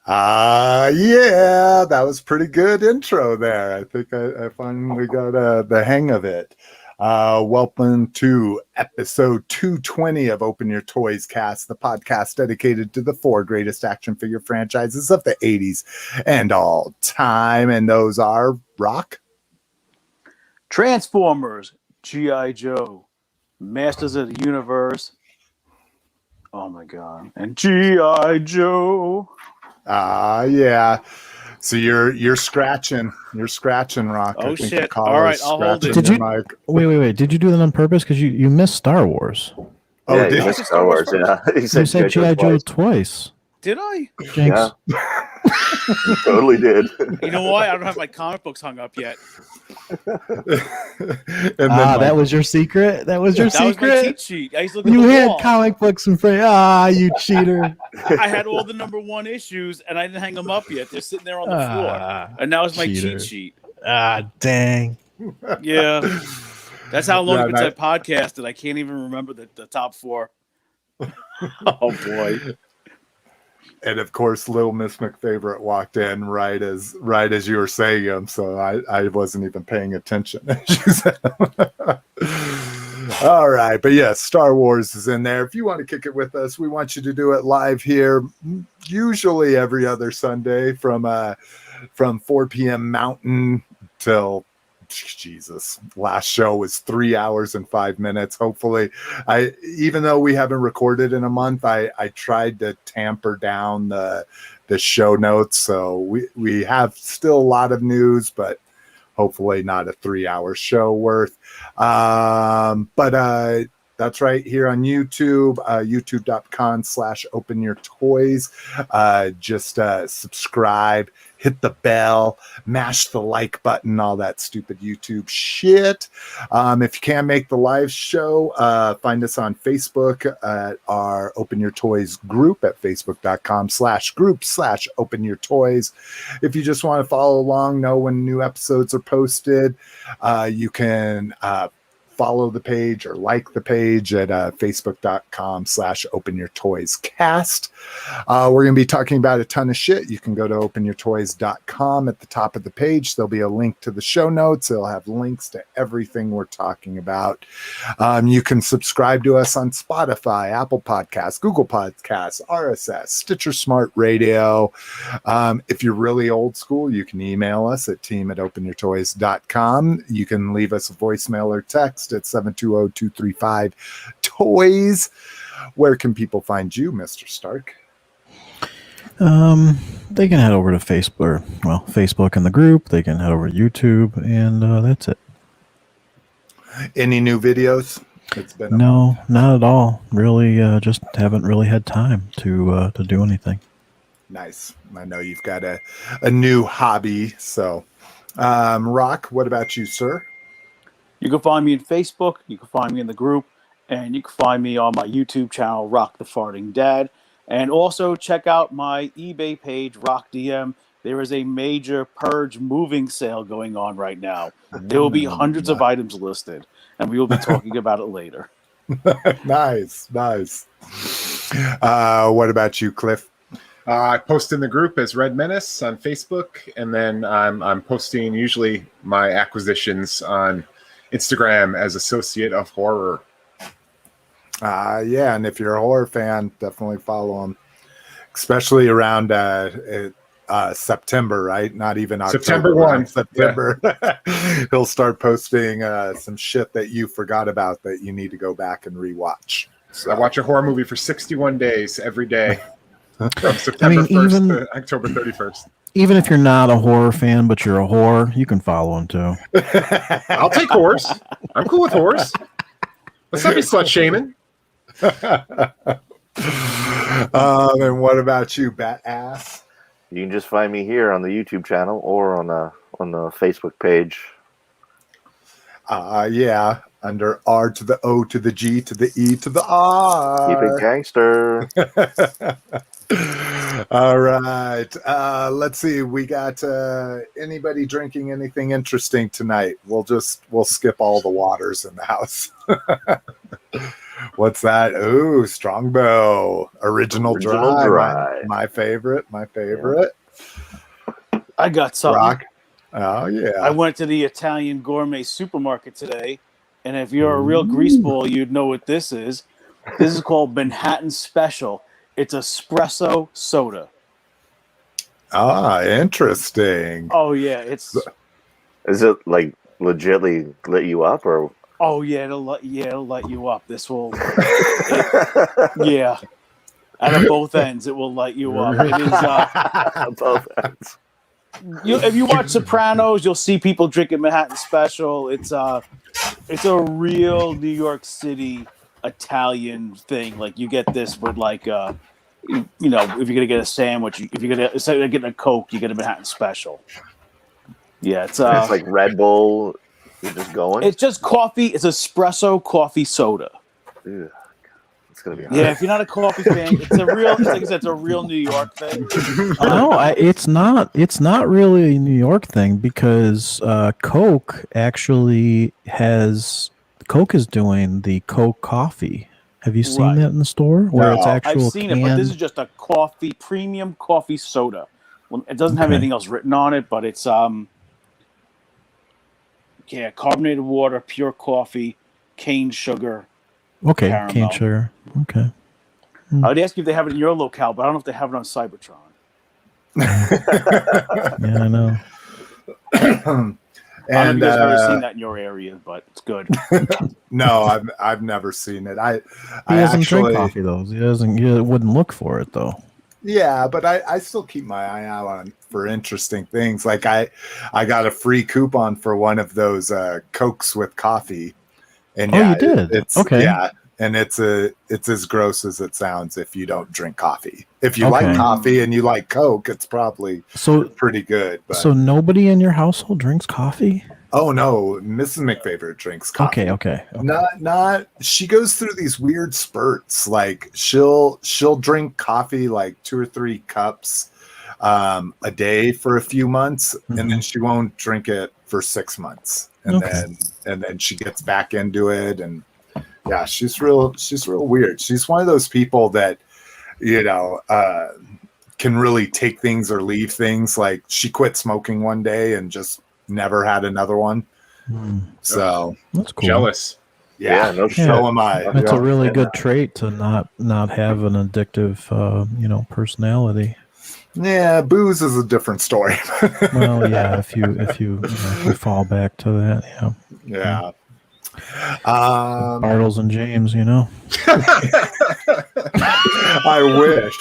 Yeah, that was pretty good intro there. I think I finally got the hang of it. Welcome to episode 220 of Open Your Toys Cast, the podcast dedicated to the 4 greatest action figure franchises of the 80s and all time. And those are Rock, Transformers, G.I. Joe, Masters of the Universe, oh my god, and G.I. Joe. Yeah. So you're scratching, Rock. Oh shit! All right, I'll hold it. Did you wait? Did you do that on purpose? Because you missed Star Wars. Oh, yeah, did you missed Star Wars? Yeah, you said G.I. Joe twice. Did I? Jinx. Yeah, you totally did. You know why? I don't have my comic books hung up yet. That was your secret. That was my cheat sheet. I used to look at you the had wall. comic books in front. You cheater! I had all the number 1 issues, and I didn't hang them up yet. They're sitting there on the floor, and now it's my cheat sheet. Dang. Yeah, that's how long it's been podcasted. I can't even remember the top 4. Oh boy. And of course, Little Miss McFavorite walked in right as you were saying him, so I wasn't even paying attention. All right, but yes, Star Wars is in there. If you want to kick it with us, we want you to do it live here, usually every other Sunday from 4 p.m. Mountain till Jesus. Last show was 3 hours and 5 minutes. Hopefully, even though we haven't recorded in a month, I tried to tamper down the show notes. So we have still a lot of news, but hopefully not a 3-hour show worth. But that's right here on YouTube, youtube.com/openyourtoys. Just subscribe, hit the bell, mash the like button, all that stupid YouTube shit. If you can't make the live show, find us on Facebook at our Open Your Toys group at facebook.com/group/openyourtoys. If you just want to follow along, know when new episodes are posted, you can follow the page or like the page at facebook.com/openyourtoyscast. We're going to be talking about a ton of shit. You can go to openyourtoys.com. At the top of the page, there'll be a link to the show notes. It'll have links to everything we're talking about. You can subscribe to us on Spotify, Apple Podcasts, Google Podcasts, RSS, Stitcher Smart Radio. If you're really old school, you can email us at team@openyourtoys.com. You can leave us a voicemail or text at 720-235-TOYS. Where can people find you, Mr. Stark? They can head over to Facebook in the group. They can head over to YouTube, and that's it. Any new videos? It's been no, not at all. Really, just haven't really had time to do anything. Nice. I know you've got a new hobby. So, Rock, what about you, sir? You can find me on Facebook, you can find me in the group, and you can find me on my YouTube channel, Rock the Farting Dad. And also check out my eBay page, Rock DM. There is a major purge moving sale going on right now. There will be hundreds of items listed, and we will be talking about it later. Nice. What about you, Cliff? I post in the group as Red Menace on Facebook, and then I'm posting usually my acquisitions on Instagram as Associate of Horror. Yeah, and if you're a horror fan, definitely follow him, especially around September, right? Not even October. September 1. September. Yeah. He'll start posting some shit that you forgot about that you need to go back and rewatch. So I watch a horror movie for 61 days every day from September 1st to October 31st. Even if you're not a horror fan, but you're a whore, you can follow him too. I'll take horse. I'm cool with horse. Let's not be slut shaming. And what about you, Bat Ass? You can just find me here on the YouTube channel or on the Facebook page. Yeah, under R to the O to the G to the E to the R. Keep it gangster. All right. Let's see. We got anybody drinking anything interesting tonight? We'll skip all the waters in the house. What's that? Ooh, Strongbow. Original dry. dry. My favorite. My favorite. I got something. Rock. Oh, yeah. I went to the Italian gourmet supermarket today, and if you're a real greaseball, you'd know what this is. This is called Manhattan Special. It's espresso soda. Ah, interesting. Oh yeah, it's. Is it like legitly lit you up or? Oh yeah, it'll light you up. This will. Yeah, at both ends, it will light you up. It is. Both ends. If you watch Sopranos, you'll see people drinking Manhattan Special. It's a real New York City Italian thing. Like you get this with like if you're gonna get a sandwich, if you're gonna instead of getting a Coke, you get a Manhattan Special. Yeah, it's like Red Bull. You're just going. It's just coffee. It's espresso coffee soda. Ew. It's gonna be hard. Yeah, if you're not a coffee fan, it's a real. Like I said, it's a real New York thing. No, it's not. It's not really a New York thing because Coke actually has. Coke is doing the Coke coffee. Have you seen that in the store? Where it's actual. I've seen it, but this is just a premium coffee soda. Well, it doesn't have anything else written on it, but it's carbonated water, pure coffee, cane sugar. Okay, caramel. cane sugar. Okay. I would ask you if they have it in your locale, but I don't know if they have it on Cybertron. Yeah, I know. I don't know if you guys have ever seen that in your area, but it's good. No, I've never seen it. I doesn't actually drink coffee though. He doesn't. He wouldn't look for it though. Yeah, but I still keep my eye out on for interesting things. Like I got a free coupon for one of those Cokes with coffee. And you did? It's okay. Yeah, and it's as gross as it sounds if you don't drink coffee. If you like coffee and you like Coke, it's probably pretty good. But. So nobody in your household drinks coffee? Oh no, Mrs. McFavorite drinks coffee. Okay. Not. She goes through these weird spurts. Like she'll drink coffee like 2 or 3 cups a day for a few months, and then she won't drink it for 6 months, and then she gets back into it. And yeah, she's real weird. She's one of those people that can really take things or leave things. Like she quit smoking one day and just never had another one. So that's cool. Jealous. Yeah, so am I. That's a really good trait to not have an addictive personality. Yeah, booze is a different story. Well, yeah, if you fall back to that, yeah. Bartles and James, I wish.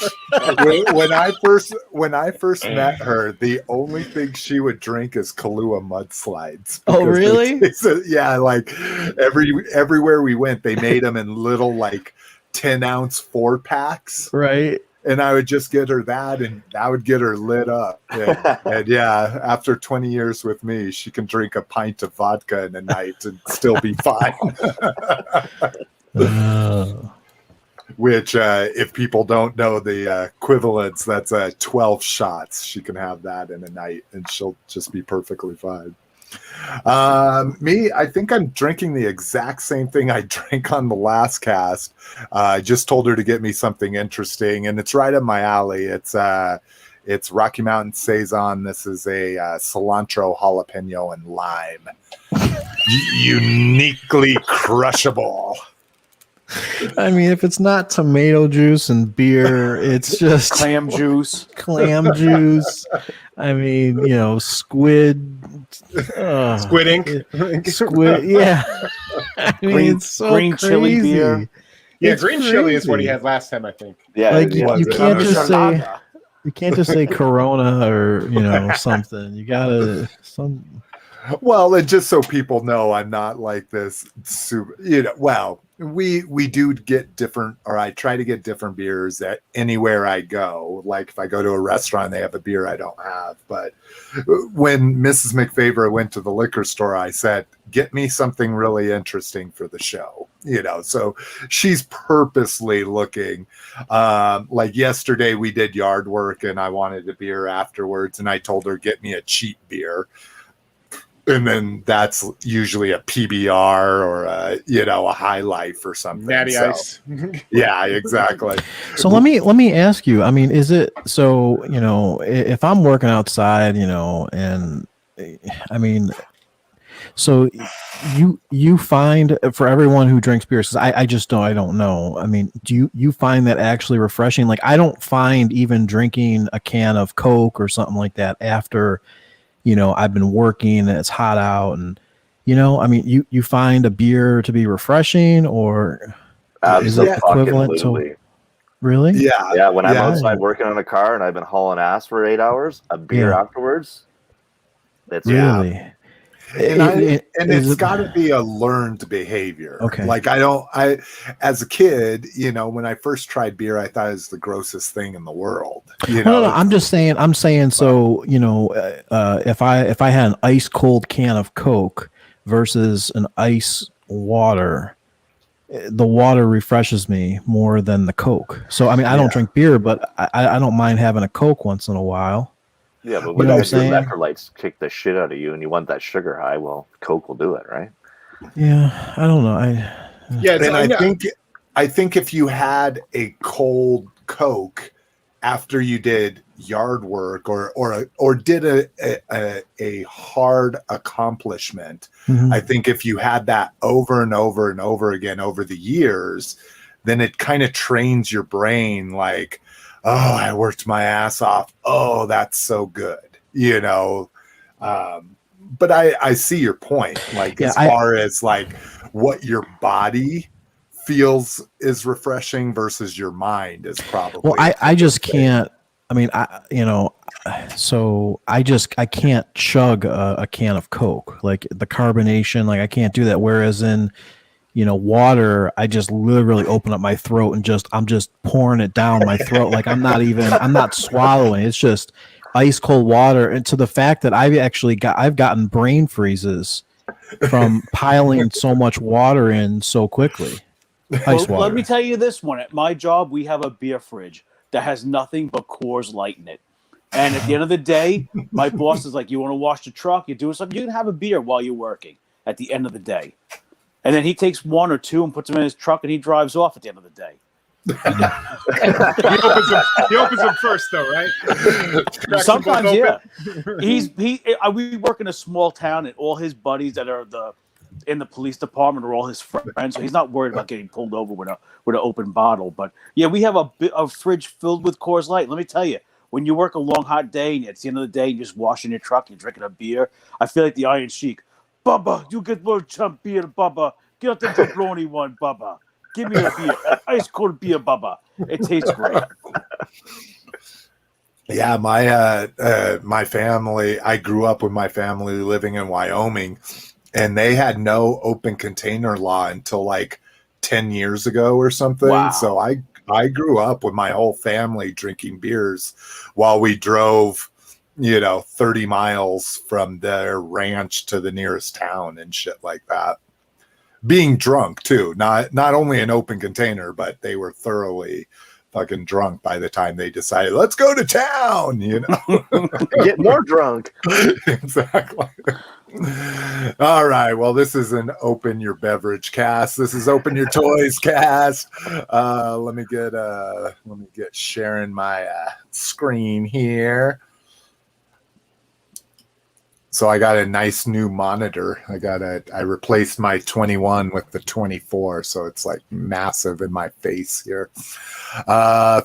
When I first met her, the only thing she would drink is Kahlua mudslides. Oh, really? Yeah, like everywhere we went, they made them in little like 10-ounce 4-packs. Right. And I would just get her that, and that would get her lit up. And yeah, after 20 years with me, she can drink a pint of vodka in a night and still be fine. Which, if people don't know the equivalents, that's 12 shots. She can have that in a night, and she'll just be perfectly fine. Me, I think I'm drinking the exact same thing I drank on the last cast. I just told her to get me something interesting, and it's right up my alley. It's Rocky Mountain Saison. This is a cilantro, jalapeno, and lime. Uniquely crushable. I mean, if it's not tomato juice and beer, it's just clam juice. I mean, squid. Squid ink. Squid, yeah. I mean, it's so green crazy. chili beer. Yeah, It's green chili is what he had last time, I think. Yeah, Like you can't just say Enchilada. you can't just say Corona or something. You gotta Well, and just so people know, I'm not like this super, well, we do get different, or I try to get different beers at anywhere I go. Like if I go to a restaurant, they have a beer I don't have. But when Mrs. McFavorite went to the liquor store, I said, get me something really interesting for the show. So she's purposely looking. Like yesterday we did yard work and I wanted a beer afterwards, and I told her, get me a cheap beer. And then that's usually a PBR or a High Life or something. Natty So, Ice. yeah, exactly. So let me ask you. I mean, is it so? If I'm working outside, and I mean, so you find for everyone who drinks beer, 'cause I don't know. I mean, do you find that actually refreshing? Like, I don't find even drinking a can of Coke or something like that after, I've been working and it's hot out, and I mean, you find a beer to be refreshing, or is it equivalent to? Really? Yeah. Yeah, when I'm outside working on a car and I've been hauling ass for 8 hours, a beer afterwards. That's really. And it's got to be a learned behavior. Okay. Like as a kid, when I first tried beer, I thought it was the grossest thing in the world. No, I'm saying, so, if I had an ice cold can of Coke versus an ice water, the water refreshes me more than the Coke. So, I mean, I don't drink beer, but I don't mind having a Coke once in a while. Yeah, but when your electrolytes kick the shit out of you and you want that sugar high, well, Coke will do it, right? Yeah, I don't know. I think if you had a cold Coke after you did yard work or did a hard accomplishment, I think if you had that over and over and over again over the years, then it kind of trains your brain like, oh, I worked my ass off. Oh, that's so good. But I see your point. Like, as far as like what your body feels is refreshing versus your mind is probably. Well, I just can't. I mean, I can't chug a can of Coke, like the carbonation. Like, I can't do that. Whereas in water, I just literally open up my throat and I'm just pouring it down my throat. Like, I'm not swallowing. It's just ice cold water. And to the fact that I've gotten brain freezes from piling so much water in so quickly. Ice water. Let me tell you this one. At my job, we have a beer fridge that has nothing but Coors Light in it. And at the end of the day, my boss is like, you want to wash the truck? You're doing something? You can have a beer while you're working at the end of the day. And then he takes one or two and puts them in his truck and he drives off at the end of the day. he opens them first, though, right? Sometimes, yeah. We work in a small town, and all his buddies that are in the police department are all his friends, so he's not worried about getting pulled over with an open bottle. But yeah, we have a fridge filled with Coors Light. Let me tell you, when you work a long hot day and it's the end of the day, you're just washing your truck, you're drinking a beer. I feel like the Iron Sheik. Bubba, you get more chump beer, Bubba. Get out the jabroni one, Bubba. Give me a beer, ice cold beer, Bubba. It tastes great. Yeah, my family. I grew up with my family living in Wyoming, and they had no open container law until like 10 years ago or something. Wow. So I grew up with my whole family drinking beers while we drove 30 miles from their ranch to the nearest town and shit like that. Being drunk too, not only an open container, but they were thoroughly fucking drunk by the time they decided, let's go to town, Get more drunk. Exactly. All right. Well, this is an Open Your Beverage cast. This is Open Your Toys cast. Let me get sharing my screen here. So I got a nice new monitor. I replaced my 21 with the 24, so it's like massive in my face here.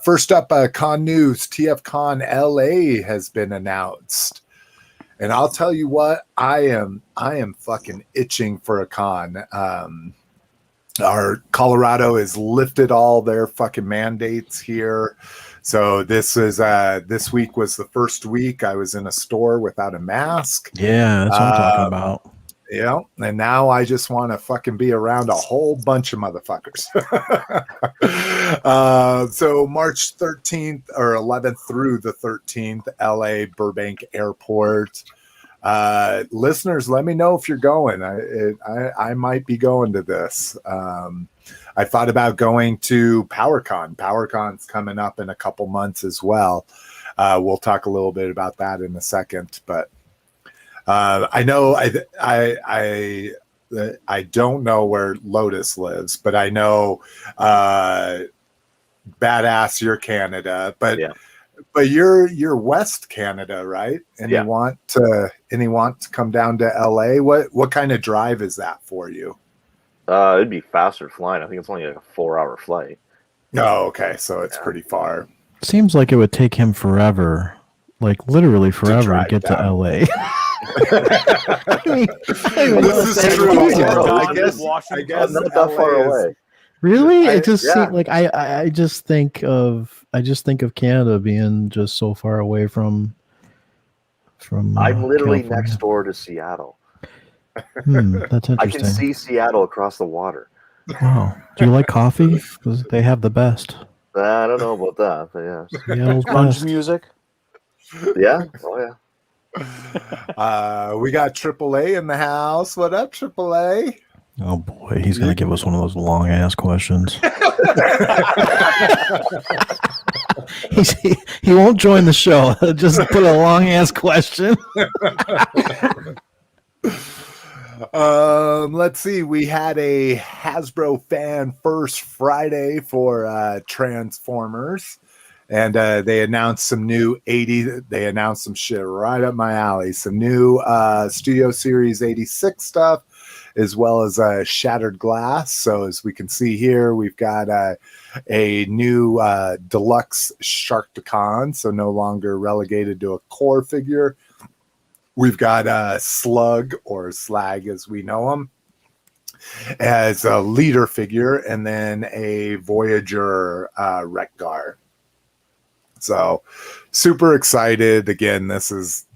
First up, con news. TFCon LA has been announced, and I'll tell you what, I am fucking itching for a con. Our Colorado has lifted all their fucking mandates here. So this week was the first week I was in a store without a mask. Yeah, that's what I'm talking about. Yeah, and now I just want to fucking be around a whole bunch of motherfuckers. So March 13th or 11th through the 13th, LA Burbank Airport. Listeners, let me know if you're going. I might be going to this. I thought about going to PowerCon. PowerCon's coming up in a couple months as well. We'll talk a little bit about that in a second, but I know I don't know where Lotus lives, but I know badass you're Canada, but you're West Canada, right? And you want to come down to LA. What kind of drive is that for you? It'd be faster flying. I think it's only like a 4-hour flight. Oh, okay, so it's pretty far. Seems like it would take him forever, like literally forever, to get to LA. This is true. I guess not that far away. Really? It just seems like I just think of Canada being just so far away from. I'm literally California. next door to Seattle. That's interesting. I can see Seattle across the water. Wow. Do you like coffee? Because they have the best. I don't know about that, but yeah. Seattle's Grunge best. music. Yeah. Oh yeah. We got AAA in the house. What up, AAA? Oh boy, he's gonna give us one of those long ass questions. he won't join the show. Just put a long ass question. Let's see. We had a Hasbro Fan First Friday for Transformers, and they announced some new 80. They announced some shit right up my alley. Some new Studio Series 86 stuff, as well as Shattered Glass. So as we can see here, we've got a new deluxe Sharkticon, so no longer relegated to a core figure. We've got Slug, or Slag as we know him, as a leader figure, and then a Voyager Wreck-Gar. So super excited. Again, this is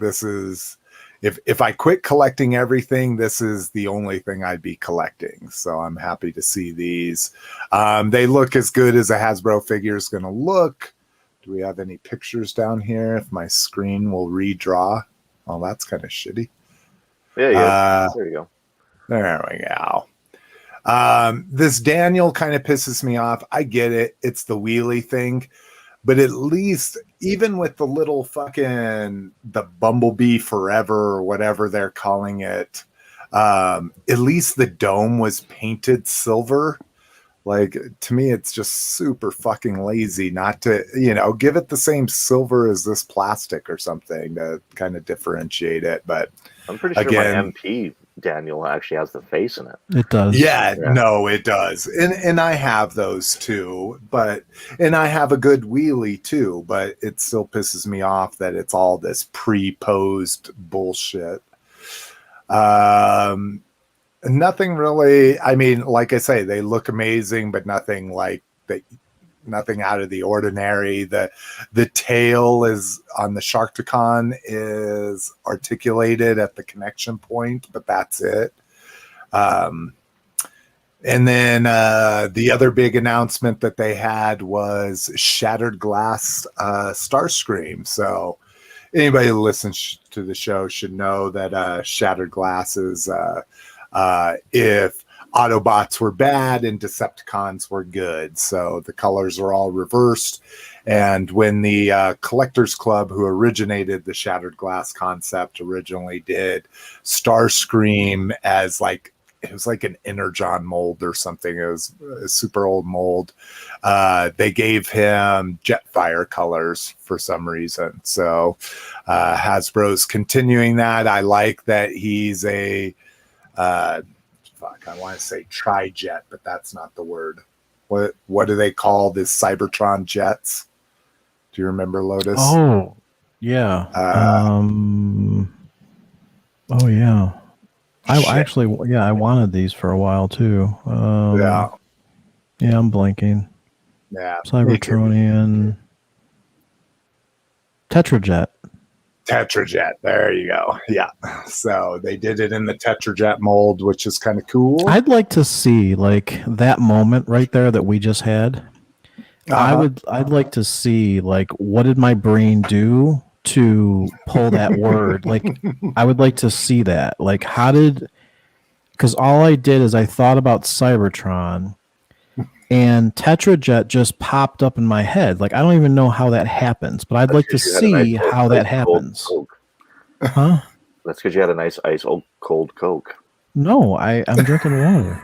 if I quit collecting everything, this is the only thing I'd be collecting. So I'm happy to see these. They look as good as a Hasbro figure is going to look. Do we have any pictures down here? If my screen will redraw. Oh, that's kind of shitty. Yeah. There you go. There we go. This Daniel kind of pisses me off. I get it. It's the wheelie thing. But at least, even with the little fucking, the Bumblebee Forever or whatever they're calling it, at least the dome was painted silver. Like, to me, it's just super fucking lazy not to, give it the same silver as this plastic or something to kind of differentiate it. But I'm pretty sure my MP Daniel actually has the face in it. It does. Yeah, no, it does. And I have those too, and I have a good wheelie too, but it still pisses me off that it's all this pre-posed bullshit. Nothing really, I mean, like I say, they look amazing, but nothing out of the ordinary. The tail is on the Sharkticon is articulated at the connection point, but that's it. And then the other big announcement that they had was Shattered Glass Starscream. So anybody who listens to the show should know that Shattered Glass is if Autobots were bad and Decepticons were good. So the colors are all reversed. And when the Collectors Club, who originated the Shattered Glass concept, originally did Starscream as it was like an Energon mold or something. It was a super old mold. They gave him Jetfire colors for some reason. So Hasbro's continuing that. I like that he's a I want to say tri-jet, but that's not the word. What do they call the Cybertron jets? Do you remember, Lotus? Oh, yeah. Oh, yeah. I wanted these for a while too. Yeah, I'm blanking. Yeah, Cybertronian Tetrajet. Tetrajet. There you go. Yeah. So they did it in the Tetrajet mold, which is kind of cool. I'd like to see that moment right there that we just had. I'd like to see what did my brain do to pull that word? I would like to see that. Because all I did is I thought about Cybertron and Tetrajet just popped up in my head. I don't even know how that happens, but I'd like to see how that happens. Huh? That's because you had a nice ice old cold Coke. No, I'm drinking water.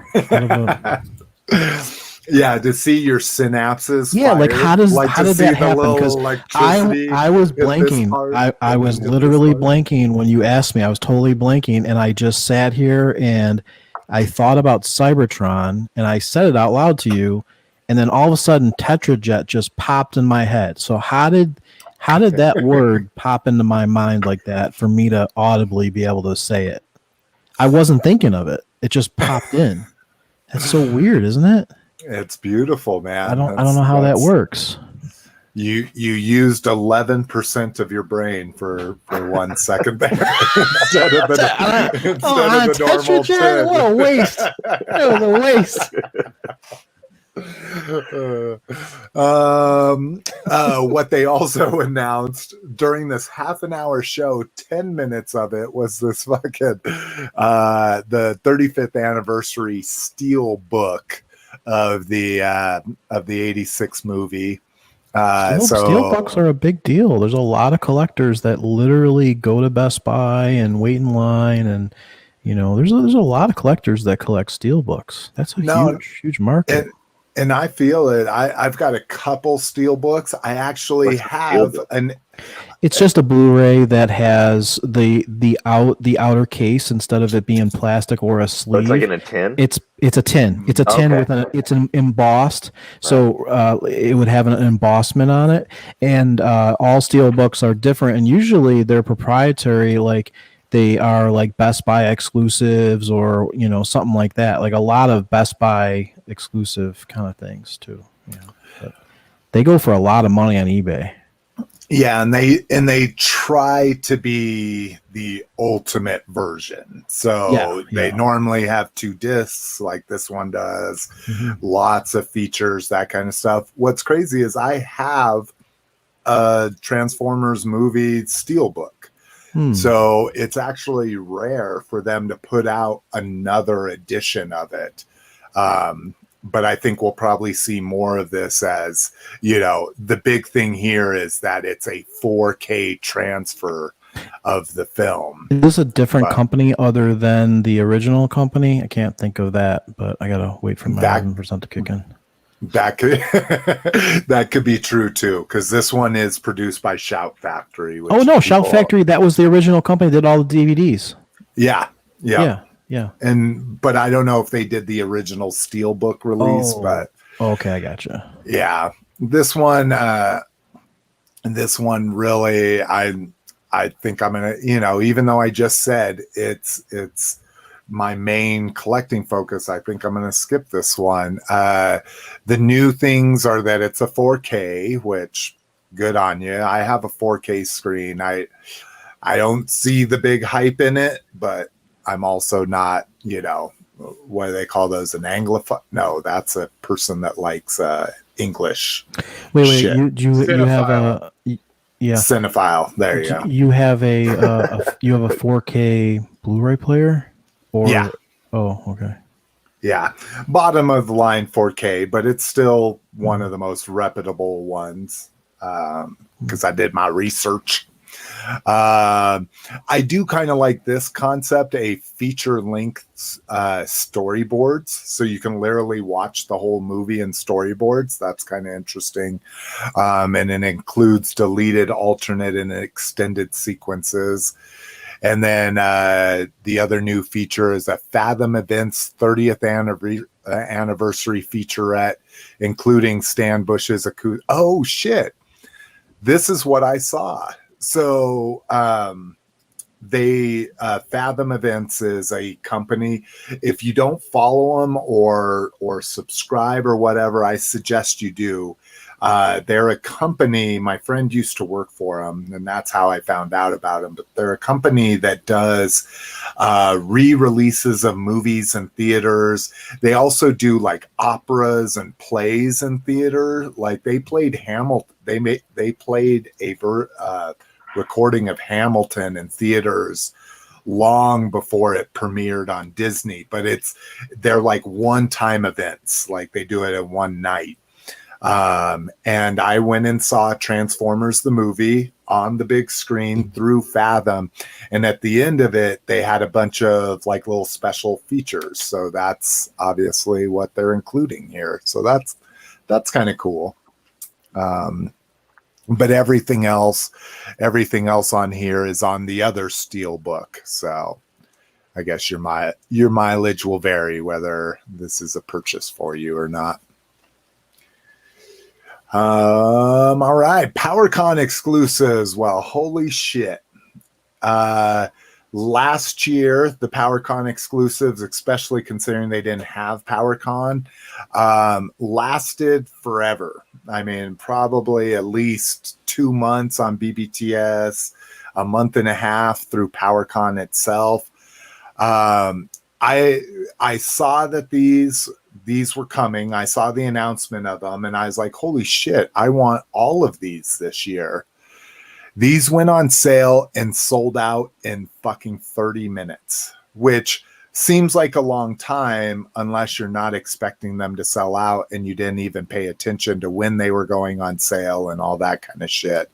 Yeah, to see your synapses. Yeah, like fire, how did to see that the happen? little Because electricity I was hit this blanking. part I and was then hit this literally part. blanking when you asked me. I was totally blanking, and I just sat here and I thought about Cybertron, and I said it out loud to you, and then all of a sudden Tetrajet just popped in my head. So how did that word pop into my mind like that for me to audibly be able to say it? I wasn't thinking of it. It just popped in. That's so weird, isn't it? It's beautiful, man. I don't know how that works. You used 11% of your brain for 1 second there instead of the normal 10. What a waste! That was a waste. What they also announced during this half an hour show, 10 minutes of it was this fucking the 35th anniversary Steelbook of the 86 movie. Steelbooks are a big deal. There's a lot of collectors that literally go to Best Buy and wait in line, and there's a lot of collectors that collect Steelbooks. That's a huge market. And I feel it. I've got a couple Steelbooks. I actually have an. It's just a Blu-ray that has the outer case instead of it being plastic or a sleeve. So it's like in a tin. It's a tin. It's a tin with it's an embossed. So it would have an embossment on it, and all Steelbooks are different, and usually they're proprietary. Like they are like Best Buy exclusives or something like that. Like a lot of Best Buy exclusive kind of things too. But they go for a lot of money on eBay. Yeah, and they try to be the ultimate version. So they normally have 2 discs like this one does, lots of features, that kind of stuff. What's crazy is I have a Transformers movie Steelbook. So it's actually rare for them to put out another edition of it. But I think we'll probably see more of this as, the big thing here is that it's a 4K transfer of the film. Is this a different company other than the original company? I can't think of that, but I got to wait for my 11% to kick in. That could be true too, because this one is produced by Shout Factory. Shout Factory, that was the original company that did all the DVDs. Yeah. But I don't know if they did the original Steelbook release, but okay, I gotcha. Yeah, this one really, I think I'm gonna, even though I just said it's my main collecting focus, I think I'm gonna skip this one. The new things are that it's a 4K, which good on you. I have a 4K screen. I don't see the big hype in it, but I'm also not, what do they call those? An Anglophone? No, that's a person that likes English. Wait, you have a Cinephile. There you go. You have a 4K Blu-ray player? Yeah. Oh, okay. Yeah, bottom of the line 4K, but it's still one of the most reputable ones because I did my research. I do kind of like this concept, a feature-length storyboards, so you can literally watch the whole movie in storyboards. That's kind of interesting, and it includes deleted, alternate, and extended sequences. And then the other new feature is a Fathom Events 30th anniversary featurette, including Stan Bush's oh shit, this is what I saw. So they Fathom Events is a company. If you don't follow them or subscribe or whatever, I suggest you do. They're a company. My friend used to work for them, and that's how I found out about them. But they're a company that does re-releases of movies in theaters. They also do like operas and plays in theater. Like they played Hamilton. They played a recording of Hamilton in theaters long before it premiered on Disney. But they're like one-time events. Like they do it in one night. And I went and saw Transformers the movie on the big screen through Fathom, and at the end of it they had a bunch of like little special features, so that's obviously what they're including here, so that's kind of cool. But everything else on here is on the other Steelbook, so I guess your mileage will vary whether this is a purchase for you or not. All right, PowerCon exclusives. Well, holy shit. Last year, the PowerCon exclusives, especially considering they didn't have PowerCon, lasted forever. I mean, probably at least 2 months on BBTS, a month and a half through PowerCon itself. I saw that these were coming. I saw the announcement of them, and I was like, holy shit, I want all of these this year. These went on sale and sold out in fucking 30 minutes, which seems like a long time unless you're not expecting them to sell out and you didn't even pay attention to when they were going on sale and all that kind of shit.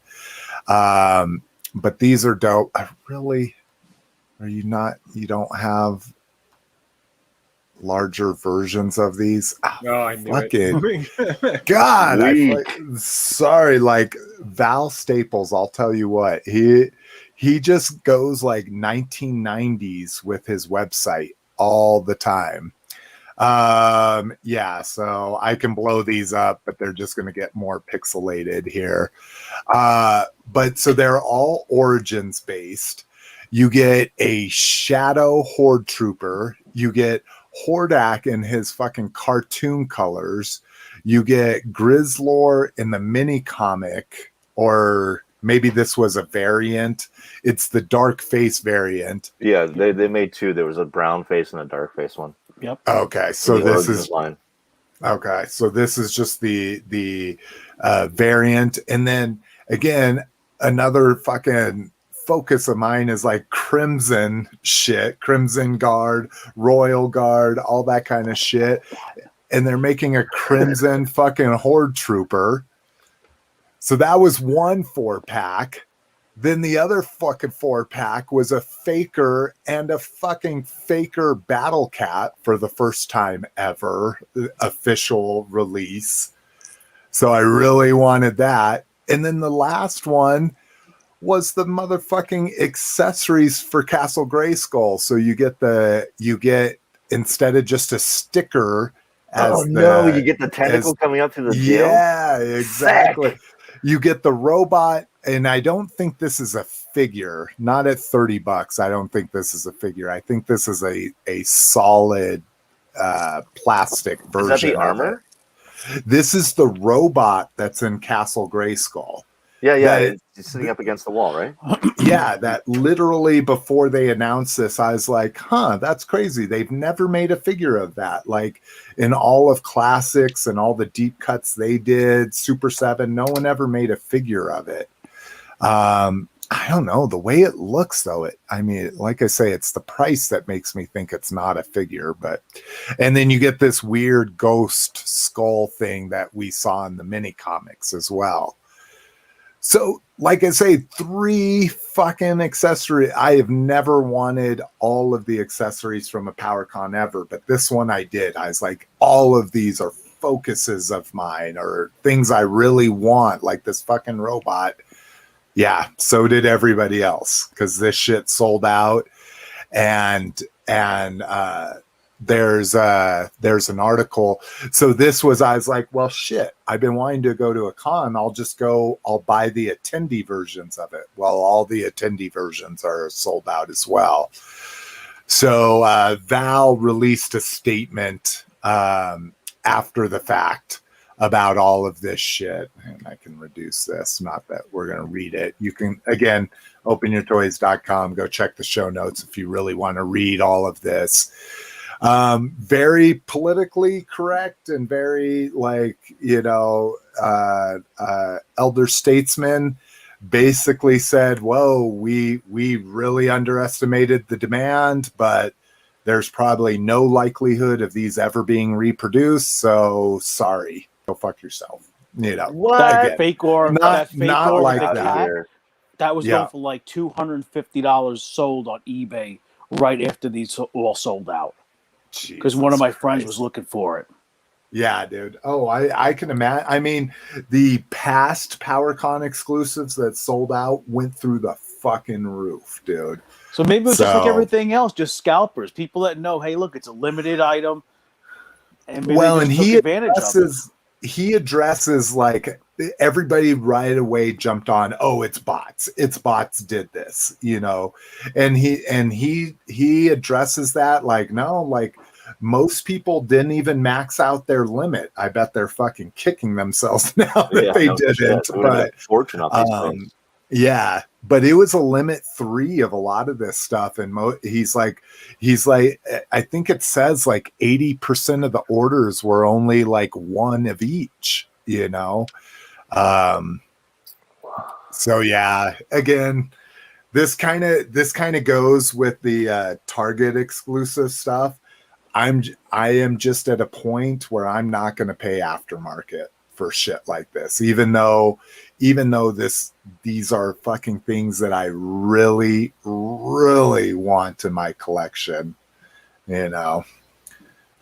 But these are dope. You don't have larger versions of these? No, I knew it. God, sorry, like Val Staples, I'll tell you what, he just goes like 1990s with his website all the time. Yeah, so I can blow these up, but they're just going to get more pixelated here. But so they're all Origins based. You get a Shadow Horde Trooper. You get Hordak in his fucking cartoon colors. You get Grizzlor in the mini comic, or maybe this was a variant. It's the dark face variant. Yeah, they made two. There was a brown face and a dark face one. Yep. Okay, so this is line. Okay, so this is just the variant, and then again, another fucking focus of mine is like Crimson shit, Crimson Guard, Royal Guard, all that kind of shit. And they're making a Crimson fucking Horde Trooper. So that was one 4-pack. Then the other fucking 4-pack was a Faker and a fucking Faker Battle Cat for the first time ever, official release. So I really wanted that. And then the last one was the motherfucking accessories for Castle Grayskull. So you get instead of just a sticker as you get the tentacle coming up to the tail. Yeah, exactly. Sick. You get the robot, and I don't think this is a figure. Not at $30. I don't think this is a figure. I think this is a solid plastic version. Is that the armor? This is the robot that's in Castle Grayskull. Yeah, it's sitting up against the wall, right? Yeah, that literally before they announced this, I was like, that's crazy. They've never made a figure of that. Like in all of Classics and all the deep cuts they did, Super 7, no one ever made a figure of it. I don't know. The way it looks, though, like I say, it's the price that makes me think it's not a figure. And then you get this weird ghost skull thing that we saw in the mini comics as well. So, like I say, 3 fucking accessories. I have never wanted all of the accessories from a PowerCon ever, but this one I did. I was like, all of these are focuses of mine or things I really want, like this fucking robot. Yeah, so did everybody else because this shit sold out. And there's an article. So I was like, well, shit, I've been wanting to go to a con. I'll buy the attendee versions of it. Well, all the attendee versions are sold out as well. So Val released a statement after the fact about all of this shit. And I can reduce this, not that we're going to read it. You can, again, openyourtoys.com, go check the show notes if you really want to read all of this. Very politically correct and very elder statesman basically said, whoa, we really underestimated the demand, but there's probably no likelihood of these ever being reproduced. So sorry, go fuck yourself. What? That fake or not like that. That was going for like $250 sold on eBay right after these all sold out. Because one of my friends was looking for it. Yeah, dude. Oh, I can imagine. I mean, the past PowerCon exclusives that sold out went through the fucking roof, dude. So maybe it's just like everything else, just scalpers, people that know, hey, look, it's a limited item, and maybe well, they just and took advantage of it. He addresses like everybody right away jumped on. Oh, it's bots. It's bots did this, you know, and he addresses that like no, like. Most people didn't even max out their limit. I bet they're fucking kicking themselves now that they didn't. But fortune off these things. Yeah, but it was a limit 3 of a lot of this stuff, and he's like, I think it says like 80% of the orders were only like 1 of each. You know, so yeah. Again, this kind of goes with the Target exclusive stuff. I am just at a point where I'm not going to pay aftermarket for shit like this, even though these are fucking things that I really, really want in my collection, you know.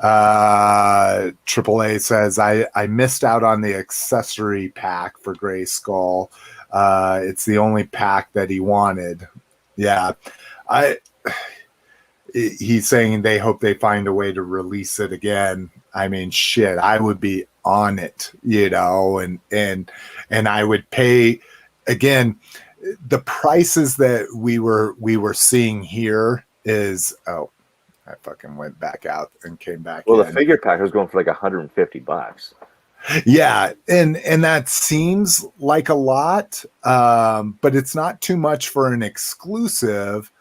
AAA says I missed out on the accessory pack for Gray Skull. It's the only pack that he wanted. Yeah, he's saying they hope they find a way to release it again. I mean, shit, I would be on it, you know, and I would pay again. The prices that we were seeing here is I fucking went back out and came back. Well, in. The figure pack was going for like $150. Yeah, and that seems like a lot, but it's not too much for an exclusive.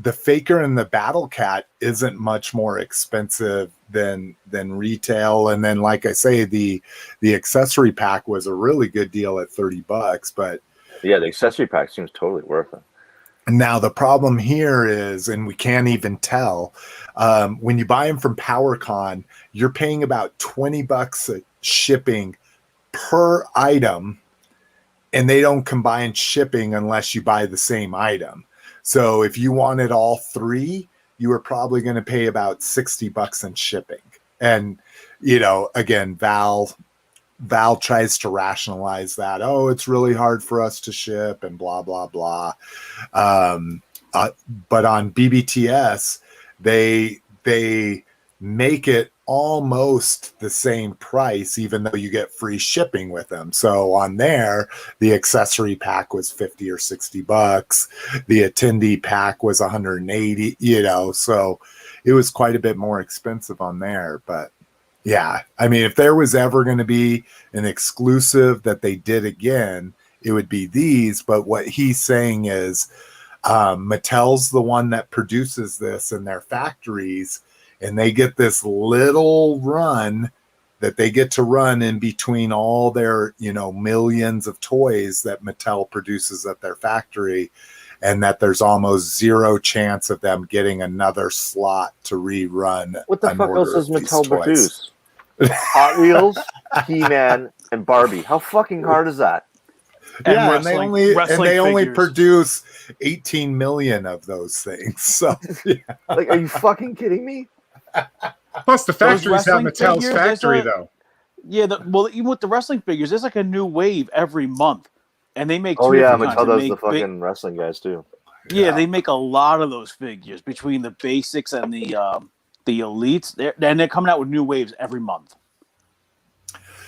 The Faker and the Battle Cat isn't much more expensive than retail, and then like I say, the accessory pack was a really good deal at $30. But yeah, the accessory pack seems totally worth it. Now the problem here is, and we can't even tell, when you buy them from PowerCon, you're paying about $20 shipping per item, and they don't combine shipping unless you buy the same item. So if you wanted all 3, you were probably going to pay about $60 in shipping. And, you know, again, Val tries to rationalize that. Oh, it's really hard for us to ship and blah, blah, blah. But on BBTS, they make it almost the same price, even though you get free shipping with them. So on there, the accessory pack was $50 or $60. The attendee pack was $180, you know, so it was quite a bit more expensive on there. But yeah, I mean, if there was ever going to be an exclusive that they did again, it would be these. But what he's saying is Mattel's the one that produces this in their factories, and they get this little run that they get to run in between all their, you know, millions of toys that Mattel produces at their factory, and that there's almost zero chance of them getting another slot to rerun. What the fuck else does Mattel produce? Hot Wheels, He-Man, and Barbie. How fucking hard is that? Yeah, and they only produce 18 million of those things. So, yeah. Like, are you fucking kidding me? Plus, the factories have Mattel's factory, though. Yeah, well, even with the wrestling figures, there's like a new wave every month, and they make. Oh yeah, Mattel does the fucking wrestling guys too. Yeah, they make a lot of those figures between the basics and the elites. They're coming out with new waves every month.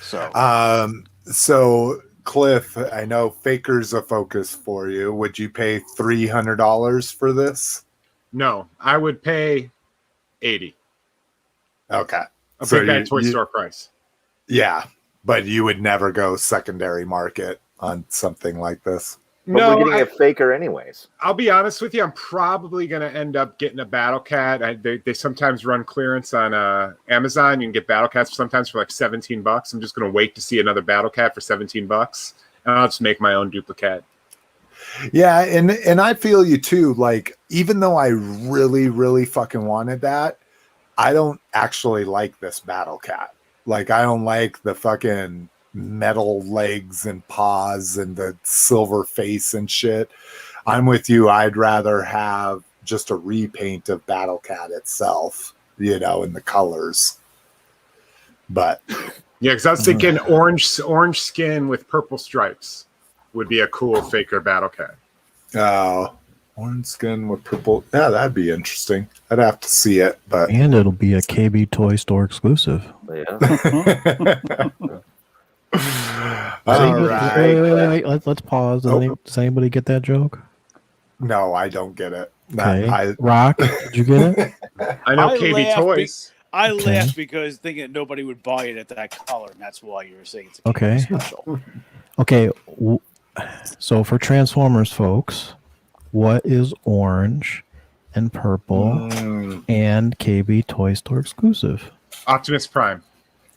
So Cliff, I know Faker's a focus for you. Would you pay $300 for this? No, I would pay $80. Okay, I'll pick that toy store price. Yeah, but you would never go secondary market on something like this. But we're getting a Faker anyways. I'll be honest with you. I'm probably going to end up getting a Battle Cat. They sometimes run clearance on Amazon. You can get Battle Cats sometimes for like $17. I'm just going to wait to see another Battle Cat for $17, and I'll just make my own duplicate. Yeah, and I feel you too. Like, even though I really, really fucking wanted that, I don't actually like this Battle Cat. Like, I don't like the fucking metal legs and paws and the silver face and shit. I'm with you. I'd rather have just a repaint of Battle Cat itself, you know, in the colors. But yeah, because I was thinking orange skin with purple stripes would be a cool faker Battle Cat. Oh, orange skin with purple. Yeah, that'd be interesting. I'd have to see it, but And it'll be a KB Toy Store exclusive. Yeah. all right. Wait, let's pause. Does anybody get that joke? No, I don't get it. Okay. Rock, did you get it? I know KB Toys. I laughed because thinking nobody would buy it at that color, and that's why you were saying it's a Okay. special. Okay. So for Transformers folks, what is orange and purple and KB Toy Store exclusive? Optimus Prime.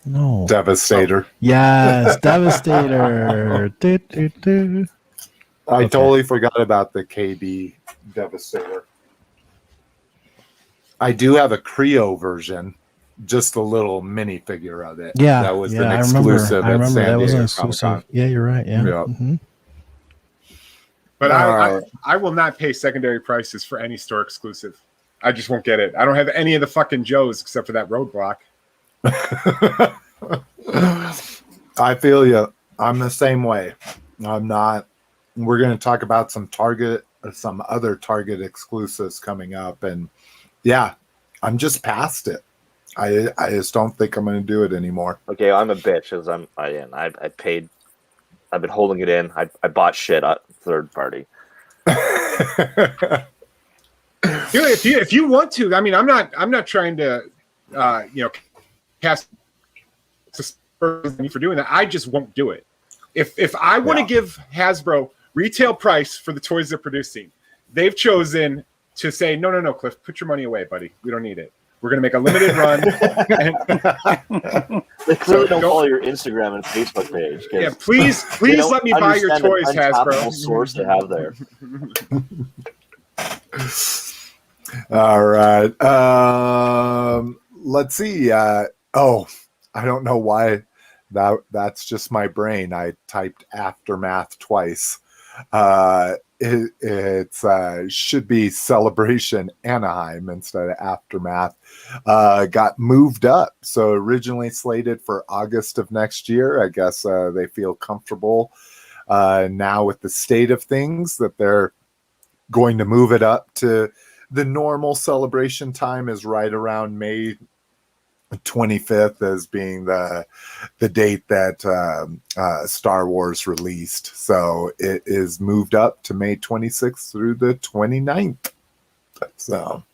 No. Devastator. Yes, Devastator. Do, do, do. I totally forgot about the KB Devastator. I do have a Creo version, just a little mini figure of it. Yeah, that was an I exclusive. remember at San that was an Diego exclusive. Comic-Con. Yeah, you're right. Yeah. Yeah. Mhm. But I will not pay secondary prices for any store exclusive. I just won't get it. I don't have any of the fucking Joes except for that Roadblock. I feel you. I'm the same way. I'm not. We're going to talk about some other Target exclusives coming up, and yeah, I'm just past it. I just don't think I'm going to do it anymore. Okay, I'm a bitch because I paid. I've been holding it in. I bought shit at third party. If you want to, I mean, I'm not trying to, cast aspersions for doing that. I just won't do it. If I want to give Hasbro retail price for the toys they're producing, they've chosen to say no, Cliff, put your money away, buddy. We don't need it. We're going to make a limited run. They clearly don't follow your Instagram and Facebook page. Yeah, please let me buy your toys, Hasbro. Source to have there. All right. Let's see. I don't know why that's just my brain. I typed Aftermath twice. It's should be Celebration Anaheim instead of Aftermath. Got moved up. So originally slated for August of next year. I guess they feel comfortable now with the state of things that they're going to move it up to the normal celebration time is right around May 25th as being the date that Star Wars released. So it is moved up to May 26th through the 29th. So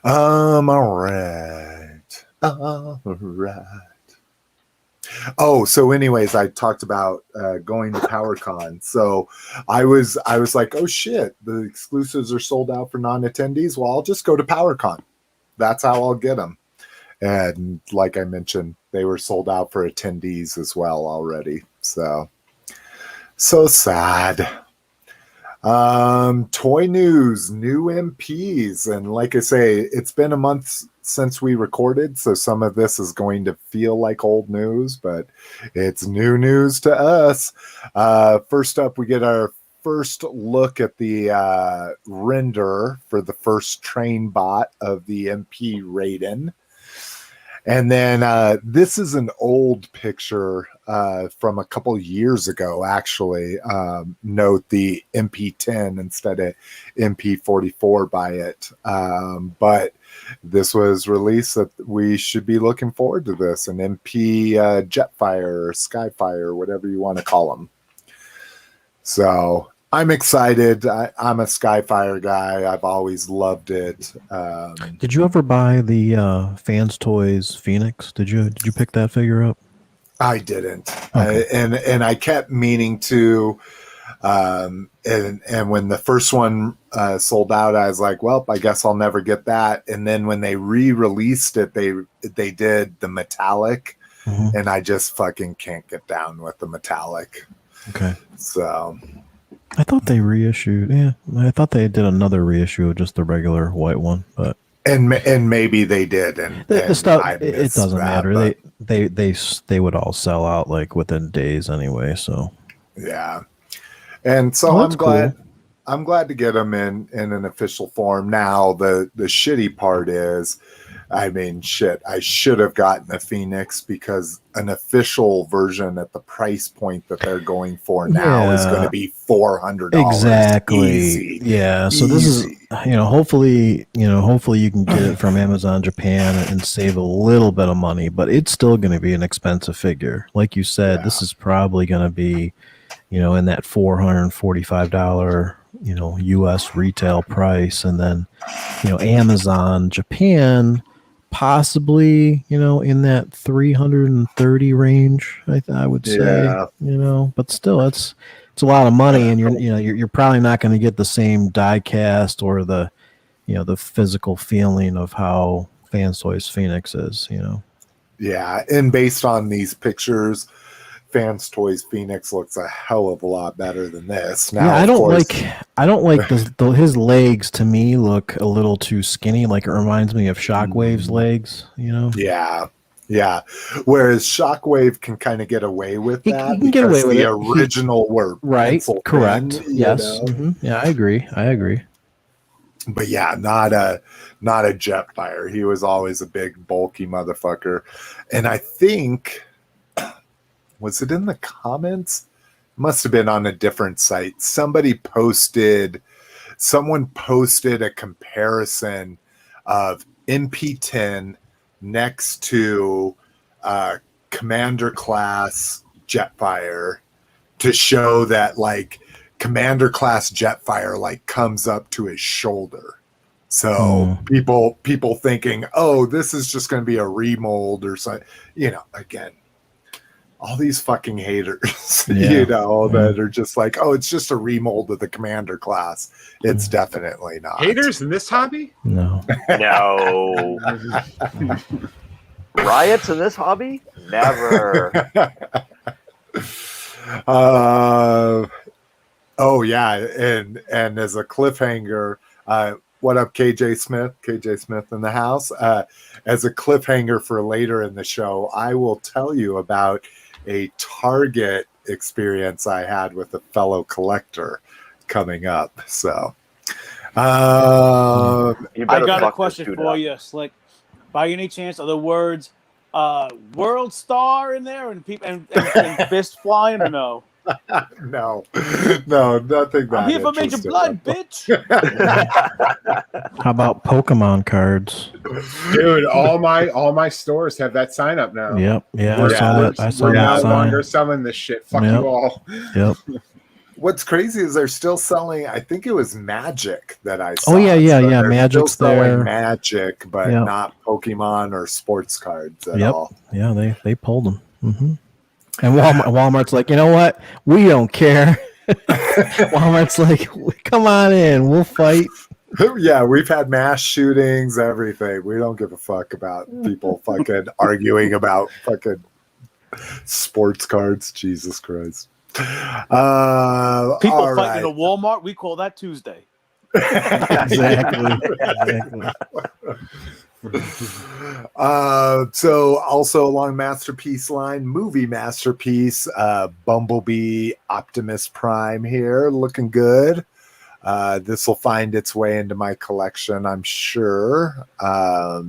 all right. Oh, so anyways, I talked about going to PowerCon. So I was like, oh shit, the exclusives are sold out for non-attendees. Well, I'll just go to PowerCon. That's how I'll get them. And like I mentioned, they were sold out for attendees as well already. So sad. Toy news, new MPs. And like I say, it's been a month since we recorded, so some of this is going to feel like old news, but it's new news to us. First up, we get our first look at the render for the first train bot of the MP Raiden. And then this is an old picture from a couple years ago, actually. Note the MP10 instead of MP44 by it. But this was released that we should be looking forward to this. An MP Jetfire or Skyfire, whatever you want to call them. So I'm excited. I'm a Skyfire guy. I've always loved it. Did you ever buy the Fans Toys Phoenix? Did you pick that figure up? I didn't. Okay. And I kept meaning to. And when the first one sold out, I was like, well, I guess I'll never get that. And then when they re-released it, they did the metallic, and I just fucking can't get down with the metallic. Okay. So I thought they reissued. Yeah, I thought they did another reissue of just the regular white one, but And maybe they did, and The stuff I it missed doesn't that, matter. but They would all sell out like within days anyway. So yeah. And so that's cool. I'm glad to get them in an official form. Now the shitty part is, I mean, shit, I should have gotten a Phoenix, because an official version at the price point that they're going for now is going to be $400. Exactly. Easy. Yeah. So this is, hopefully you can get it from Amazon Japan and save a little bit of money, but it's still going to be an expensive figure. Like you said, this is probably going to be, in that $445, US retail price. And then, Amazon Japan, possibly, in that 330 range, I would say, but still it's a lot of money, and you're probably not going to get the same die cast or the physical feeling of how Fans Toys Phoenix is, Yeah, and based on these pictures, Fans Toys Phoenix looks a hell of a lot better than this. Now, I don't like his legs. To me, look a little too skinny. Like, it reminds me of Shockwave's legs. Yeah. Whereas Shockwave can kind of get away with that. He can get away with the it. original were Right. Correct. Thin, yes. Mm-hmm. Yeah, I agree. But yeah, not a Jetfire. He was always a big, bulky motherfucker. And I think, was it in the comments? Must have been on a different site. Someone posted a comparison of MP10 next to Commander class Jetfire to show that, like, Commander class Jetfire like comes up to his shoulder. So people thinking, oh, this is just going to be a remold or something. Again, all these fucking haters, that are just like, oh, it's just a remold of the Commander class. It's definitely not. Haters in this hobby? No. No. Riots in this hobby? Never. Oh yeah, and as a cliffhanger, what up, KJ Smith? KJ Smith in the house. As a cliffhanger for later in the show, I will tell you about a Target experience I had with a fellow collector coming up. So, You I better got a fuck this question dude for up. you, Slick. By any chance, are the words "World Star" in there and people and fist flying, or no? no, nothing. I'm here for Major Blood, bitch. How about Pokemon cards? Dude, all my stores have that sign up now. Yep. Yeah. We're I saw no that sign. longer selling this shit. Fuck you all. Yep. What's crazy is they're still selling. I think it was Magic that I saw. Oh yeah. They're Magic's still selling there. Magic, but not Pokemon or sports cards at all. Yeah, they pulled them. Mm-hmm. And Walmart's like, you know what? We don't care. Walmart's like, come on in, we'll fight. Yeah, we've had mass shootings, everything. We don't give a fuck about people fucking arguing about fucking sports cards. Jesus Christ. People all fighting right. in a Walmart, we call that Tuesday. Exactly. So also along Masterpiece line, movie Masterpiece, Bumblebee Optimus Prime here, looking good. This will find its way into my collection, I'm sure. But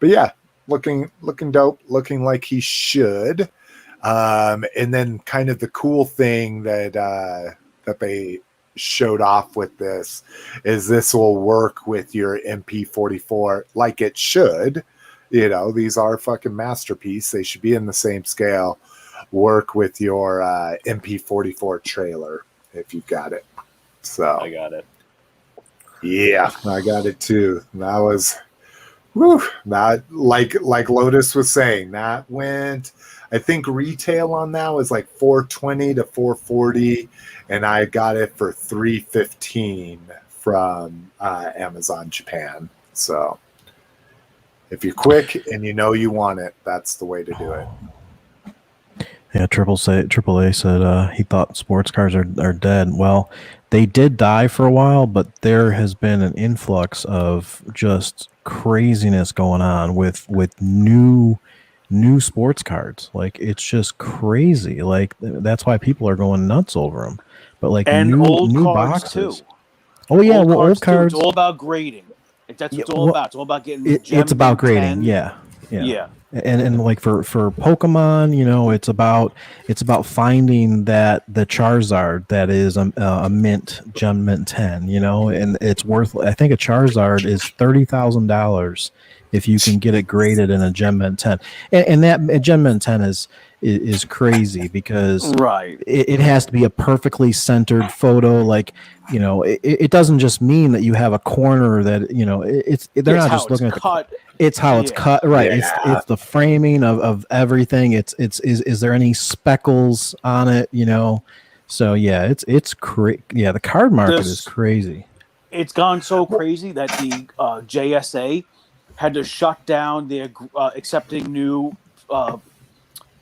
yeah, looking dope, looking like he should. And then kind of the cool thing that they showed off with this is this will work with your MP44 like it should. These are fucking Masterpiece. They should be in the same scale. Work with your MP44 trailer if you've got it. So I got it. Yeah, I got it too. That was that like Lotus was saying, that went, I think retail on that was like $420 to $440, and I got it for $315 from Amazon Japan. So if you're quick and you want it, that's the way to do it. Yeah, AAA said he thought sports cars are dead. Well, they did die for a while, but there has been an influx of just craziness going on with new sports cards. Like, it's just crazy. Like, that's why people are going nuts over them. But like, and new old cards boxes too. Oh yeah, old cards. Too. It's all about grading. That's what it's all about. It's all about getting. It's about grading. 10. Yeah. And like for Pokemon, you know, it's about finding that the Charizard that is a mint Gem Mint 10, you know, and it's worth. I think a Charizard is $30,000 if you can get it graded in a Gem Mint 10, and that Gem Mint 10 is crazy because it has to be a perfectly centered photo. Like, you know, it doesn't just mean that you have a corner that, you know, they're not just looking at it's how it's cut, right? It's the framing of everything. Is there any speckles on it, you know? So yeah, it's crazy. Yeah, the card market is crazy. It's gone so crazy that the JSA had to shut down their accepting new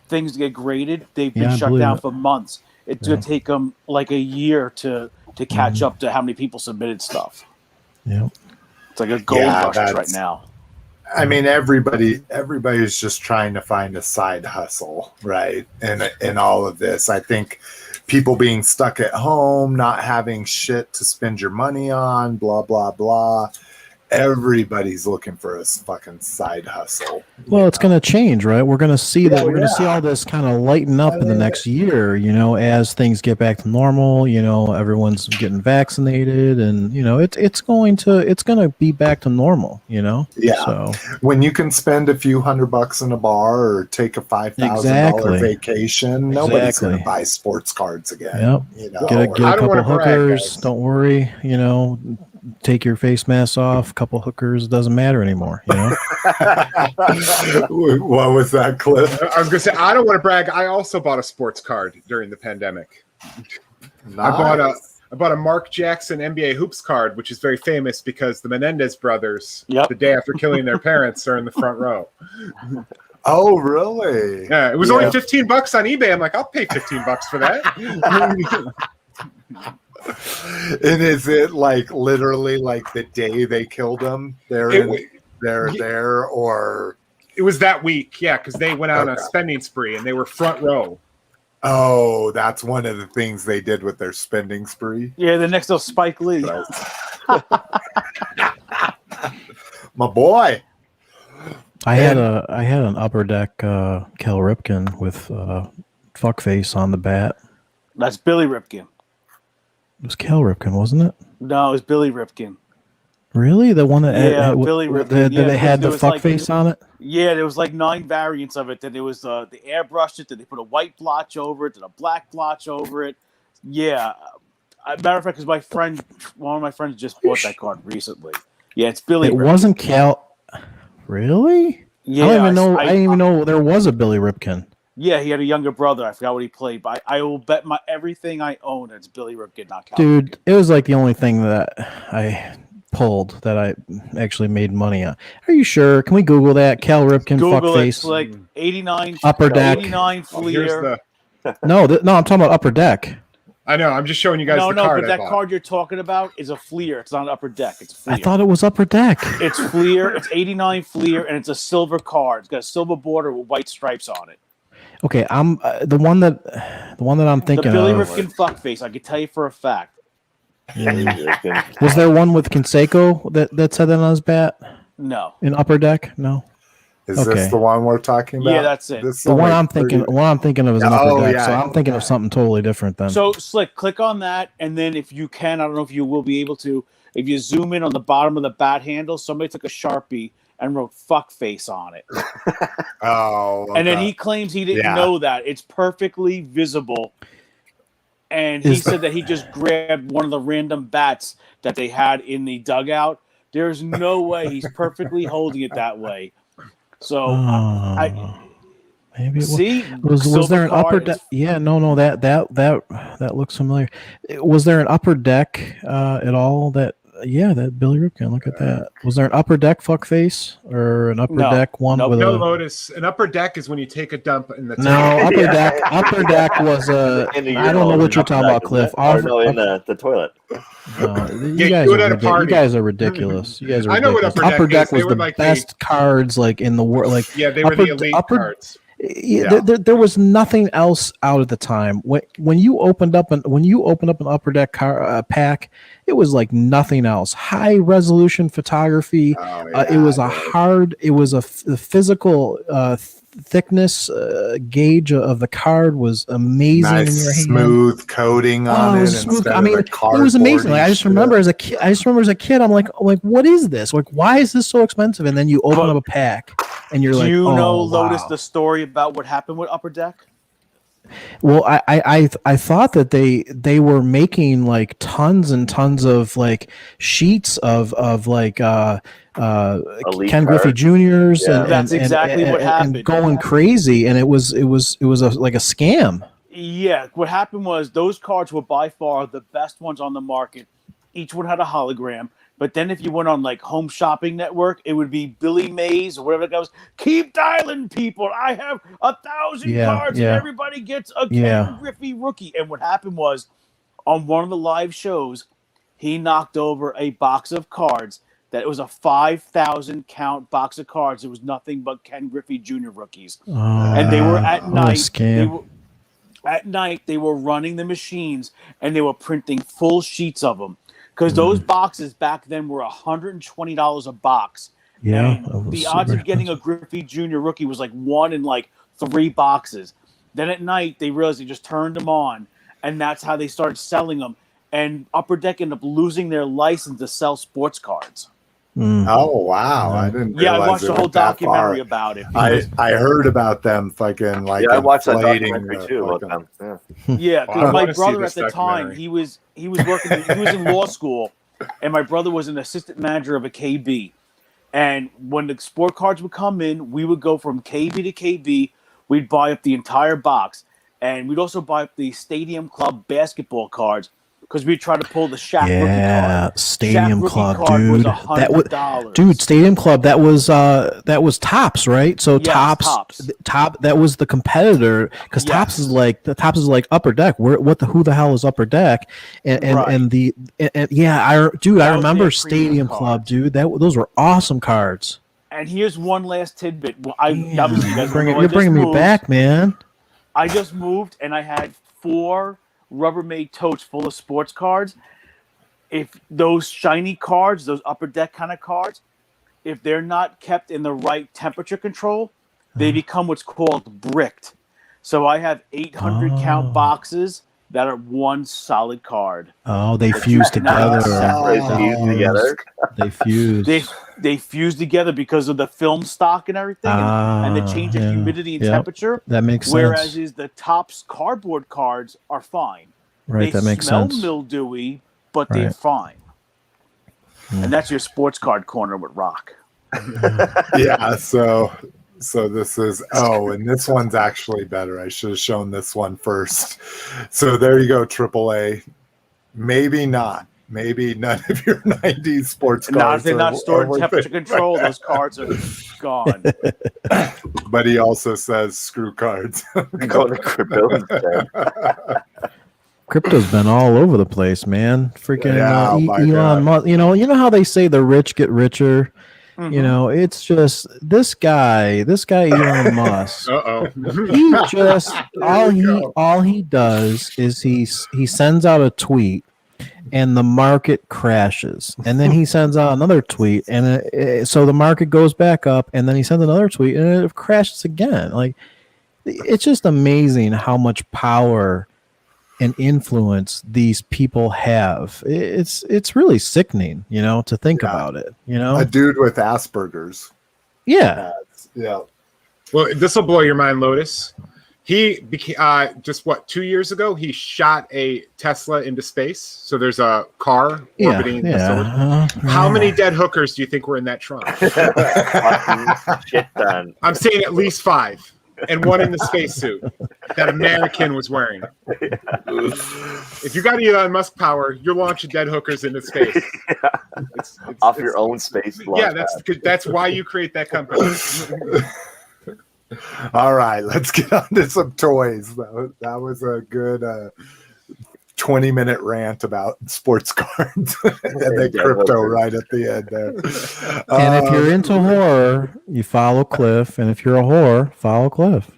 things to get graded. They've been shut down for months. It's going to take them like a year to catch up to how many people submitted stuff. Yeah, it's like a gold rush right now. I mean, everybody's just trying to find a side hustle, right? In all of this, I think people being stuck at home, not having shit to spend your money on, blah blah blah. Everybody's looking for a fucking side hustle. Well, it's going to change, right? We're going to see that. We're going to see all this kind of lighten up in the next year, you know, as things get back to normal. You know, everyone's getting vaccinated, and you know, it's going to be back to normal. You know, So when you can spend a few $100 in a bar or take a $5,000 vacation, nobody's going to buy sports cards again. Yep. You know, get a couple hookers. Don't worry. You know. Take your face mask off, couple hookers, doesn't matter anymore, you know. What was that, Cliff? I was gonna say, I don't want to brag. I also bought a sports card during the pandemic. Nice. I bought a Mark Jackson NBA hoops card, which is very famous because the Menendez brothers, the day after killing their parents, are in the front row. Oh, really? Yeah, it was only $15 on eBay. I'm like, I'll pay $15 for that. And is it like literally like the day they killed him? They're there, or it was that week, because they went out on a spending spree and they were front row. Oh, that's one of the things they did with their spending spree. Yeah, the next to Spike Lee. My boy. I had an Upper Deck Cal Ripken with fuckface on the bat. That's Billy Ripken. It was Cal Ripken, wasn't it? No, it was Billy Ripken. Really? The one that Billy Ripken. That had the fuckface on it? Yeah, there was like 9 variants of it. Then there was the airbrushed it. Then they put a white blotch over it. Then a black blotch over it. Yeah. Matter of fact, because one of my friends just bought that card recently. Yeah, it's Billy Ripken. It wasn't Cal. Really? Yeah. I didn't even know there was a Billy Ripken. Yeah, he had a younger brother. I forgot what he played, but I will bet everything I own it's Billy Ripken, not Cal. Dude, it was like the only thing that I pulled that I actually made money on. Are you sure? Can we Google that? Cal Ripken fuckface. It's like 89 Upper Deck. 89 Fleer. No, I'm talking about Upper Deck. I know. I'm just showing you guys the card. But that card you're talking about is a Fleer. It's not an Upper Deck. It's Fleer. I thought it was Upper Deck. It's Fleer. It's 89 Fleer, and it's a silver card. It's got a silver border with white stripes on it. Okay, I'm the one that I'm thinking the Billy of. Ripken fuckface. I can tell you for a fact. Was there one with Canseco that said that on his bat? No. In Upper Deck? No. Is this the one we're talking about? Yeah, that's it. The one I'm thinking of is an Upper Deck, so I'm thinking of something totally different then. So Slick, click on that, and then if you can, I don't know if you will be able to. If you zoom in on the bottom of the bat handle, somebody took a Sharpie and wrote fuckface on it. Okay. And then he claims he didn't know that. It's perfectly visible. And he said that he just grabbed one of the random bats that they had in the dugout. There's no way he's perfectly holding it that way. So maybe it see, was there an Upper Deck? Yeah, no, that looks familiar. Was there an Upper Deck at all that Yeah, that Billy Ripken. Look at that. Was there an upper deck fuck face or an upper deck one with no a Lotus? An upper deck is when you take a dump in the upper deck. Upper deck was a. I don't know what you're talking about, Cliff. In the toilet. You guys are ridiculous. You guys are. I know ridiculous. what upper deck was the like best cards like in the world. Like they were the elite cards. There was nothing else out at the time. When you opened up an upper deck pack, it was like nothing else. High resolution photography. It was a physical thickness gauge of the card was amazing. Nice, in your hand. Smooth coating on it. Smooth. I mean, it was amazing. Like, I just remember as a kid, I'm like, what is this? Like, why is this so expensive? And then you open up a pack, and you're like, do you know, Lotus, the story about what happened with Upper Deck? Well, I thought that they were making like tons and tons of like sheets of like Ken Griffey Jr.'s and that's exactly what happened. And going crazy, and it was like a scam. Yeah, what happened was those cards were by far the best ones on the market. Each one had a hologram. But then if you went on like Home Shopping Network, it would be Billy Mays or whatever it goes. Keep dialing, people. I have 1,000 cards and everybody gets a Ken Griffey rookie. And what happened was on one of the live shows, he knocked over a box of cards that it was a 5,000 count box of cards. It was nothing but Ken Griffey Jr. rookies. And they were at night. At night, they were running the machines and they were printing full sheets of them. Because those boxes back then were $120 a box. Yeah. The odds of getting a Griffey Jr. rookie was like 1 in like 3 boxes. Then at night, they realized they just turned them on. And that's how they started selling them. And Upper Deck ended up losing their license to sell sports cards. Oh, wow. I didn't realize I watched the whole documentary about it. I heard about them fucking like I watched that documentary too about them. Yeah, because my brother at the time, he was working, he was in law school, and my brother was an assistant manager of a KB. And when the sport cards would come in, we would go from KB to KB. We'd buy up the entire box. And we'd also buy up the Stadium Club basketball cards. Because we tried to pull the Shaq rookie card. Stadium Club, dude. Dude, Stadium Club. That was Topps, right? So Topps. That was the competitor because Topps is like Upper Deck. Who the hell is Upper Deck? I remember Stadium Club, dude. Those were awesome cards. And here's one last tidbit. You're bringing me back, man. I just moved and I had 4 Rubbermaid totes full of sports cards. If those shiny cards, those Upper Deck kind of cards, if they're not kept in the right temperature control, they become what's called bricked. So I have 800 count boxes that are one solid card. Oh, they fuse together. They fuse. They fuse together because of the film stock and everything, and the change of humidity and temperature. That makes sense. Whereas the Topps cardboard cards are fine. Right, that makes sense. They smell mildewy, but they're fine. And that's your sports card corner with Rock. Yeah, so this is and this one's actually better. I should have shown this one first. So there you go, AAA. Maybe not. Maybe none of your 90s sports cards. Not if they're not stored in temperature control, those cards are gone. But he also says screw cards. Go to crypto. Crypto's been all over the place, man. Freaking Elon Musk. You know how they say the rich get richer. Mm-hmm. You know, it's just this guy Elon Musk. He just all he does is he sends out a tweet, and the market crashes, and then he sends out another tweet, and so the market goes back up, and then he sends another tweet, and it crashes again. Like, it's just amazing how much power and influence these people have. It's really sickening, to think about it. A dude with Asperger's. Yeah. Yeah. Well, this will blow your mind, Lotus. He became 2 years ago. He shot a Tesla into space. So there's a car orbiting the solar. How many dead hookers do you think were in that trunk? Shit done. I'm saying at least 5. and one in the spacesuit that a mannequin was wearing. If you got Elon Musk power, you're launching dead hookers into space. It's Off your own space. Yeah, that's why you create that company. All right, let's get on to some toys. That was a good 20-minute rant about sports cards and then crypto right at the end there. And if you're into horror, you follow Cliff. And if you're a whore, follow Cliff.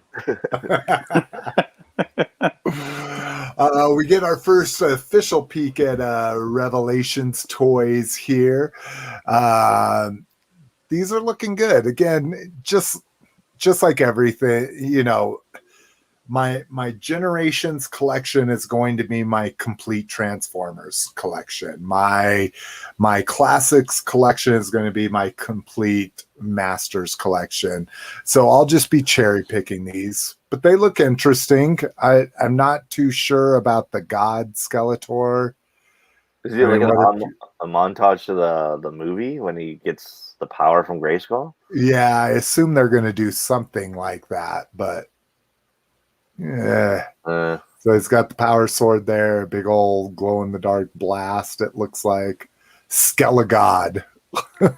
We get our first official peek at Revelations toys here. These are looking good. Again, just like everything, you know, my Generations collection is going to be my complete Transformers collection. My Classics collection is going to be my complete Masters collection. So I'll just be cherry picking these, but they look interesting. I'm not too sure about the God Skeletor. Is it like a montage to the movie when he gets the power from Grayskull? Yeah, I assume they're going to do something like that, but yeah. So he's got the power sword there, big old glow-in-the-dark blast, it looks like. Skelegod.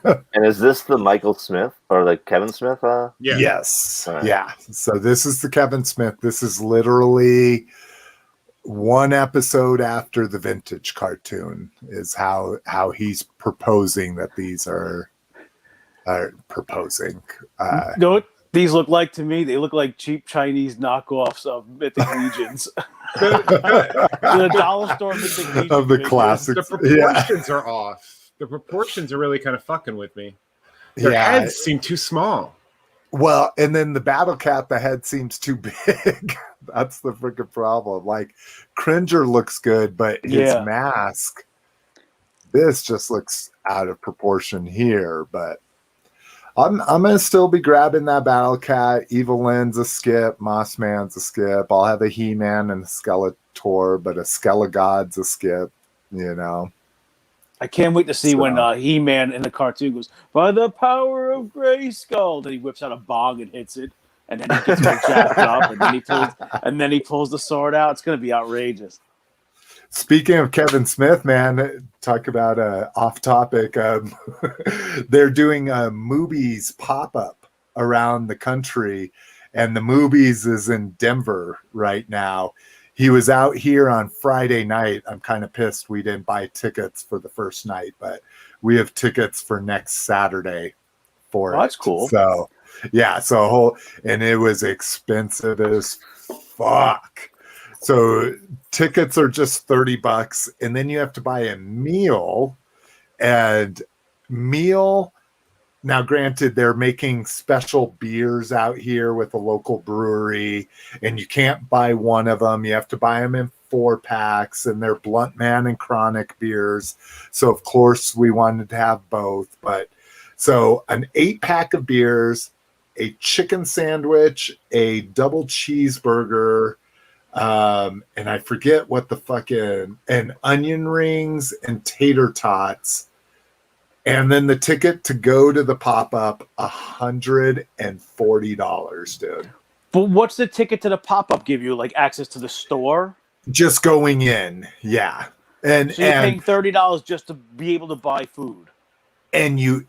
And is this the Michael Smith or the Kevin Smith? Yeah. Yes. Yeah. So this is the Kevin Smith. This is literally one episode after the vintage cartoon is how he's proposing that these are proposing. You know what these look like to me? They look like cheap Chinese knockoffs of Mythic Legions. The dollar store Mythic Legion of the classics. The proportions are off. The proportions are really kind of fucking with me. Their heads seem too small. Well, and then the Battle Cat, the head seems too big. That's the freaking problem. Like, Cringer looks good, but his mask, this just looks out of proportion here. But I'm gonna still be grabbing that Battle Cat. Evil Lynn's a skip. Moss Man's a skip. I'll have a He-Man and a Skeletor, but a Skelegod's a skip. You know. I can't wait to see when He-Man in the cartoon goes, by the power of Grayskull. Then he whips out a bong and hits it, and then he gets all jacked up, and then he pulls the sword out. It's going to be outrageous. Speaking of Kevin Smith, man, talk about off topic. They're doing movies pop-up around the country, and the movies is in Denver right now. He was out here on Friday night. I'm kind of pissed we didn't buy tickets for the first night, but we have tickets for next Saturday for it. That's cool. So, yeah, and it was expensive as fuck. So tickets are just $30, and then you have to buy a meal. Now, granted, they're making special beers out here with a local brewery, and you can't buy one of them. You have to buy them in 4-packs, and they're Blunt Man and Chronic beers. So, of course, we wanted to have both. But so an 8-pack of beers, a chicken sandwich, a double cheeseburger, and I forget what and onion rings and tater tots. And then the ticket to go to the pop-up, $140, dude. But what's the ticket to the pop-up give you? Like access to the store? Just going in, yeah. And so you're paying $30 just to be able to buy food. And you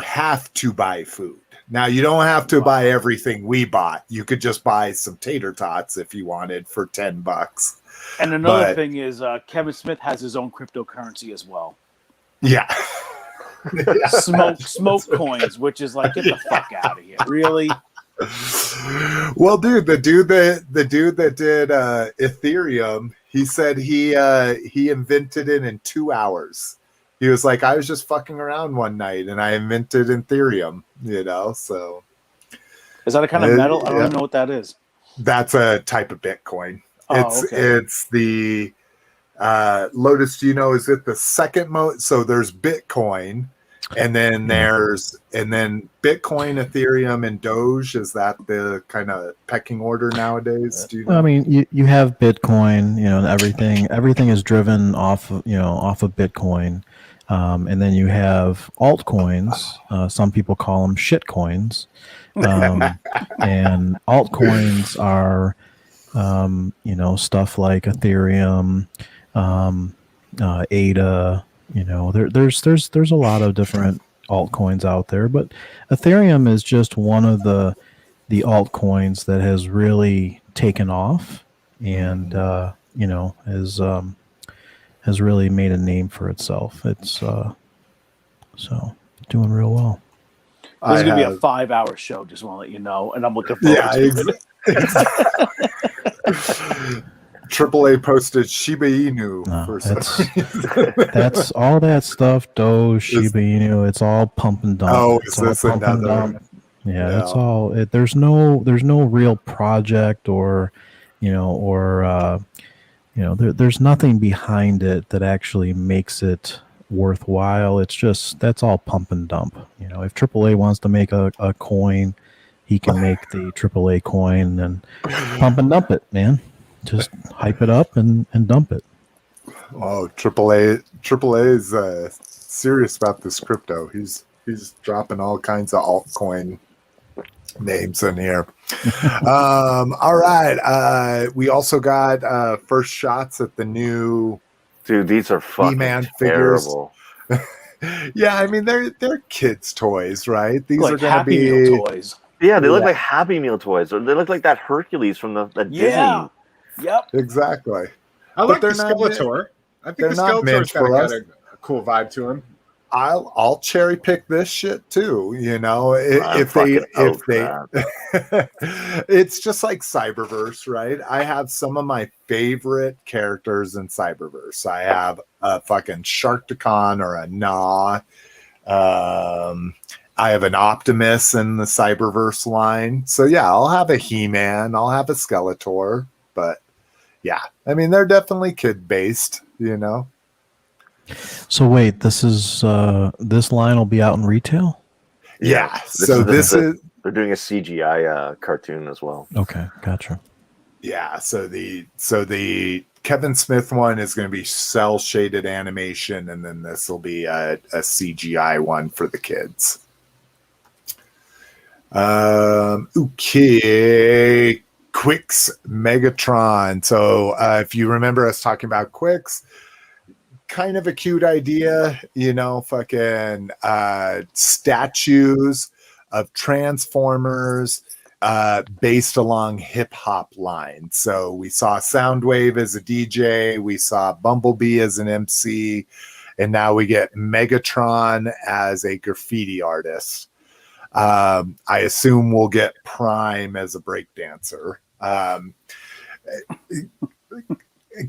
have to buy food. Now you don't have to buy everything we bought. You could just buy some tater tots if you wanted for $10. And another thing is Kevin Smith has his own cryptocurrency as well. Yeah. Smoke coins, which is like, get the fuck out of here. Really? Well, dude, the dude that did Ethereum, he said he invented it in 2 hours. He was like, I was just fucking around one night and I invented Ethereum, you know. So is that a kind of metal? I don't even know what that is. That's a type of Bitcoin. It's the Lotus, do you know, is it the second so there's Bitcoin, and then Bitcoin, Ethereum, and Doge. Is that the kind of pecking order nowadays? Do you know? I mean, you have Bitcoin, you know, everything is driven off of Bitcoin. And then you have altcoins. Some people call them shit coins. And altcoins are, stuff like Ethereum, ADA. There's a lot of different altcoins out there, but Ethereum is just one of the altcoins that has really taken off, and has really made a name for itself. It's so doing real well. This is going to be a 5-hour show, just want to let you know, and I'm looking forward to it. AAA posted Shiba Inu. That's all that stuff. Doge, Shiba Inu. It's all pump and dump. Oh, it's is this another? Yeah, it's all. There's no real project there's nothing behind it that actually makes it worthwhile. It's just that's all pump and dump. If AAA wants to make a coin, he can make the AAA coin and pump and dump it, man. Just hype it up and dump it. Oh, AAA is serious about this crypto. He's dropping all kinds of altcoin names in here. All right. We also got first shots at the new Dude, these are fucking E-Man terrible. Yeah, I mean they're kids' toys, right? These like are gonna Happy be Meal toys. Yeah, they look like Happy Meal toys, or they look like that Hercules from the Disney. Yep. Exactly. I like the they're not Skeletor. I think they're the not meant Skeletor's for got us. a cool vibe to him. I'll cherry pick this shit too. It's just like Cyberverse, right? I have some of my favorite characters in Cyberverse. I have a fucking Sharkticon or a Gnaw. I have an Optimus in the Cyberverse line. So yeah, I'll have a He-Man. I'll have a Skeletor. But yeah, I mean they're definitely kid based. So wait, this line will be out in retail? Yeah. This is they're doing a CGI cartoon as well. Okay, gotcha. Yeah, so the Kevin Smith one is going to be cell shaded animation, and then this will be a CGI one for the kids. Okay, Quiccs Megatron. So if you remember us talking about Quicks, kind of a cute idea, fucking statues of Transformers based along hip hop lines. So we saw Soundwave as a DJ, we saw Bumblebee as an MC, and now we get Megatron as a graffiti artist. I assume we'll get Prime as a breakdancer.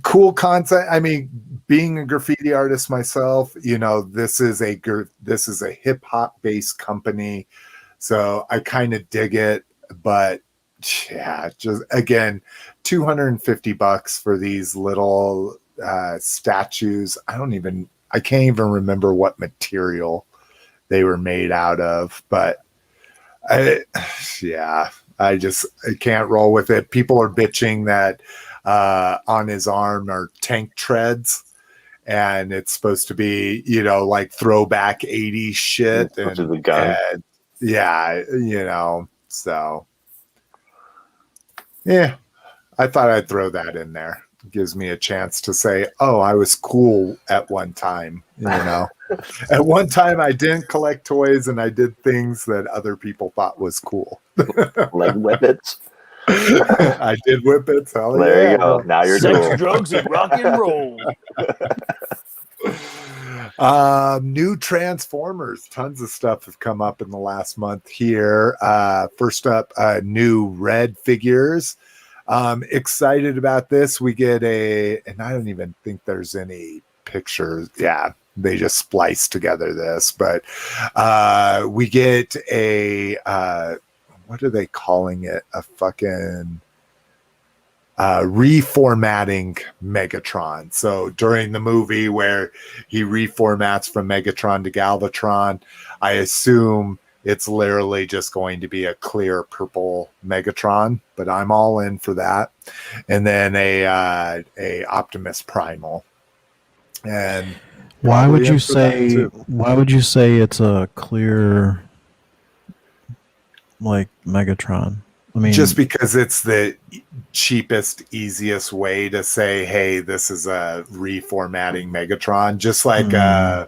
Cool concept. I mean, being a graffiti artist myself, this is a hip hop based company, so I kind of dig it. But yeah, just again, $250 for these little statues. I can't even remember what material they were made out of, but I can't roll with it. People are bitching that on his arm are tank treads, and it's supposed to be like throwback 80s shit, and the gun. So yeah, I thought I'd throw that in there. It gives me a chance to say, oh, I was cool at one time. At one time I didn't collect toys and I did things that other people thought was cool. Like whippets. I did whippets. Hell there yeah. You go. Now you're Sex, cool. drugs, and rock and roll. New Transformers. Tons of stuff have come up in the last month here. First up, new Red figures. Excited about this. We get and I don't even think there's any pictures. Yeah, they just spliced together this, but we get what are they calling it? A fucking reformatting Megatron. So during the movie where he reformats from Megatron to Galvatron, I assume it's literally just going to be a clear purple Megatron, but I'm all in for that. And then a Optimus Primal. And Why would probably you in for that, say? too. Why would you say it's a clear, like Megatron? I mean, Just because it's the cheapest, easiest way to say, hey, this is a reformatting Megatron. Just like okay.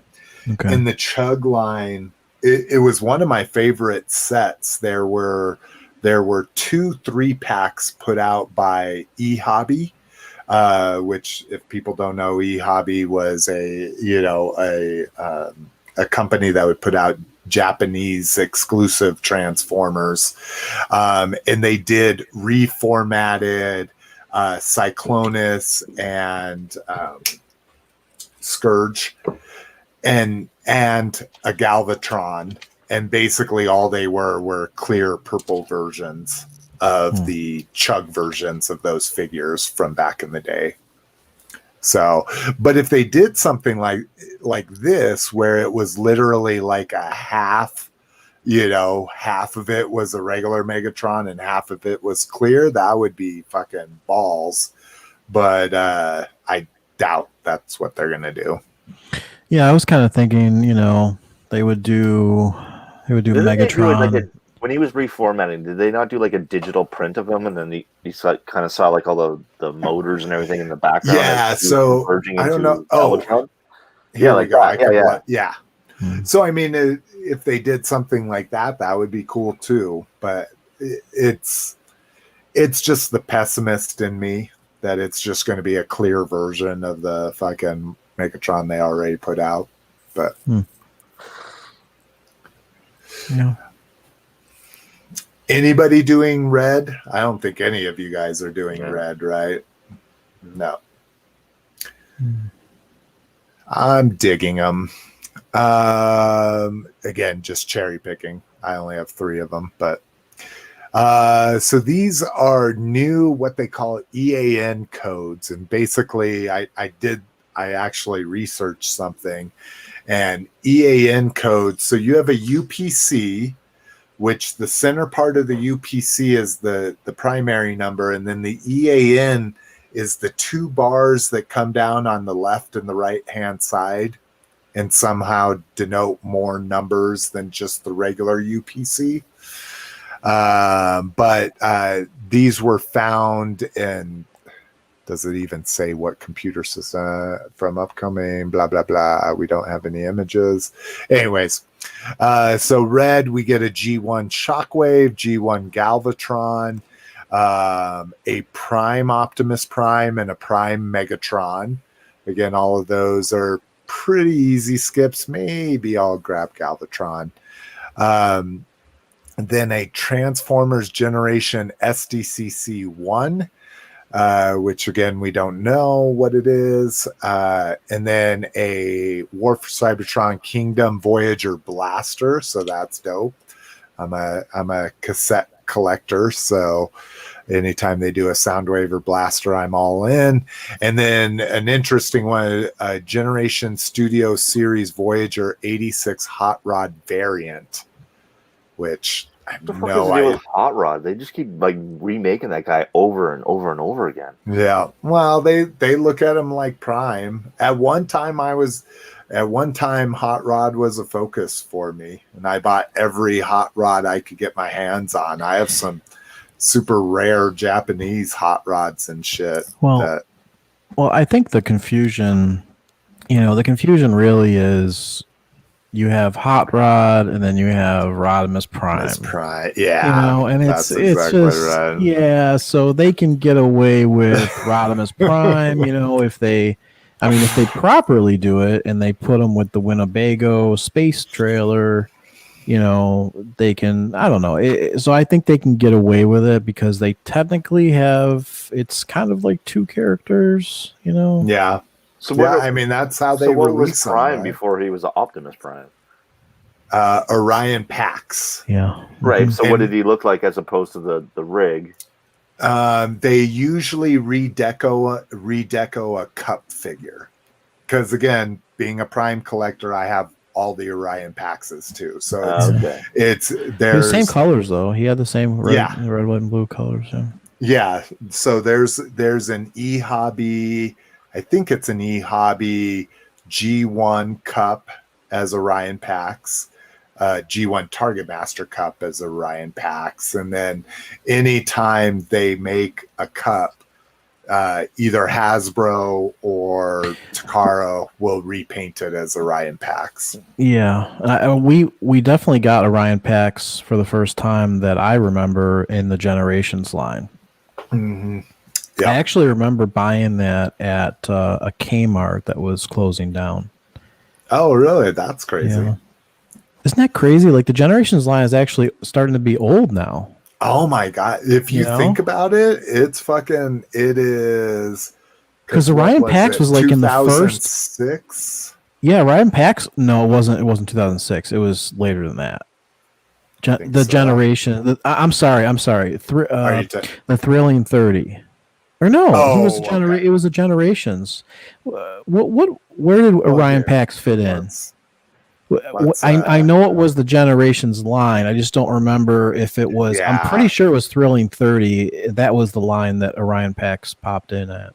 in the Chug line, it was one of my favorite sets. There were 2 3-packs put out by eHobby, which, if people don't know, eHobby was a company that would put out Japanese exclusive Transformers, and they did reformatted Cyclonus and Scourge and a Galvatron, and basically all they were clear purple versions of the Chug versions of those figures from back in the day. So, but if they did something like this, where it was literally like a half of it was a regular Megatron and half of it was clear, that would be fucking balls. But I doubt that's what they're gonna do. Yeah, I was kind of thinking, they would do Didn't they do Megatron. like when he was reformatting, did they not do like a digital print of him, and then you kind of saw like all the motors and everything in the background? Yeah, so I don't know. Galvatron? Here we like go. that. Yeah. So I mean, if they did something like that, that would be cool too. But it's just the pessimist in me that it's just going to be a clear version of the fucking Megatron they already put out. But yeah. Anybody doing red? I don't think any of you guys are doing red, right? No. I'm digging them. Again, just cherry picking. I only have 3 of them, but so these are new, what they call EAN codes. And basically I actually researched something, and EAN codes. So you have a UPC, which the center part of the UPC is the primary number, and then the EAN is the 2 bars that come down on the left and the right hand side and somehow denote more numbers than just the regular UPC. But these were found in, does it even say what computer system from upcoming, blah, blah, blah. We don't have any images. Anyways, so red, we get a G1 Shockwave, G1 Galvatron, a Prime Optimus Prime, and a Prime Megatron. Again, all of those are pretty easy skips. Maybe I'll grab Galvatron. Then a Transformers Generation SDCC-1, which again, we don't know what it is. And then a War for Cybertron Kingdom Voyager Blaster. So that's dope. I'm a cassette collector, so anytime they do a Soundwave or Blaster, I'm all in. And then an interesting one, a Generation Studio Series Voyager 86 Hot Rod variant, which I have no idea. With Hot Rod, they just keep like remaking that guy over and over and over again. Yeah, well, they look at him like Prime. At one time, Hot Rod was a focus for me, and I bought every Hot Rod I could get my hands on. I have some super rare Japanese Hot Rods and shit. Well, I think the confusion really is you have Hot Rod and then you have Rodimus Prime. Yeah. And that's it's exactly just right. Yeah, so they can get away with Rodimus Prime, if they properly do it and they put them with the Winnebago space trailer, they can, I don't know. So I think they can get away with it because they technically have, it's kind of like 2 characters, Yeah. So that's how they release Prime them, right? Before he was an Optimus Prime. Orion Pax. Yeah. Right. So what did he look like as opposed to the rig? They usually redeco a cup figure. Because again, being a Prime collector, I have all the Orion Paxes too. So it's the same colors though. He had the same red, red, white, and blue colors. Yeah. Yeah. So there's an eHobby. I think it's an eHobby G1 Cup as Orion packs, G1 Target Master Cup as Orion packs, and then anytime they make a cup, either Hasbro or Takara will repaint it as Orion packs. Yeah, we definitely got Orion packs for the first time that I remember in the Generations line. Mm-hmm. Yeah. I actually remember buying that at a Kmart that was closing down. Oh, really? That's crazy. Yeah. Isn't that crazy? Like the Generations line is actually starting to be old now. Oh my God. If you think about it, it is. Because Orion Pax was like in the first 2006. Yeah, Orion Pax. No, it wasn't 2006. It was later than that. The so. Generation. I'm sorry. The Thrilling 30. Or no, Oh, he was it was the Generations. Where did Orion Pax fit in? I know it was the Generations line. I just don't remember if it was. Yeah. I'm pretty sure it was Thrilling 30. That was the line that Orion Pax popped in at.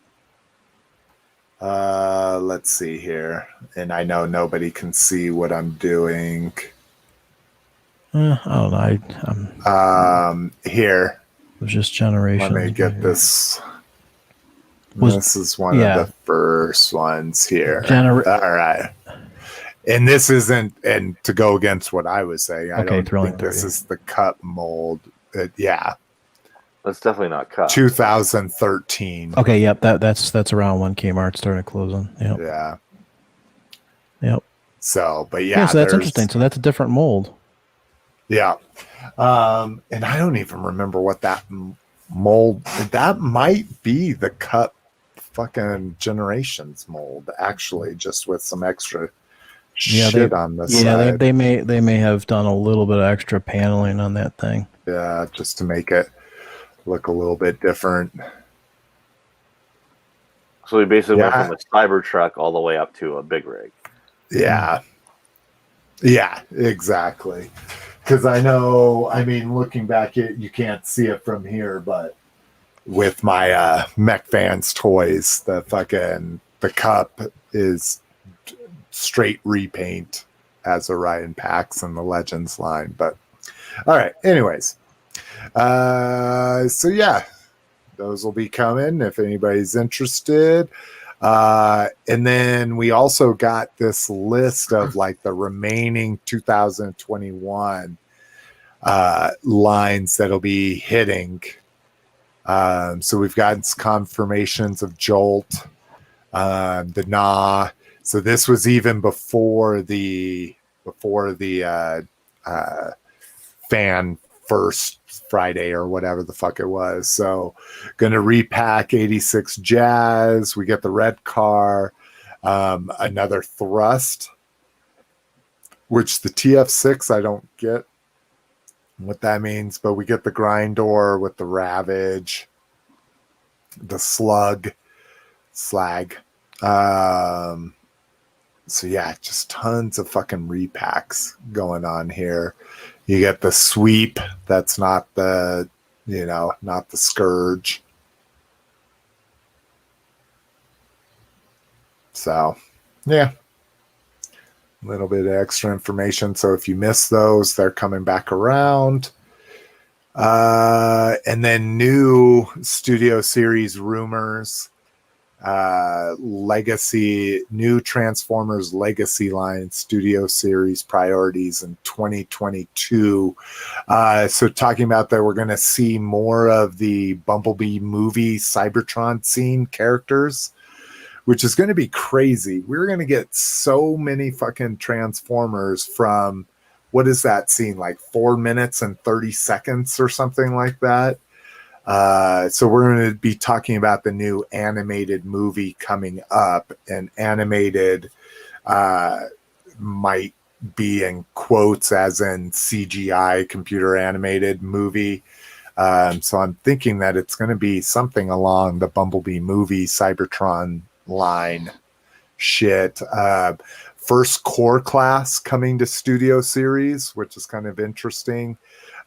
Let's see here, and I know nobody can see what I'm doing. I don't know. Here. It was just Generations. Let me get this. This is one of the first ones here. All right. And this isn't, and to go against what I was saying, I don't think this is the cup mold. Yeah. That's definitely not cut. 2013. Okay, yep, that's around when Kmart started closing. Yep. Yeah. Yep. So, but yeah. So that's interesting. So that's a different mold. Yeah. And I don't even remember what that mold, that might be the cup fucking Generations mold, actually, just with some extra shit on the side. Yeah, they may have done a little bit of extra paneling on that thing. Yeah, just to make it look a little bit different. So we basically went from a Cybertruck all the way up to a big rig. Yeah. Yeah, exactly. Because I know, I mean, looking back, you can't see it from here, but with my Mech Fans toys, the cup is straight repaint as Orion Pax in the Legends line. But all right, anyways. So yeah, those will be coming if anybody's interested. And then we also got this list of like the remaining 2021 lines that'll be hitting. So we've gotten confirmations of Jolt, the Nah. So this was even before the fan first Friday or whatever the fuck it was. So gonna repack 86 Jazz. We get the red car, another thrust, which the TF6 I don't get what that means, but we get the Grindor with the Ravage, the Slag. So yeah, just tons of fucking repacks going on here. You get the Sweep. That's not the, not the Scourge. So yeah, a little bit of extra information. So if you miss those, they're coming back around. And then new Studio Series rumors. New Transformers Legacy line Studio Series priorities in 2022. So talking about that, we're going to see more of the Bumblebee movie Cybertron scene characters, which is going to be crazy. We're going to get so many fucking Transformers from, what is that scene, like 4 minutes and 30 seconds or something like that. So we're going to be talking about the new animated movie coming up, and animated might be in quotes as in CGI, computer animated movie. So I'm thinking that it's going to be something along the Bumblebee movie Cybertron line shit. First core class coming to Studio Series, which is kind of interesting.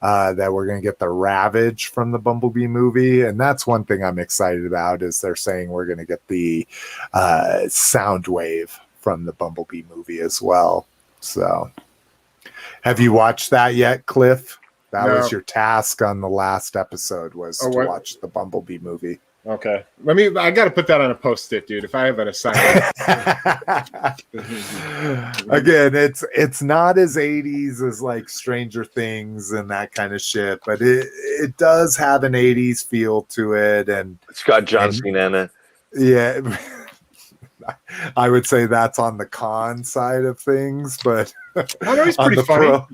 That we're going to get the Ravage from the Bumblebee movie. And that's one thing I'm excited about, is they're saying we're going to get the Soundwave from the Bumblebee movie as well. So, have you watched that yet, Cliff? That was your task on the last episode, was to watch the Bumblebee movie. Okay. I got to put that on a Post-it, dude. If I have an assignment. Again, it's not as 80s as like Stranger Things and that kind of shit, but it does have an 80s feel to it, and it's got John Cena in it. Yeah. I would say that's on the con side of things, but I know he's pretty funny.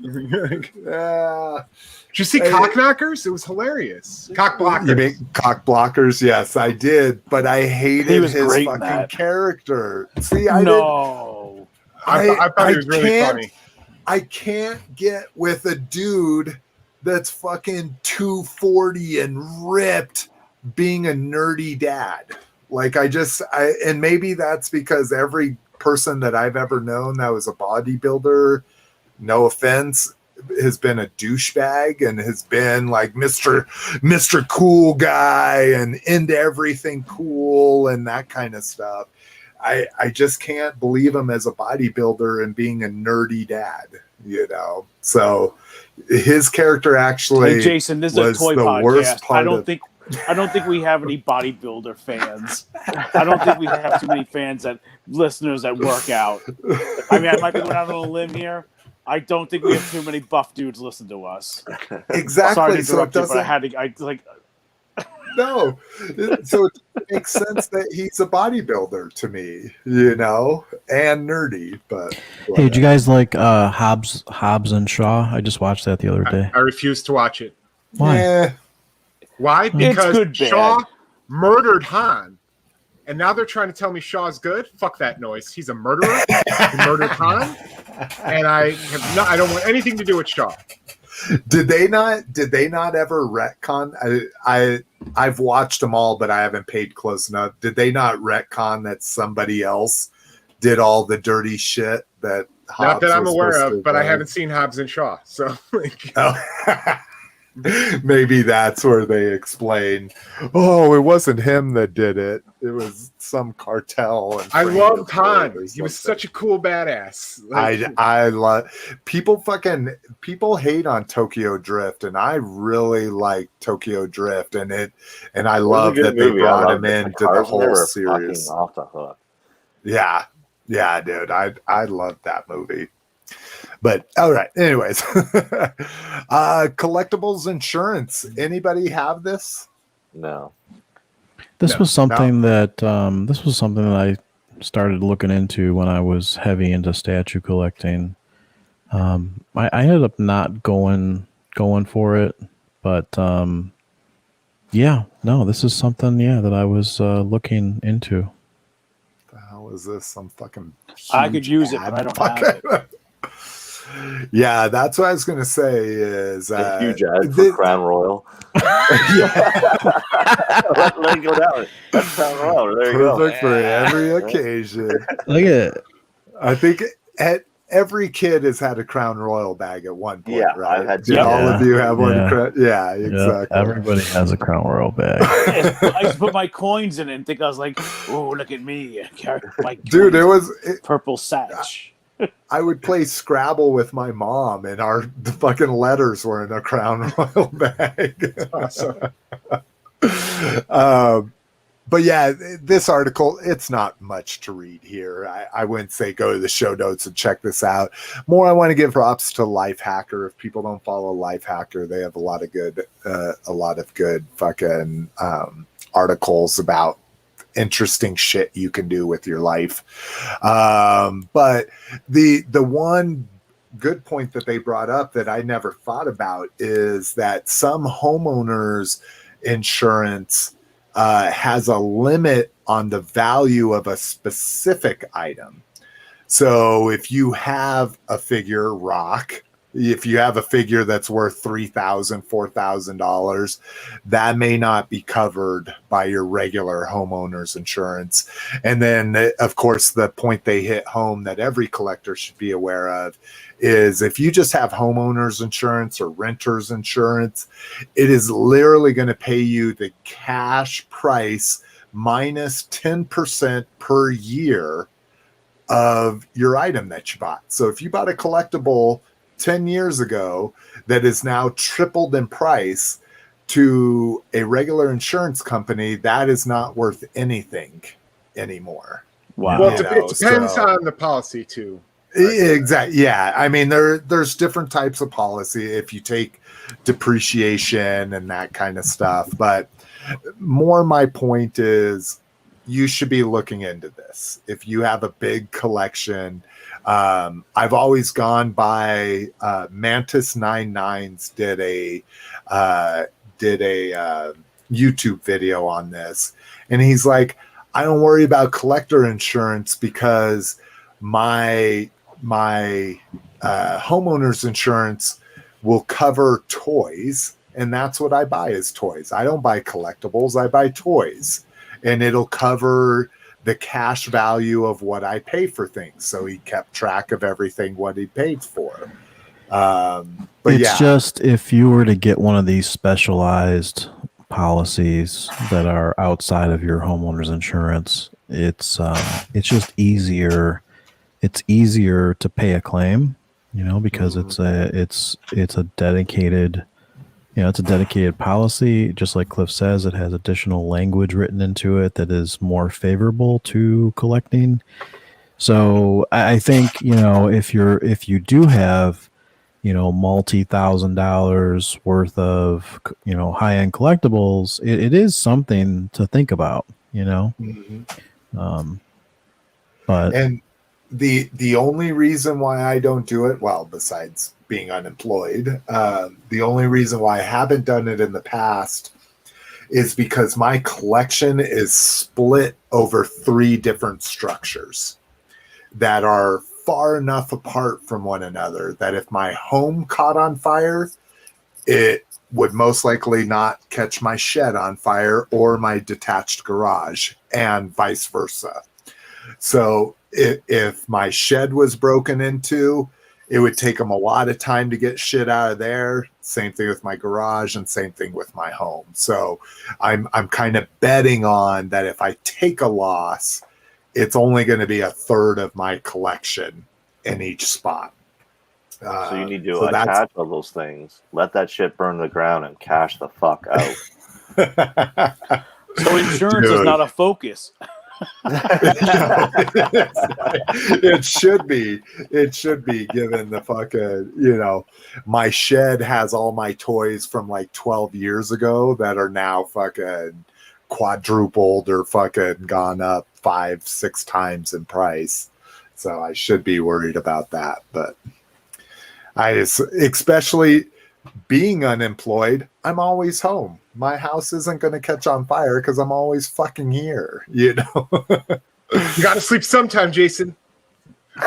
Yeah. Did you see Cock Knockers? It was hilarious. Cock Blockers. You mean Cock Blockers? Yes, I did, but I hated his fucking character. See, I thought he was really funny. I can't get with a dude that's fucking 240 and ripped being a nerdy dad. Like, and maybe that's because every person that I've ever known that was a bodybuilder, no offense, has been a douchebag and has been like Mr. Cool Guy and into everything cool and that kind of stuff. I just can't believe him as a bodybuilder and being a nerdy dad, you know. So his character actually, hey, Jason, this is a toy podcast. I don't think we have any bodybuilder fans. I don't think we have too many listeners that work out. I mean, I might be going out on a limb here. I don't think we have too many buff dudes listen to us. Exactly. Sorry to interrupt you, but I had to. No. So it makes sense that he's a bodybuilder to me, you know, and nerdy. But hey, did you guys like Hobbs and Shaw? I just watched that the other day. I refuse to watch it. Why? Yeah. Why? Because Shaw murdered Han. And now they're trying to tell me Shaw's good. Fuck that noise. He's a murderer. He murdered Han. And I don't want anything to do with Shaw. Did they not ever retcon? I've watched them all, but I haven't paid close enough. Did they not retcon that somebody else did all the dirty shit that Hobbs not that I'm aware of, but I do? haven't seen Hobbs and Shaw. So maybe that's where they explain, oh, it wasn't him that did it. It was some cartel. I love Han. He was such a cool badass. I love people hate on Tokyo Drift, and I really like Tokyo Drift, and I love that they brought him into the whole series. Off the hook. Yeah, dude. I love that movie. But all right. Anyways, Collectibles Insurance. Anybody have this? No. This was something that I started looking into when I was heavy into statue collecting. I ended up not going for it, but this is something that I was looking into. The hell is this? Some fucking. I could use it, but I don't have it. Yeah, that's what I was gonna say. Is a huge ad for Crown Royal? Yeah, let it go down. That's Crown Royal. There you go. Perfect for every occasion. Look at it. I think every kid has had a Crown Royal bag at one point. Yeah, right? I've had. Did all of you have one? Yeah, exactly. Everybody has a Crown Royal bag. I used to put my coins in it and think I was like, oh, look at me. Dude, it was purple sash. I would play Scrabble with my mom, and the fucking letters were in a Crown Royal bag. Awesome. But yeah, this article, it's not much to read here. I wouldn't say go to the show notes and check this out. More, I want to give props to Lifehacker. If people don't follow Lifehacker, they have a lot of good fucking articles about interesting shit you can do with your life. But the one good point that they brought up that I never thought about is that some homeowners insurance has a limit on the value of a specific item. So if you have a figure, if you have a figure that's worth $3,000, $4,000, that may not be covered by your regular homeowner's insurance. And then, of course, the point they hit home that every collector should be aware of is if you just have homeowner's insurance or renter's insurance, it is literally going to pay you the cash price minus 10% per year of your item that you bought. So if you bought a collectible 10 years ago that is now tripled in price to a regular insurance company, that is not worth anything anymore. Wow. Well, it depends so- on the policy too. Exactly. Yeah. I mean, there's different types of policy if you take depreciation and that kind of stuff. But more my point is you should be looking into this. If you have a big collection, I've always gone by Mantis 99s did a YouTube video on this. And he's like, I don't worry about collector insurance because my homeowner's insurance will cover toys, and that's what I buy is toys. I don't buy collectibles, I buy toys, and it'll cover the cash value of what I pay for things. So he kept track of everything what he paid for. But it's just if you were to get one of these specialized policies that are outside of your homeowner's insurance, it's just easier. It's easier to pay a claim, because it's a dedicated, it's a dedicated policy. Just like Cliff says, it has additional language written into it that is more favorable to collecting. So I think, if you do have, multi-$1,000s worth of, high-end collectibles, it is something to think about, but and the only reason why I don't do it, well, besides being unemployed, the only reason why I haven't done it in the past is because my collection is split over 3 different structures that are far enough apart from one another that if my home caught on fire, it would most likely not catch my shed on fire or my detached garage, and vice versa. So if my shed was broken into, it would take them a lot of time to get shit out of there. Same thing with my garage and same thing with my home. So I'm kind of betting on that if I take a loss, it's only going to be 1/3 of my collection in each spot. So you need to attach all those things, let that shit burn to the ground, and cash the fuck out. So insurance is not a focus. It should be given the fucking, my shed has all my toys from like 12 years ago that are now fucking quadrupled or fucking gone up 5-6 times in price. So I should be worried about that. But especially being unemployed, I'm always home. My house isn't going to catch on fire because I'm always fucking here, You got to sleep sometime, Jason.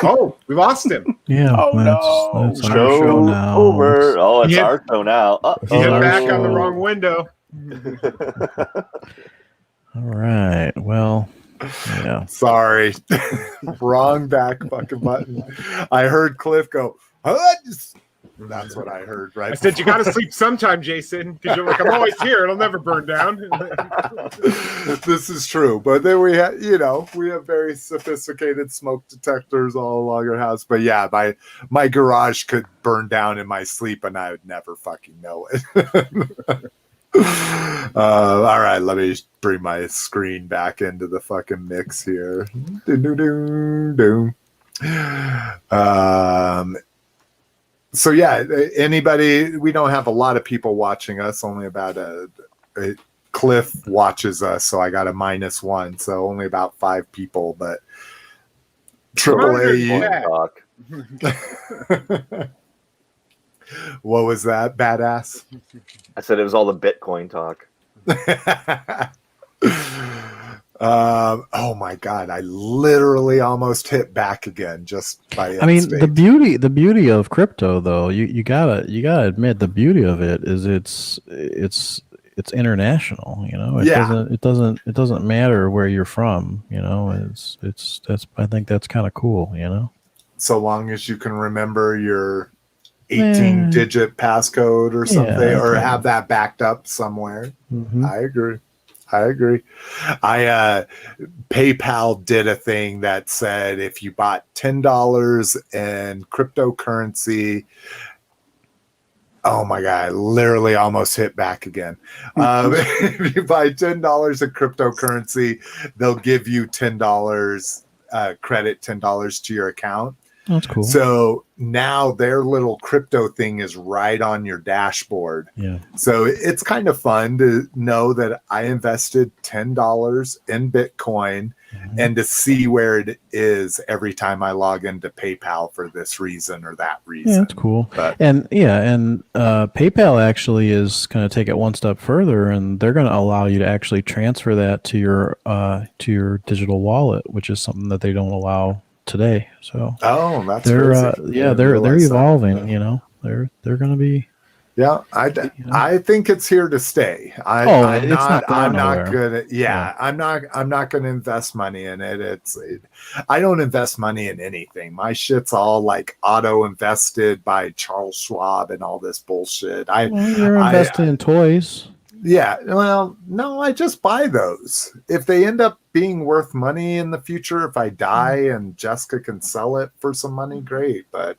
Oh, we lost him. yeah, Oh, that's our Show show now. over. Oh, it's Yeah. our show now. He hit our back on the show. wrong window. All right. Well, yeah. Sorry. Wrong back fucking button. I heard Cliff go, "Huh?" That's what I heard, right? I said, you got to sleep sometime, Jason, because you're like, I'm always here. It'll never burn down. This is true. But then we have, we have very sophisticated smoke detectors all along our house. But yeah, my garage could burn down in my sleep and I would never fucking know it. All right, let me bring my screen back into the fucking mix here. So yeah, anybody, we don't have a lot of people watching us, only about Cliff watches us, so I got a -1, so only about 5 people, but AAA. Talk. What was that, badass? I said it was all the Bitcoin talk. Oh my god, I literally almost hit back again just by I mean, instinct. the beauty of crypto, though, you gotta admit, the beauty of it is it's international. It doesn't matter where you're from. I think that's kind of cool. So long as you can remember your 18-digit passcode or something, or have that backed up somewhere. Mhm. I agree. I agree. PayPal did a thing that said if you bought $10 in cryptocurrency, oh my God, I literally almost hit back again. If you buy $10 in cryptocurrency, they'll give you $10 credit, $10 to your account. That's cool. So now their little crypto thing is right on your dashboard. Yeah. So it's kind of fun to know that I invested $10 in Bitcoin and to see where it is every time I log into PayPal for this reason or that reason. Yeah, that's cool. But, and PayPal actually is going to take it one step further, and they're going to allow you to actually transfer that to your digital wallet, which is something that they don't allow today. So that's they're crazy. they're evolving. You know, they're going to be. Yeah, I think it's here to stay. I'm not gonna. Yeah, I'm not gonna invest money in it. I don't invest money in anything. My shit's all like auto invested by Charles Schwab and all this bullshit. You're investing in toys. Yeah, well, no, I just buy those. If they end up being worth money in the future, if I die and Jessica can sell it for some money, great. But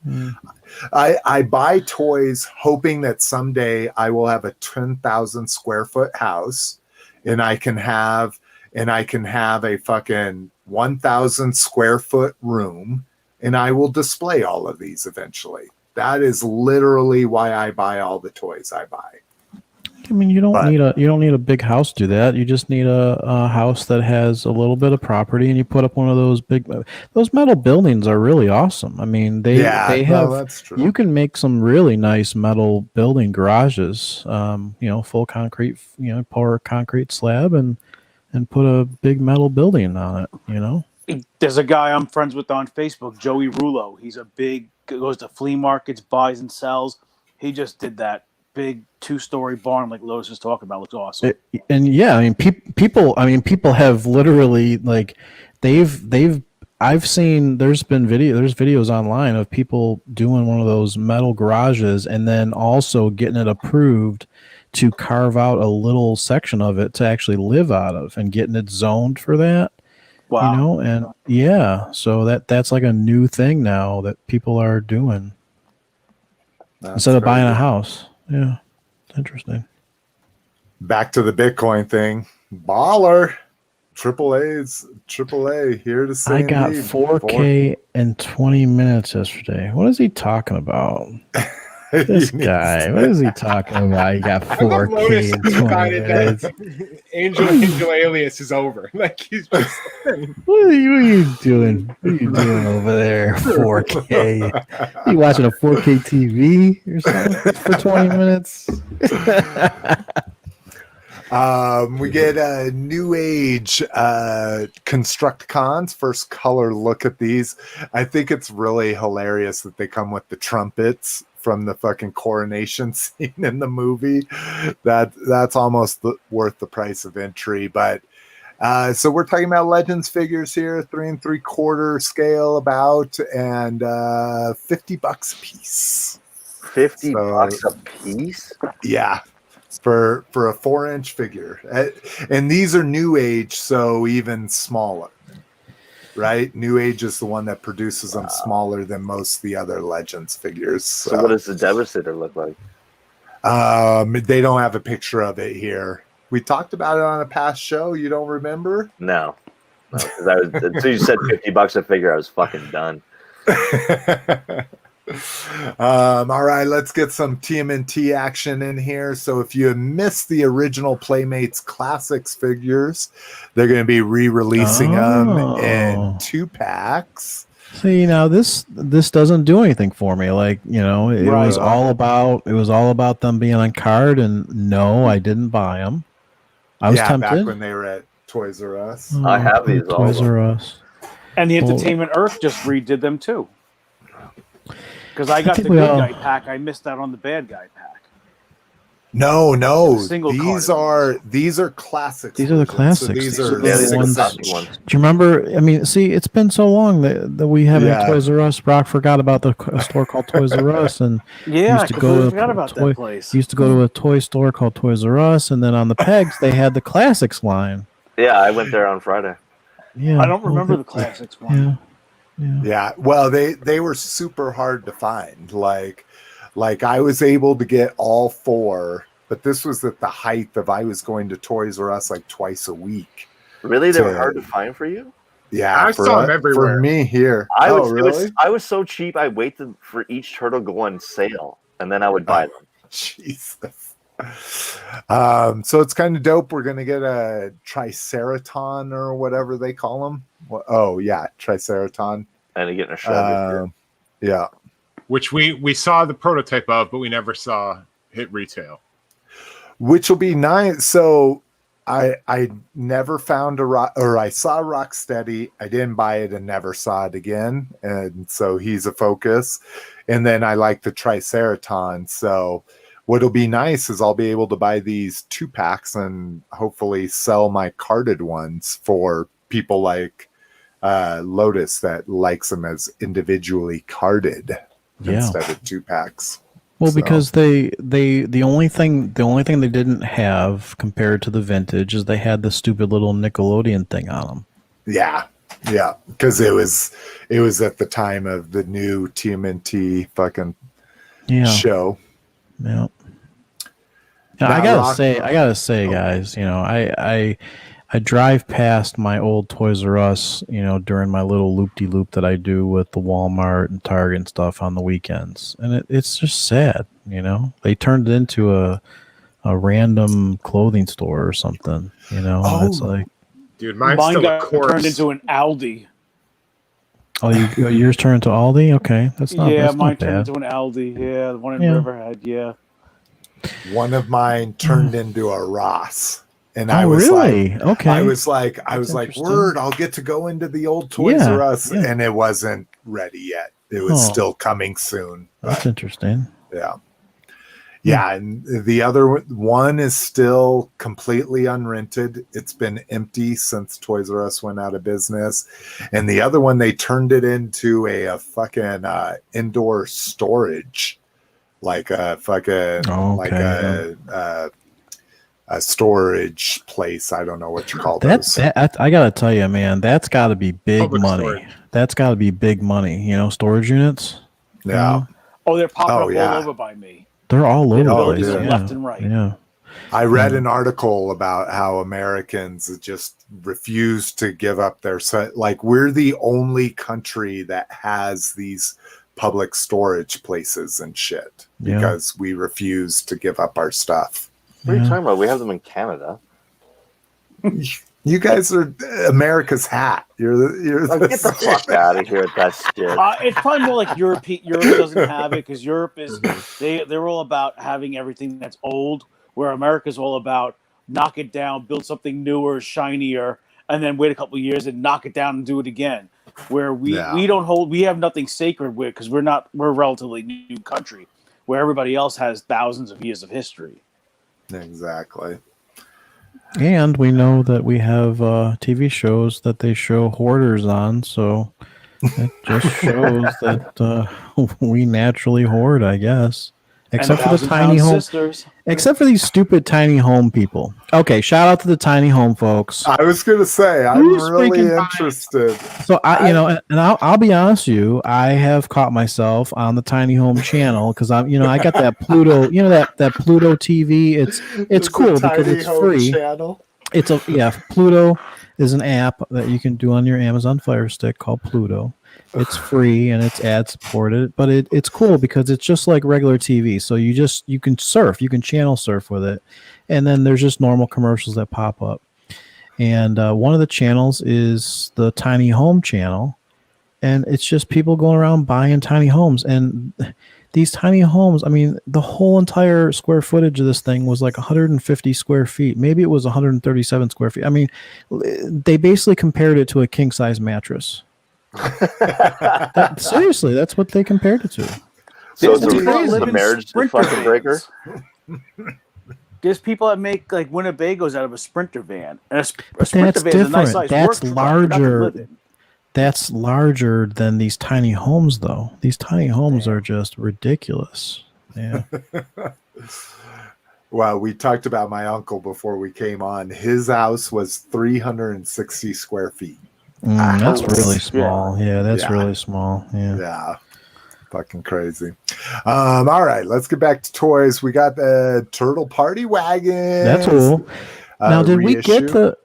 I buy toys hoping that someday I will have a 10,000 square foot house and I can have a fucking 1,000 square foot room and I will display all of these eventually. That is literally why I buy all the toys I buy. I mean, you don't need a big house to do that. You just need a house that has a little bit of property, and you put up one of those metal buildings are really awesome. I mean, they have. That's true. You can make some really nice metal building garages. Full concrete. Pour a concrete slab and put a big metal building on it. There's a guy I'm friends with on Facebook, Joey Rulo. He's goes to flea markets, buys and sells. He just did that big 2-story barn like Lotus is talking about. Looks awesome. People have literally I've seen there's videos online of people doing one of those metal garages and then also getting it approved to carve out a little section of it to actually live out of and getting it zoned for that. Wow. So that's like a new thing now that people are doing instead of buying a house. Yeah, it's interesting. Back to the Bitcoin thing. Baller. AAA here to say. I got 4K in 20 minutes yesterday. What is he talking about? This guy. What is he talking about? He got 4K in 20 minutes. Angel Alias is over. Like he's just what are you doing? What are you doing over there? 4K. You watching a 4K TV or something for 20 minutes? We get a Newage Constructicons. First color look at these. I think it's really hilarious that they come with the trumpets from the fucking coronation scene in the movie. That's almost worth the price of entry. But so we're talking about Legends figures here, 3 3/4 scale about, and $50 a piece. $50 a piece? Yeah. For a 4-inch figure. And these are Newage, so even smaller. Right? Newage is the one that produces them smaller than most of the other Legends figures. So what does the Devastator look like? They don't have a picture of it here. We talked about it on a past show. You don't remember? No. Until you said $50 a figure, I was fucking done. All right, let's get some TMNT action in here. So if you missed the original Playmates Classics figures, they're going to be re-releasing them in 2 packs. See, now this doesn't do anything for me. Like, it was all about them being on card, and no, I didn't buy them. I was tempted. Back when they were at Toys R Us. I have these all. Toys R Us. And the Entertainment Earth just redid them too. Because I got the good guy pack, I missed out on the bad guy pack. No. Single These card are classics. These are the versions. So classics. these These are are the the 6 classic inch. ones. Do you remember? I mean, see, it's been so long that we haven't Yeah. Toys R Us. Brock forgot about a store called Toys R Us, and Yeah, I used to completely go forgot to about toy. that place. Used to go to a toy store called Toys R Us, and then on the pegs they had the classics line. Yeah, I went there on Friday. Yeah, I don't remember the classics one. Yeah. Well, they were super hard to find. Like I was able to get all 4, but this was at the height of I was going to Toys R Us like twice a week. Really, they were hard to find for you. Yeah, I saw them everywhere. For me here. I was, really? I was so cheap. I waited for each turtle go on sale, and then I would buy them. Jesus. So it's kind of dope. We're gonna get a Triceraton or whatever they call them. Oh yeah, Triceraton. And getting a shred. Yeah. Which we saw the prototype of, but we never saw hit retail. Which will be nice. So I never found I saw Rocksteady. I didn't buy it and never saw it again. And so he's a focus. And then I like the Triceraton. So what'll be nice is I'll be able to buy these 2-packs and hopefully sell my carded ones for people like Lotus that likes them as individually carded instead of 2-packs. Well, because the only thing they didn't have compared to the vintage is they had the stupid little Nickelodeon thing on them. Yeah, because it was at the time of the new TMNT fucking show. Yeah. I gotta say, guys, I drive past my old Toys R Us, during my little loop-de-loop that I do with the Walmart and Target and stuff on the weekends. And it's just sad, They turned it into a random clothing store or something, It's like... Dude, mine still got a corpse. Turned into an Aldi. Oh, yours turned to Aldi? Okay. That's not mine bad. turned into an Aldi. Yeah, the one in Riverhead, yeah. One of mine turned into a Ross. And I was really? like, okay. I was like, word, I'll get to go into the old Toys R Us. Yeah. And it wasn't ready yet. It was still coming soon. That's interesting. Yeah. Yeah. And the other one is still completely unrented. It's been empty since Toys R Us went out of business. And the other one, they turned it into a fucking indoor storage. Like a fucking, a storage place. I don't know what you call those. I gotta tell you, man, that's got to be big Public money. storage. That's got to be big money. Storage units. Yeah. Oh, they're popping up all over by me. They're all over the place. Left and right. Yeah. I read an article about how Americans just refuse to give up their like we're the only country that has these public storage places and shit because we refuse to give up our stuff. What are you talking about? We have them in Canada. You guys are America's hat. You're get the fuck out of here with that shit. It's probably more like Europe. Europe doesn't have it because Europe is they're all about having everything that's old, where America's all about knock it down, build something newer, shinier, and then wait a couple of years and knock it down and do it again. Where we have nothing sacred with because we're a relatively new country, where everybody else has thousands of years of history. Exactly. And we know that we have TV shows that they show hoarders on, so it just shows that we naturally hoard, I guess. Except for the tiny home sisters. Except for these stupid tiny home people. Okay, shout out to the tiny home folks. I was gonna say I'm really interested. So I'll be honest with you, I have caught myself on the tiny home channel because I got that Pluto, that Pluto TV. It's cool because it's free. Channel. Pluto is an app that you can do on your Amazon Fire Stick called Pluto. It's free and it's ad supported, but it's cool because it's just like regular TV. So you can surf, you can channel surf with it, and then there's just normal commercials that pop up. And one of the channels is the tiny home channel, and it's just people going around buying tiny homes. And these tiny homes, I mean, the whole entire square footage of this thing was like 150 square feet. Maybe it was 137 square feet. I mean, they basically compared it to a king size mattress. Seriously, that's what they compared it to. So the marriage fucking breaker. There's people that make like Winnebagos out of a Sprinter van, and a But Sprinter that's van is a nice different. size That's work truck, not to larger. live in. That's larger than these tiny homes, though. These tiny homes are just ridiculous. Yeah. Well, we talked about my uncle before we came on. His house was 360 square feet. That's House. really small. Yeah, that's Yeah. really small. Yeah. Yeah. Fucking crazy. All right, let's get back to toys. We got the Turtle Party Wagon. That's cool. Now, did we get the?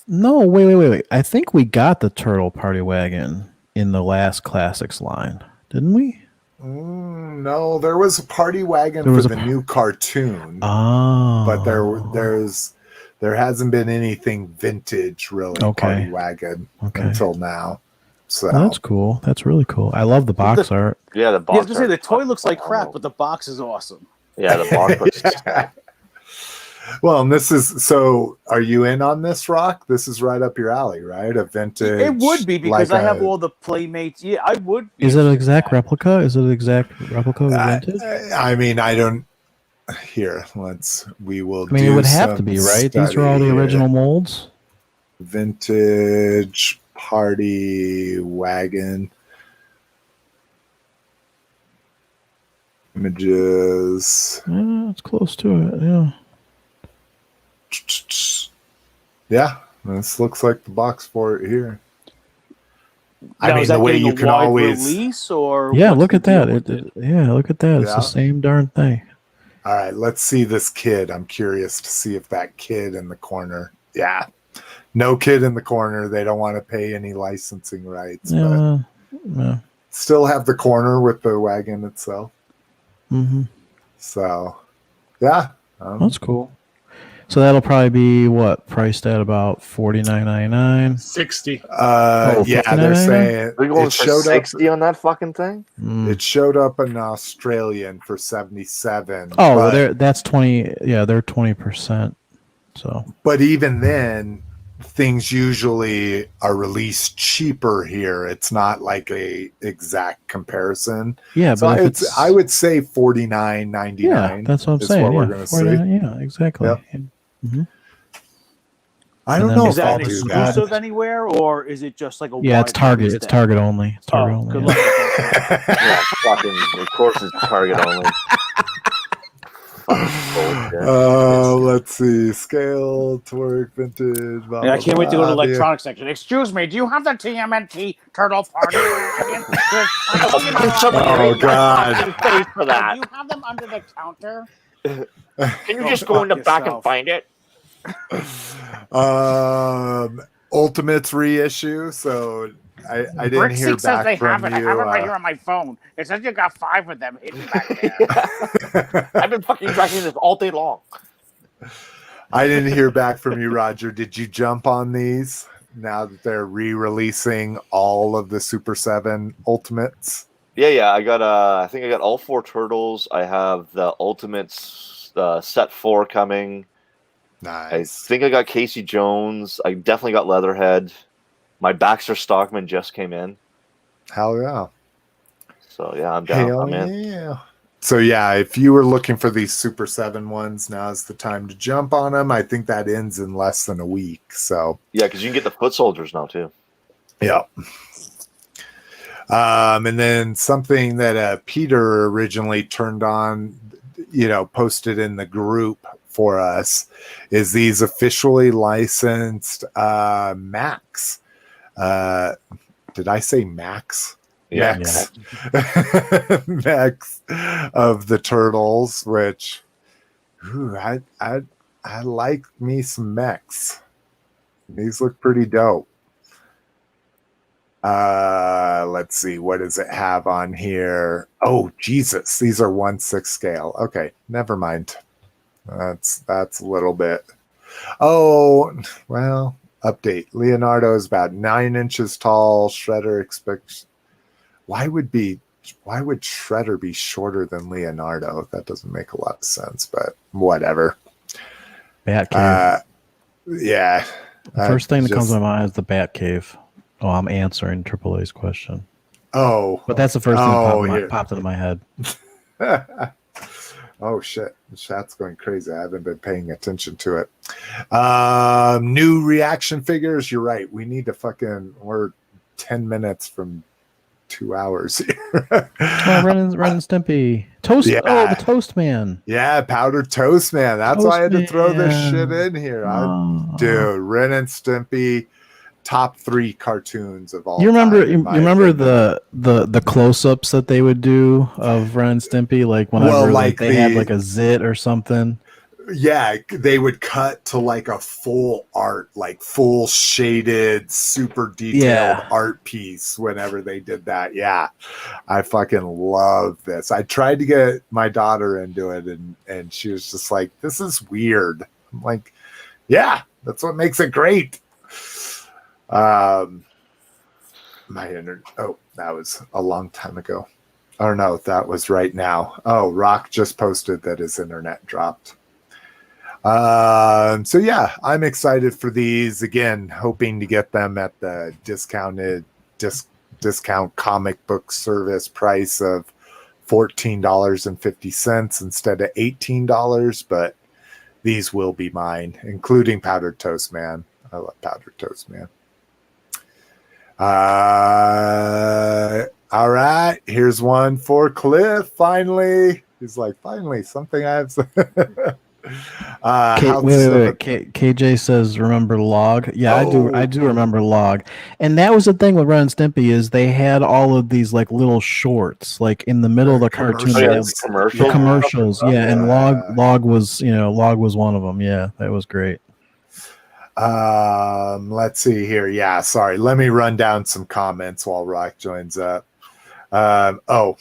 No, wait. I think we got the Turtle Party Wagon in the last Classics line, didn't we? No, there was a party wagon for the new cartoon. Oh, but there hasn't been anything vintage really party wagon until now. So that's cool. That's really cool. I love the box art. Yeah, the box. I was gonna say the toy looks like crap, but the box is awesome. Yeah, the box looks. Well, and this is so. Are you in on this, Rock? This is right up your alley, right? A vintage. It would be because I have all the Playmates. Yeah, I would. Is it an exact replica? Is it an exact replica of vintage? I mean, I don't. Here, we will. I mean, it would have to be, right? These are all the original molds. Vintage party wagon images. Yeah, it's close to it. Yeah. Yeah, this looks like the box for it here. Now, I mean, the way you can always release or look at that. Look at that. It's the same darn thing. All right, let's see this kid. I'm curious to see if that kid in the corner. Yeah, no kid in the corner. They don't want to pay any licensing rights. Yeah, but still have the corner with the wagon itself. Mm-hmm. So, yeah, that's cool. So that'll probably be priced at about $49.99. 60. Yeah, they're saying We're going it for showed 60 on that fucking thing. It showed up in Australian for 77. Oh, well, that's 20. Yeah, they're 20%. So, but even then, things usually are released cheaper here. It's not like a exact comparison. Yeah, so but I would say $49.99. Yeah, that's what I'm saying. What we're going to see. Yeah, exactly. Yep. Yeah. Mm-hmm. I don't know is if that I'll an do exclusive that. anywhere, or is it just like a? Yeah, it's Target. It's Target only. It's Target only. Good Yeah. luck. Yeah, fucking. Of course, it's Target only. Let's see. Scale, torque, vintage. Blah, I blah, can't wait to go to the blah. electronics section. Excuse me, do you have the TMNT Turtle Party Wagon? Oh, God. Pay for that. Do you have them under the counter? Can you just go in the back and find it? Ultimates reissue. So I didn't hear back from you. I have it right here on my phone. It says you got 5 of them hidden back there. I've been fucking tracking this all day long. I didn't hear back from you, Roger. Did you jump on these now that they're re-releasing all of the Super 7 Ultimates? Yeah. I got I think I got all 4 turtles. I have the Ultimates set 4 coming. Nice. I think I got Casey Jones. I definitely got Leatherhead. My Baxter Stockman just came in. Hell yeah. So yeah, I'm down. Hell I'm in. yeah. So yeah, if you were looking for these Super 7 ones, now's the time to jump on them. I think that ends in less than a week. So Yeah, because you can get the foot soldiers now too. yeah. And then something that Peter originally turned on, posted in the group for us is these officially licensed Max. Did I say Max? Yeah. Mechs. Mechs of the Turtles, which I like me some Mechs. These look pretty dope. Let's see, what does it have on here? Oh Jesus, these are 1/6 scale. Okay, never mind. That's a little bit. Oh well, update. Leonardo is about 9 inches tall. Shredder expects. Why would Shredder be shorter than Leonardo? That doesn't make a lot of sense, but whatever. Batcave. Yeah. The first thing that comes to my mind is the Batcave. Oh, I'm answering AAA's question. Oh. But that's the first thing that popped into my head. Oh shit, the chat's going crazy. I haven't been paying attention to it. New reaction figures. You're right. We need to we're 10 minutes from 2 hours here. Ren and Stimpy. Toast. Yeah. Oh, the Toast Man. Yeah, Powdered Toast Man. That's Toast why I had to throw this Man. shit in here. Dude, Ren and Stimpy, top 3 cartoons of all You remember? time, You in my remember opinion. the close-ups that they would do of Ren and Stimpy, like whenever they had like a zit or something. Yeah, they would cut to like a full art, like full shaded, super detailed art piece whenever they did that. Yeah, I fucking love this. I tried to get my daughter into it, and she was just like, "This is weird." I'm like, "Yeah, that's what makes it great." My internet. Oh, that was a long time ago. Or no, that was right now. Oh, Rock just posted that his internet dropped. So yeah, I'm excited for these. Again, hoping to get them at the discounted discount comic book service price of $14.50 instead of $18, but these will be mine, including Powdered Toast Man. I love Powdered Toast Man. All right, here's one for Cliff. Finally, he's like, finally, something I have. Wait. KJ says, "Remember Log?" Yeah, I do remember Log. And that was the thing with Ren and Stimpy, is they had all of these like little shorts, like in the middle of the cartoon. Commercials. Yeah, and Log was one of them. Yeah, that was great. Let's see here. Yeah, sorry. Let me run down some comments while Rock joins up. KJ's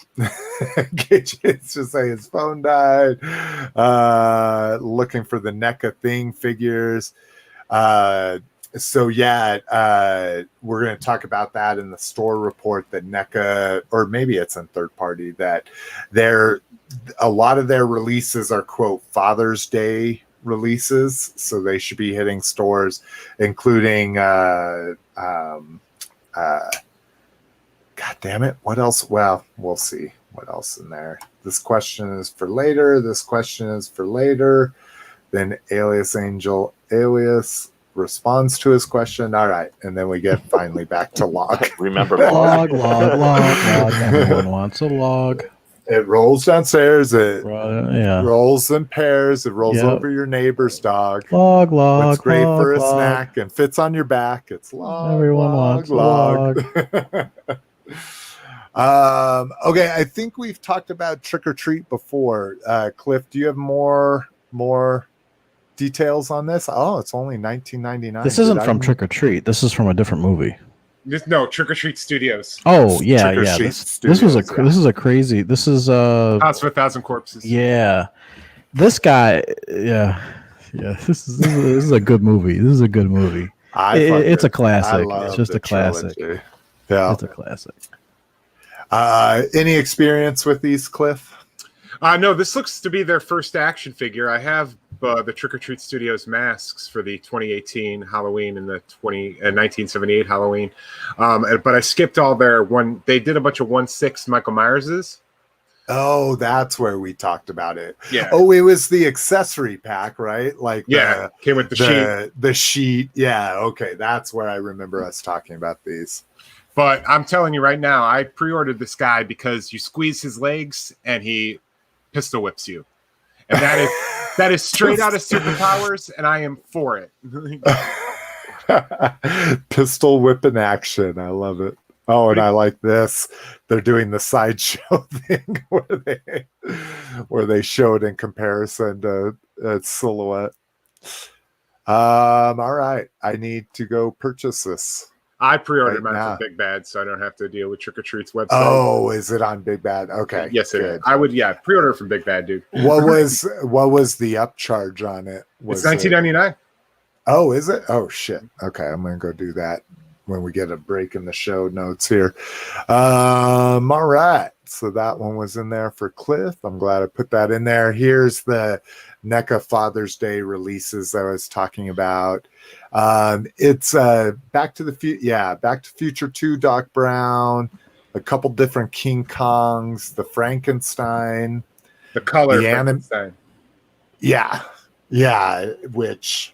just saying his phone died. Looking for the NECA thing figures. So yeah, we're going to talk about that in the store report that NECA, or maybe it's in third party, that a lot of their releases are quote Father's Day releases, so they should be hitting stores, including God damn it. What else? Well, we'll see what else in there. This question is for later. This question is for later. Then Alias Angel Alias responds to his question. All right. And then we get finally back to Log. Remember Log. Everyone wants a log. It rolls downstairs. It rolls in pairs. It rolls over your neighbor's dog. Log. It's great for a snack and fits on your back. It's Log. Everyone wants log. Okay, I think we've talked about Trick or Treat before. Cliff, do you have more details on this? Oh, it's only $19.99. This isn't from Trick or Treat. This is from a different movie. No, Trick or Treat Studios. Oh yeah. This is a crazy. This is House of a Thousand Corpses. Yeah, this guy. Yeah. This is a good movie. This is a good movie. It's a classic. It's just a classic. Trilogy. Yeah, it's a classic. Any experience with these, Cliff? No, this looks to be their first action figure. I have the Trick or Treat Studios masks for the 2018 Halloween and the 1978 Halloween, but I skipped all their one. They did a bunch of 1/6 Michael Myerses. Oh, that's where we talked about it. Yeah. Oh, it was the accessory pack, right? Like came with the sheet. The sheet. Yeah. Okay, that's where I remember us talking about these. But I'm telling you right now, I pre-ordered this guy because you squeeze his legs and he pistol whips you, and that is straight out of Superpowers, and I am for it. Pistol whip in action. I love it. Oh, and I like this. They're doing the sideshow thing where they show it in comparison to silhouette. All right. I need to go purchase this. I pre-ordered mine from Big Bad, so I don't have to deal with Trick or Treat's website. Oh, is it on Big Bad? Okay. Yes, it is. I would, pre-order from Big Bad, dude. What was the upcharge on it? It's $19.99. Oh, is it? Oh shit. Okay, I'm gonna go do that when we get a break in the show notes here. All right. So that one was in there for Cliff. I'm glad I put that in there. Here's the NECA Father's Day releases I was talking about. It's Back to Future 2 Doc Brown, a couple different King Kongs, the Frankenstein, The color, The Frankenstein. Yeah, which,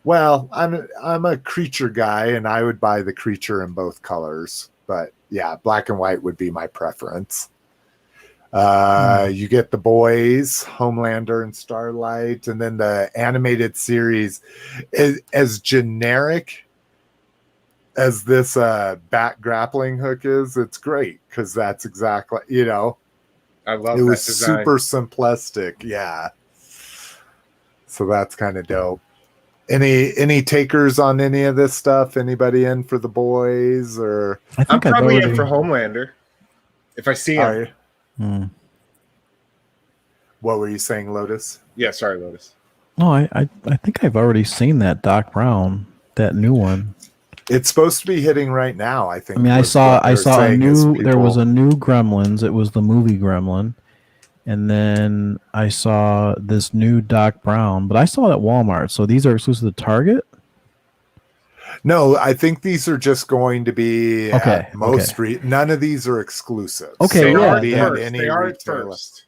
well, I'm a creature guy, and I would buy the creature in both colors. But yeah, black and white would be my preference. You get the boys, Homelander and Starlight, and then the animated series is as generic as this bat grappling hook is. It's great because that's exactly, I love it that was design. super simplistic. Yeah. So that's kind of dope. Any takers on any of this stuff? Anybody in for the boys? Or I'm probably in for Homelander if I see him. Are you? What were you saying, Lotus? Yeah, sorry, Lotus. No, I think I've already seen that Doc Brown, that new one. It's supposed to be hitting right now, I think. I mean, I saw a new. There was a new Gremlins. It was the movie Gremlin, and then I saw this new Doc Brown. But I saw it at Walmart. So these are exclusive to Target. No, I think these are just going to be Okay. most. None of these are exclusive. Okay, They yeah, are be first. at any They are retailer. first.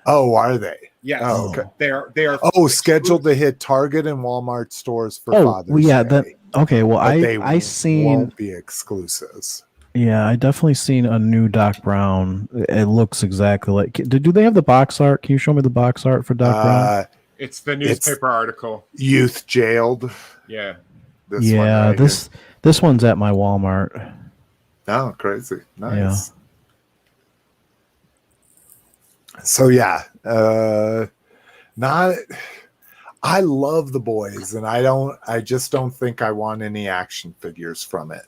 Oh, are they? Yes. Oh, okay. They are. Oh, scheduled to hit Target and Walmart stores for Father's well, yeah. Day. Okay. Well, But they I seen. won't be exclusives. Yeah, I definitely seen a new Doc Brown. It looks exactly like. Do they have the box art? Can you show me the box art for Doc Brown? It's the newspaper article. Youth jailed. Yeah. This one right this one's at my Walmart. here. Oh, crazy. Nice. Yeah. So yeah, I love the boys, and I just don't think I want any action figures from it.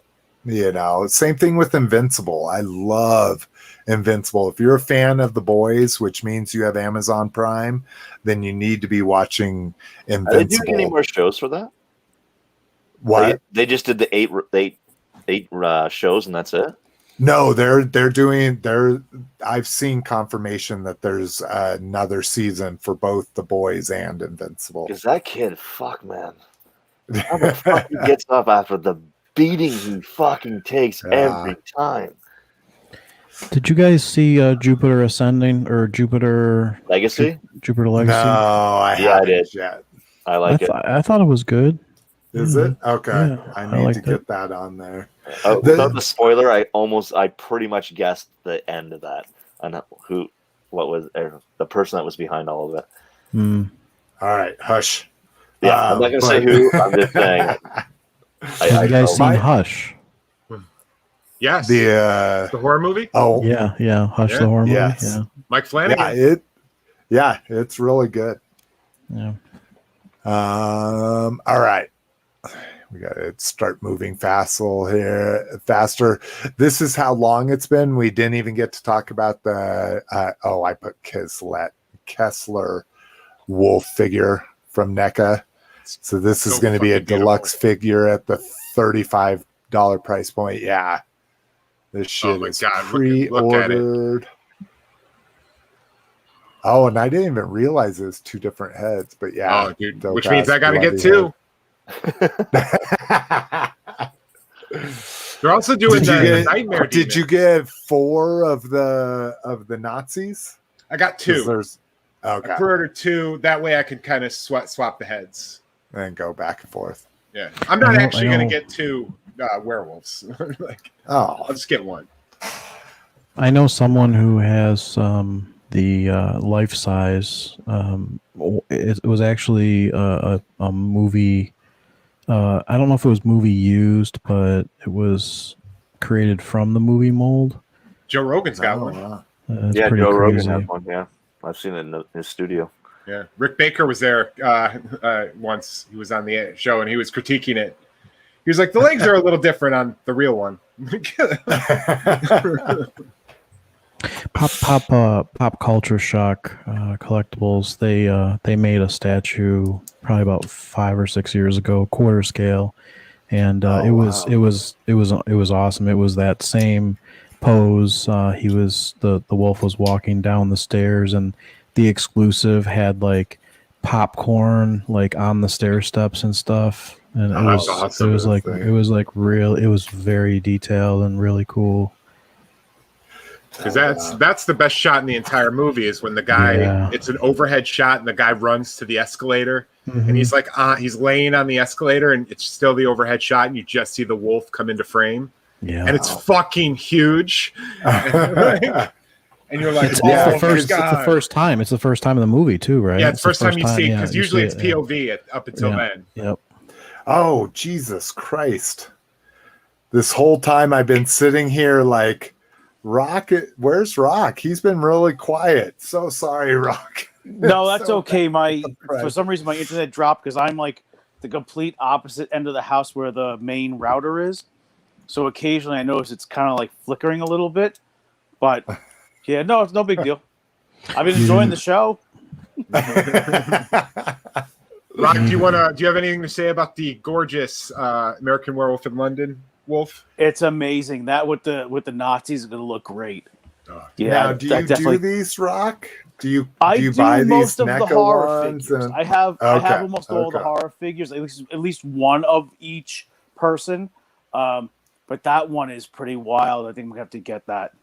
Same thing with Invincible. I love Invincible. If you're a fan of the boys, which means you have Amazon Prime, then you need to be watching Invincible. Are they doing any more shows for that? What? They just did the eight shows and that's it? No, I've seen confirmation that there's another season for both the boys and Invincible. Because that kid, fuck, man. How the fuck he gets up after the beating he fucking takes every time? Did you guys see Jupiter Ascending or Jupiter Legacy? Jupiter Legacy? No, I did yet. I like it. I thought it was good. Is it? Okay. Yeah, I I need like to get that on there. Without the spoiler, I pretty much guessed the end of that and what was the person that was behind all of it. All right, hush. Yeah, I'm not gonna say who. I'm just saying. Have you guys seen Hush? Yes. The horror movie? Oh, yeah. Hush, Yeah. the horror movie. Yes. Yeah. Mike Flanagan. It's really good. Yeah. All right. We got to start moving faster. This is how long it's been. We didn't even get to talk about the I put Kessler wolf figure from NECA. So this is going to be a deluxe figure at the $35 price point. Yeah. This shit is pre-ordered. Oh, and I didn't even realize it was two different heads, but yeah. Oh, dude, which means I got to get two. They're also doing the Nightmare Demon. Did you get 4 of the Nazis? I got 2. Okay. I pre-ordered 2. That way I could kind of swap the heads. And go back and forth. Yeah. I'm not actually going to get 2 werewolves. I'll just get 1. I know someone who has the life size. It was actually a movie. I don't know if it was movie used, but it was created from the movie mold. Joe Rogan's got one. Yeah, Joe Rogan has one. Yeah, I've seen it in his studio. Yeah, Rick Baker was there once. He was on the show and he was critiquing it. He was like, "The legs are a little different on the real one." Pop Culture Shock Collectibles. They made a statue probably about 5 or 6 years ago, quarter scale, and it was awesome. It was that same pose. The wolf was walking down the stairs, and the exclusive had like popcorn like on the stair steps and stuff. And it was awesome. It was very detailed and really cool. Because that's the best shot in the entire movie is when the guy, it's an overhead shot and the guy runs to the escalator and he's like, he's laying on the escalator and it's still the overhead shot and you just see the wolf come into frame. Yeah. And it's fucking huge. And you're like, it's the first time. It's the first time in the movie too, right? Yeah, it's the first time you see it because usually it's POV up until then. Yep. Oh, Jesus Christ. This whole time I've been sitting here like, Rock, where's Rock? He's been really quiet. So sorry, Rock. No, that's okay. For some reason my internet dropped because I'm like the complete opposite end of the house where the main router is. So occasionally I notice it's kind of like flickering a little bit. But yeah, no, it's no big deal. I've been enjoying the show. Rock, do you have anything to say about the gorgeous American Werewolf in London wolf? It's amazing. That with the Nazis is going to look great. Yeah. Now, do you do these, Rock? Do you buy most these of NECA the horror ones? figures. I have almost all the horror figures. At least one of each person. But that one is pretty wild. I think we have to get that.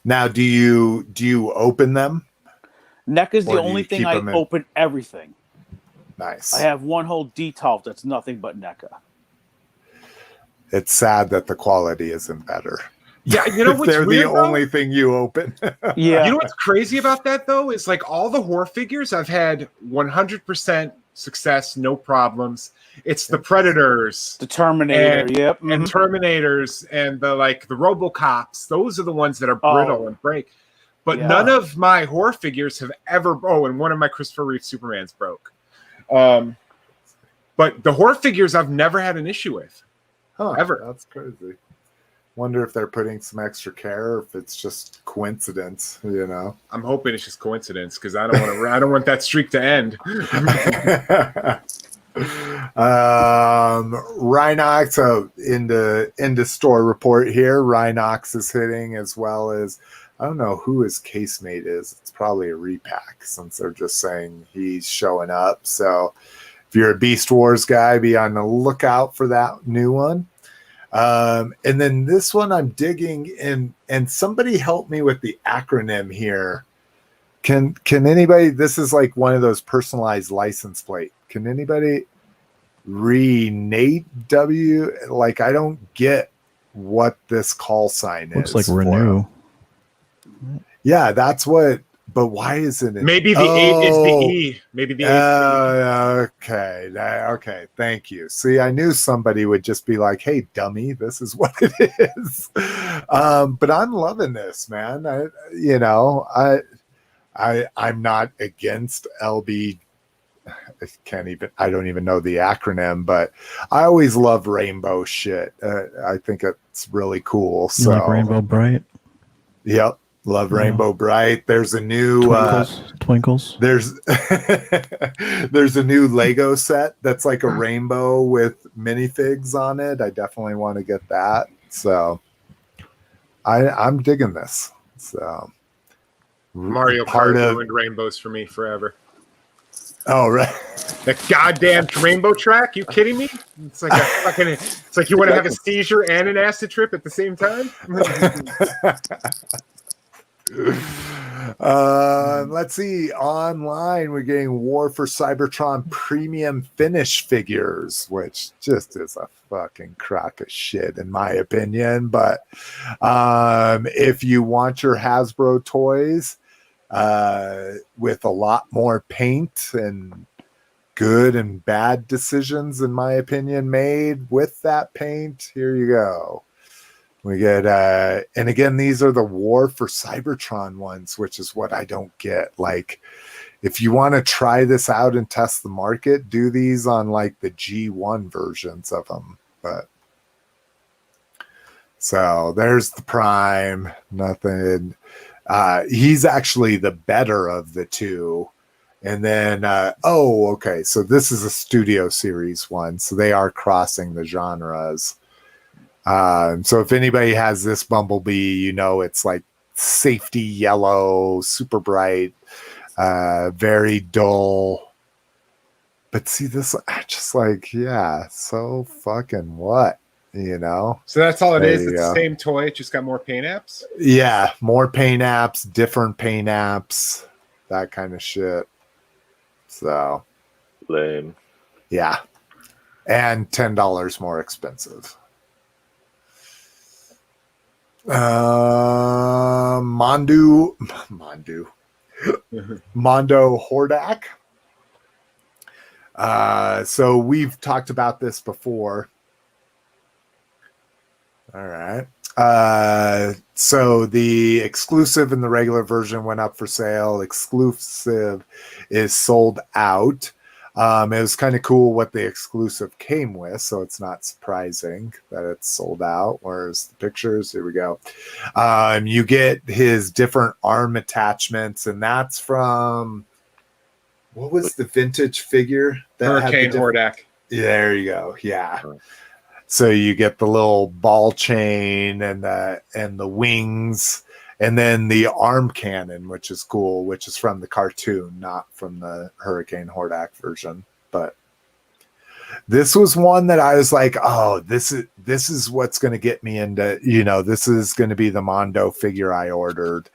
Now, do you open them? NECA is the only thing I open everything. Nice. I have one whole detail that's nothing but NECA. It's sad that the quality isn't better. Yeah, you know what's they're weird, the only thing you open. Yeah. You know what's crazy about that though is like all the horror figures I've had 100% success, no problems. It's the Predators, the Terminator, and Terminators, and the RoboCops. Those are the ones that are brittle and break. But none of my horror figures have ever. Oh, and one of my Christopher Reeve Supermans broke. But the horror figures I've never had an issue with. Ever. That's crazy. Wonder if they're putting some extra care, or if it's just coincidence. You know, I'm hoping it's just coincidence because I don't want that streak to end. Rhinox. So in the store report here, Rhinox is hitting, as well as I don't know who his casemate is. It's probably a repack since they're just saying he's showing up. So if you're a Beast Wars guy, be on the lookout for that new one. And then this one I'm digging, and somebody help me with the acronym here. Can anybody? This is like one of those personalized license plate. Can anybody renate W? Like, I don't get what this call sign Looks is. Looks like renew. Yeah, that's what. But why isn't it? Maybe the 8 is the E. Maybe the 8. Okay. Thank you. See, I knew somebody would just be like, "Hey, dummy, this is what it is." But I'm loving this, man. I'm not against LB. I don't even know the acronym, but I always love rainbow shit. I think it's really cool. So like Rainbow Bright. Yep. Love Rainbow Bright. There's a new Twinkles. There's a new Lego set that's like a rainbow with minifigs on it. I definitely want to get that. So I'm digging this. So Mario Kart ruined rainbows for me forever. Oh, right. That goddamn rainbow track. You kidding me? It's like it's like you want to have a seizure and an acid trip at the same time. Let's see. Online, we're getting War for Cybertron Premium Finish figures, which just is a fucking crock of shit in my opinion. But if you want your Hasbro toys with a lot more paint and good and bad decisions, in my opinion, made with that paint, here you go. We get, and again, these are the War for Cybertron ones, which is what I don't get. Like, if you want to try this out and test the market, do these on like the G1 versions of them. But so there's the Prime. Nothing. He's actually the better of the two. And then, okay. So this is a Studio Series one. So they are crossing the genres. So if anybody has this Bumblebee, it's like safety yellow, super bright, very dull. But see this, just like, yeah, so fucking what? you know. So that's all it There is. you It's the go. same toy. It just got more paint apps. Yeah, more paint apps, different paint apps, that kind of shit. So, Lame. yeah. And $10 more expensive. Mondo Hordak. So we've talked about this before. All right. So the exclusive and the regular version went up for sale. Exclusive is sold out. It was kind of cool what the exclusive came with, so it's not surprising that it's sold out. Where's the pictures? Here we go. You get his different arm attachments, and that's from, what was the vintage figure? That Hurricane Hordak. Yeah, there you go. Yeah. So you get the little ball chain and the wings, and then the arm cannon, which is cool, which is from the cartoon, not from the Hurricane Hordak version. But this was one that I was like, oh, this is what's going to get me into, this is going to be the Mondo figure I ordered.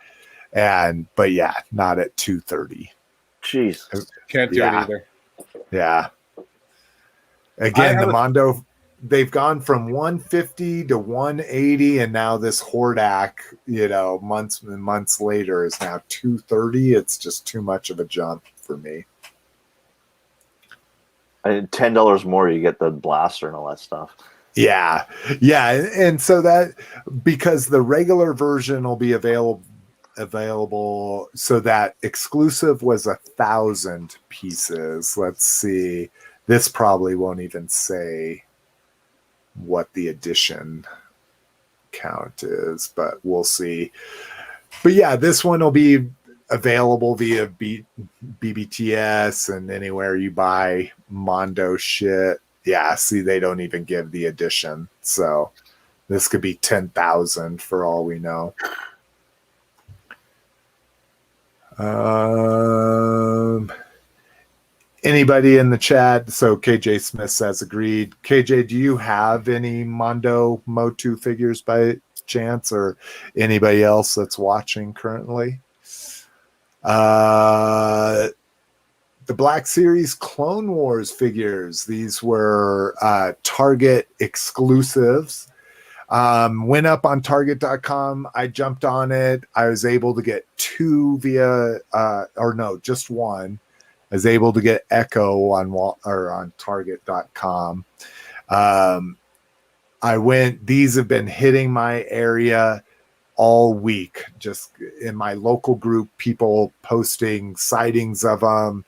But yeah, not at $230. Jeez. Can't do it either. Yeah. Again, the Mondo, they've gone from 150 to 180, and now this Hordak, months and months later, is now 230. It's just too much of a jump for me. And $10 more, you get the blaster and all that stuff. Yeah. And so that, because the regular version will be available, so that exclusive was 1,000 pieces. Let's see. This probably won't even say what the edition count is, but we'll see. But yeah, this one will be available via BBTS and anywhere you buy Mondo shit. Yeah, see, they don't even give the edition, so this could be 10,000 for all we know. Anybody in the chat? So KJ Smith says agreed. KJ, do you have any Mondo MOTU figures by chance, or anybody else that's watching currently? The Black Series Clone Wars figures. These were Target exclusives. Went up on Target.com. I jumped on it. I was able to get two via, just one. I was able to get Echo on Target.com. These have been hitting my area all week, just in my local group, people posting sightings of them,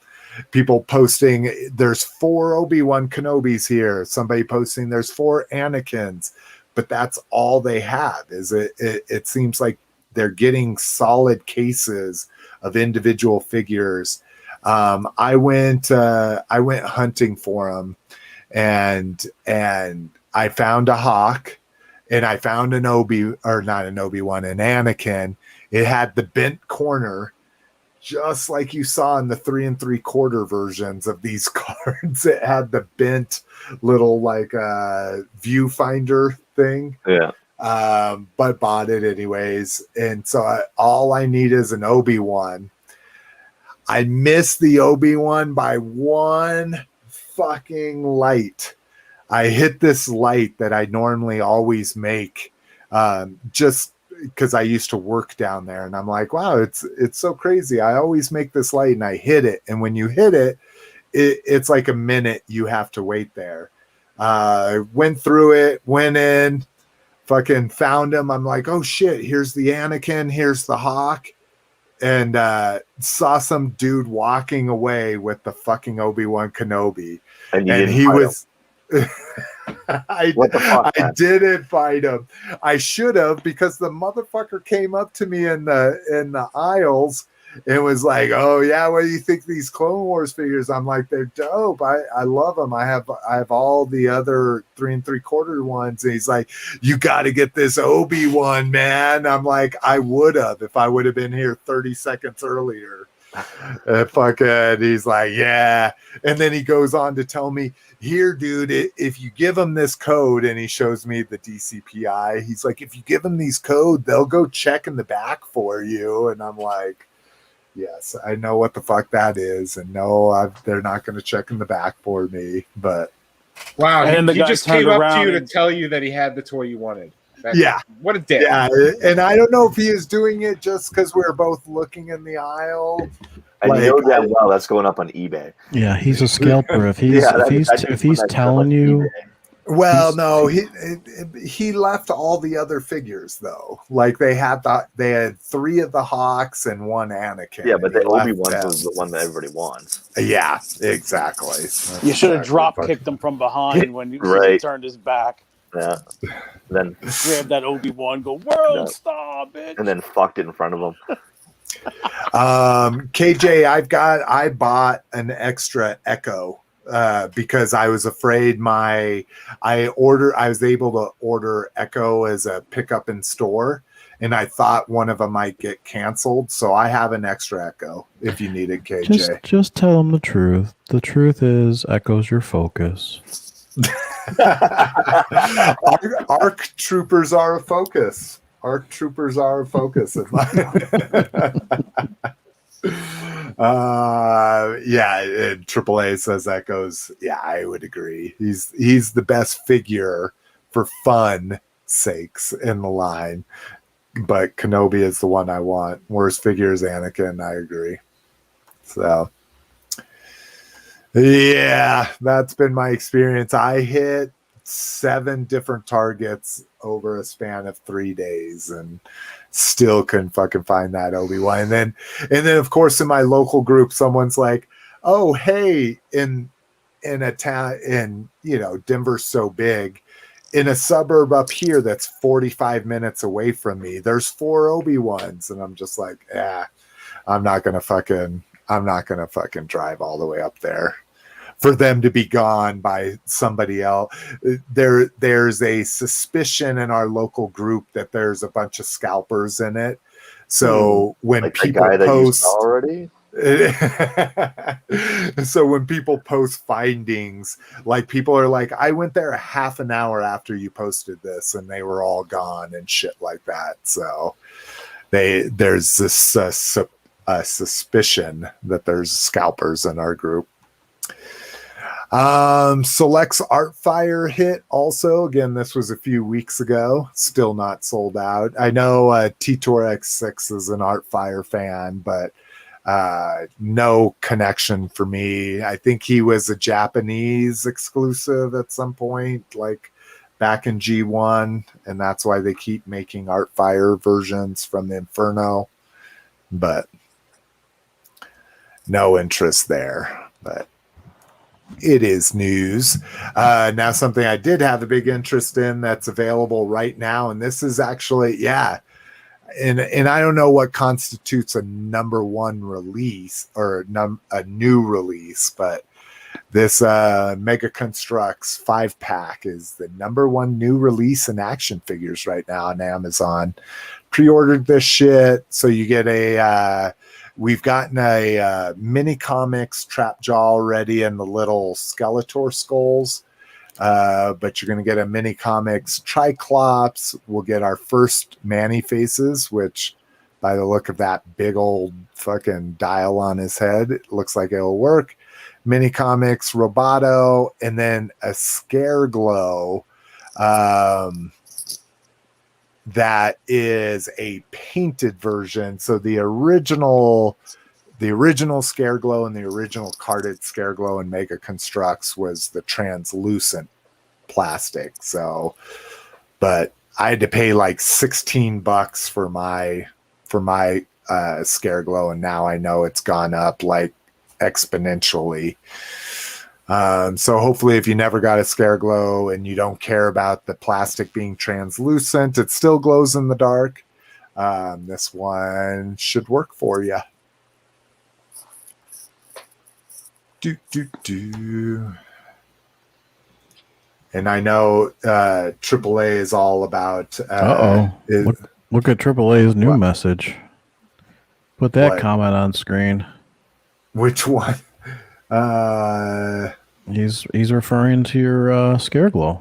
people posting there's 4 Obi-Wan Kenobis here, somebody posting there's 4 Anakins, but that's all they have. It seems like they're getting solid cases of individual figures. I went hunting for them, and I found a Hawk, and I found an Anakin. It had the bent corner, just like you saw in the 3 3/4 versions of these cards. It had the bent little viewfinder thing. Yeah. But bought it anyways. And so all I need is an Obi-Wan. I missed the Obi-Wan by one fucking light. I hit this light that I normally always make, just because I used to work down there, and I'm like, wow, it's so crazy. I always make this light, and I hit it. And when you hit it, it's like a minute you have to wait there. Went through it, went in, fucking found him. I'm like, oh shit, here's the Anakin, here's the Hawk. And saw some dude walking away with the fucking Obi-Wan Kenobi. And he was... I didn't fight him. I should have, because the motherfucker came up to me in the aisles and was like, "Oh yeah, what do you think of these Clone Wars figures?" I'm like, "They're dope. I love them. I have all the other 3 3/4 ones." And he's like, "You got to get this Obi-Wan, man." I'm like, "I would have if I would have been here 30 seconds earlier." Fucking, he's like, yeah. And then he goes on to tell me, here, dude, if you give them this code, and he shows me the DCPI, he's like, if you give them these code, they'll go check in the back for you. And I'm like, yes, I know what the fuck that is. And no, they're not going to check in the back for me. But wow, And the he guy just turned came up to around you to and- tell you that he had the toy you wanted. yeah. What a dick. Yeah, and I don't know if he is doing it just because we're both looking in the aisle. And Like, you know damn well that's going up on eBay. Yeah, he's a scalper. If he's Yeah, if he's telling you, Well, no, he left all the other figures though. Like they had 3 of the Hawks and 1 Anakin. Yeah, but the He left Obi-Wan them. was the one that everybody wants. Yeah, exactly. You should have drop kicked him from behind when he Right. turned his back. Yeah. Then Grab that Obi-Wan, go, world No. star, bitch. and then fucked it in front of him. KJ, I bought an extra Echo because I was afraid I was able to order Echo as a pickup in store, and I thought one of them might get canceled. So I have an extra Echo if you need it, KJ. just tell him the truth. The truth is, Echo's your focus. Arc troopers are a focus. Arc troopers are a focus. Yeah, and AAA says that goes. Yeah, I would agree. He's the best figure for fun sakes in the line, but Kenobi is the one I want. Worst figure is Anakin. I agree. So. Yeah, that's been my experience. I hit 7 different targets over a span of 3 days and still couldn't fucking find that Obi-Wan. And then of course in my local group, someone's like, oh, hey, in a town in, Denver's so big, in a suburb up here that's 45 minutes away from me, there's 4 Obi-Wans. And I'm just like, I'm not gonna fucking drive all the way up there for them to be gone by somebody else. There's a suspicion in our local group that there's a bunch of scalpers in it. So when Like people the guy post that you saw already. so when people post findings, like people are like, I went there a half an hour after you posted this and they were all gone and shit like that. So there's this suspicion that there's scalpers in our group. Select's Artfire hit also. Again, this was a few weeks ago. Still not sold out. I know T-Tor X6 is an Artfire fan, but no connection for me. I think he was a Japanese exclusive at some point, like back in G1, and that's why they keep making Artfire versions from the Inferno. But no interest there. But it is news. Now something I did have a big interest in that's available right now, and this is actually, and I don't know what constitutes a number 1 release or a new release, but this Mega Constructs 5-pack is the number 1 new release in action figures right now on Amazon. Pre-ordered this shit, so you get we've gotten a mini comics trap jaw already and the little Skeletor skulls, but you're going to get a mini comics Triclops. We'll get our first Manny faces, which by the look of that big old fucking dial on his head, it looks like it'll work. Mini comics Roboto, and then a Scare Glow. That is a painted version. So the original Scare Glow and the original carded Scare Glow and Mega Constructs was the translucent plastic. So, but I had to pay like $16 for my Scare Glow, and now I know it's gone up like exponentially. So hopefully if you never got a Scare Glow and you don't care about the plastic being translucent, it still glows in the dark. This one should work for you. And I know AAA is all about... Look at AAA's new What? message. Put that What? comment on screen. Which one? He's referring to your Scareglow.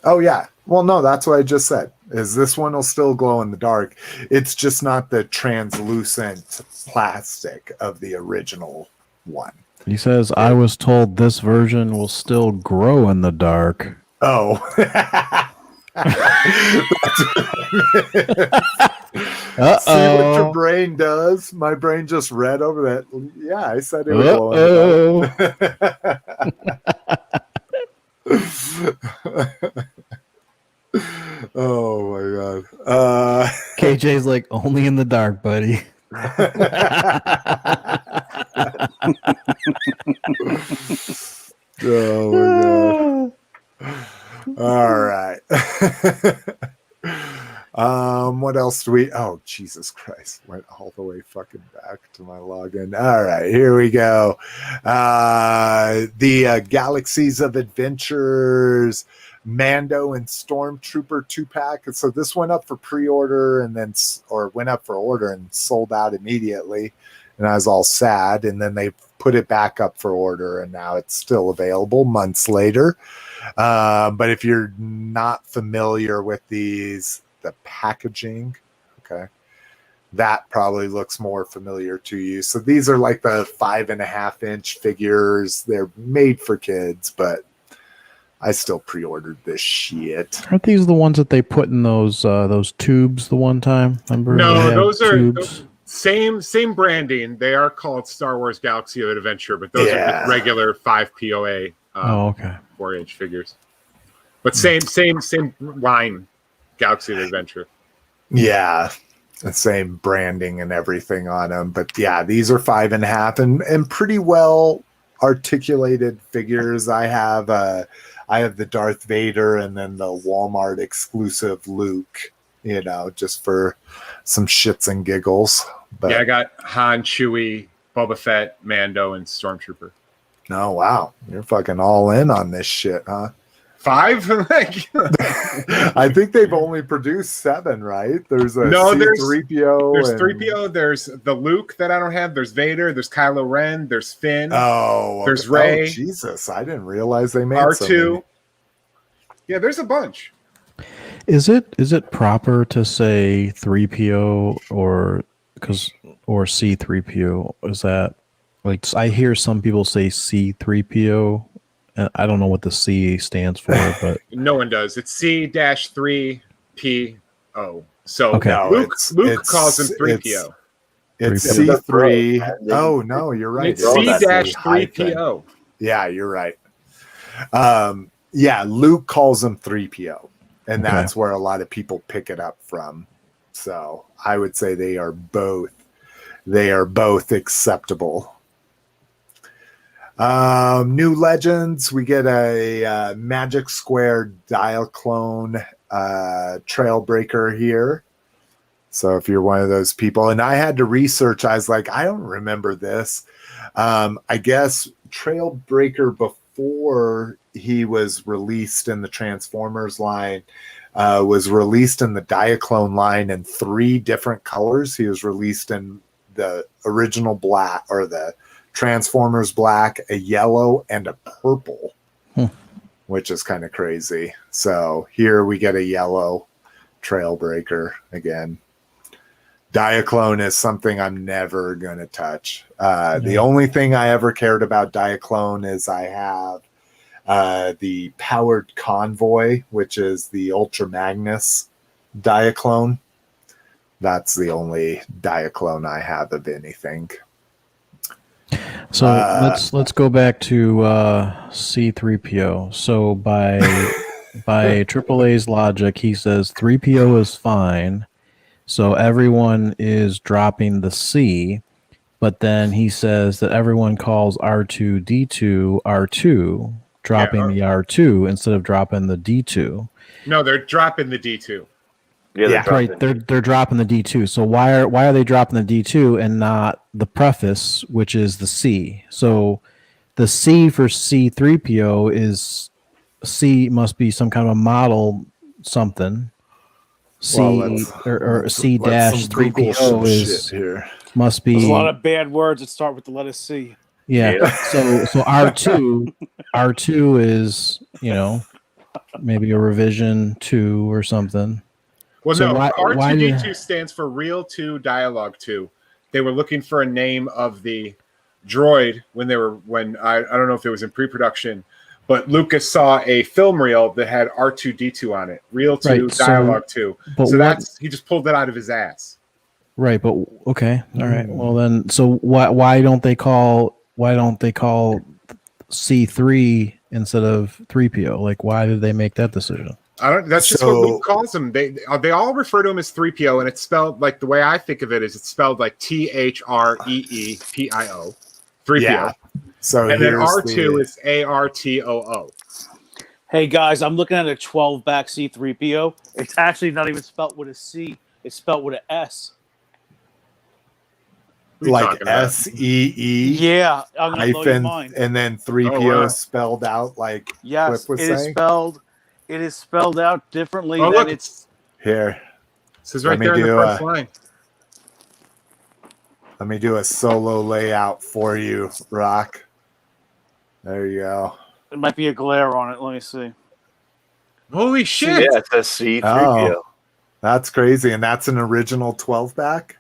Oh yeah. Well, no, that's what I just said. Is this one will still glow in the dark? It's just not the translucent plastic of the original one. He says, "I was told this version will still grow in the dark." Oh. See what your brain does? My brain just read over that. Yeah, I said it was glowing in the dark. Oh my god. KJ's like, only in the dark, buddy. Oh my god. All right. What else do we? Oh, Jesus Christ. Went all the way fucking back to my login. All right, here we go. The Galaxies of Adventures Mando and Stormtrooper 2-pack. So this went up for pre-order and then, or went up for order and sold out immediately. And I was all sad. And then they put it back up for order, and now it's still available months later. But if you're not familiar with these, the packaging, okay, that probably looks more familiar to you. So these are like the 5.5-inch figures. They're made for kids, but I still pre-ordered this shit. Aren't these the ones that they put in those tubes the one time? Remember? No, those are tubes. Same branding. They are called Star Wars Galaxy of Adventure, but those are just regular 5 POA. Okay. 4-inch figures, but same line, Galaxy of Adventure. Yeah, the same branding and everything on them. But yeah, these are 5.5 and pretty well articulated figures. I have the Darth Vader and then the Walmart exclusive Luke, you know, just for some shits and giggles. But yeah, I got Han, Chewie, Boba Fett, Mando, and Stormtrooper. Oh wow, you're fucking all in on this shit, huh? 5? I think they've only produced 7, right? There's a C-3PO. There's 3PO. There's the Luke that I don't have. There's Vader. There's Kylo Ren. There's Finn. Oh, there's Rey. Oh, Jesus, I didn't realize they made R2. so many. Yeah, there's a bunch. Is it proper to say 3PO or C-3PO? Is that like, I hear some people say C-3PO. I don't know what the C stands for, but no one does. It's C-3PO. So okay. No, Luke calls him 3PO. It's C3. Oh no, you're right. It's C-3PO. Yeah, you're right. Yeah, Luke calls him 3PO, and that's where a lot of people pick it up from. So I would say they are both acceptable. New Legends, we get a Magic Square Diaclone Trailbreaker here. So if you're one of those people, and I had to research, I was like, I don't remember this. I guess Trailbreaker, before he was released in the Transformers line, was released in the Diaclone line in 3 different colors. He was released in the original black, or the Transformers black, a yellow, and a purple, which is kind of crazy. So here we get a yellow Trailbreaker again. Diaclone is something I'm never going to touch. The only thing I ever cared about Diaclone is I have the Powered Convoy, which is the Ultra Magnus Diaclone. That's the only Diaclone I have of anything. So let's go back to C-3PO. So by AAA's logic, he says 3PO is fine. So everyone is dropping the C, but then he says that everyone calls R2-D2 R2, dropping the R2 instead of dropping the D2. No, they're dropping the D2. Yeah, right. They're dropping the D2. So why are they dropping the D2 and not the preface, which is the C? So the C for C-3PO is C must be some kind of a model something. Or C-3PO is here. Must be. There's a lot of bad words that start with the letter C. Yeah. Yeah. So R2 is, maybe a revision 2 or something. Well, So no, why R2D2 did- stands for Real 2 Dialogue 2. They were looking for a name of the droid when I don't know if it was in pre-production, but Lucas saw a film reel that had R2D2 on it. Real 2 Right, so- Dialogue 2. but So what- he just pulled it out of his ass. Right, but okay, all right. Well then, so why don't they call C3 instead of 3PO? Like, why did they make that decision? That's just what Luke calls them. They all refer to him as 3PO, and it's spelled like the way I think of it is it's spelled like THREEPIO. 3PO. Yeah. So And then here's R2 is ARTOO. Hey guys, I'm looking at a 12-back C3PO. It's actually not even spelled with a C. It's spelled with an S. like SEE Yeah, I'm gonna blow your hyphen mind. and then 3PO spelled out like Yes, Cliff was it is saying. spelled. It is spelled out differently Oh, than look. it's. Here, This is Let right me there in the do first line. let me do a solo layout for you, Rock. There you go. It might be a glare on it. Let me see. Holy shit! Yeah, it's a C3PO. That's crazy, and that's an original 12 back.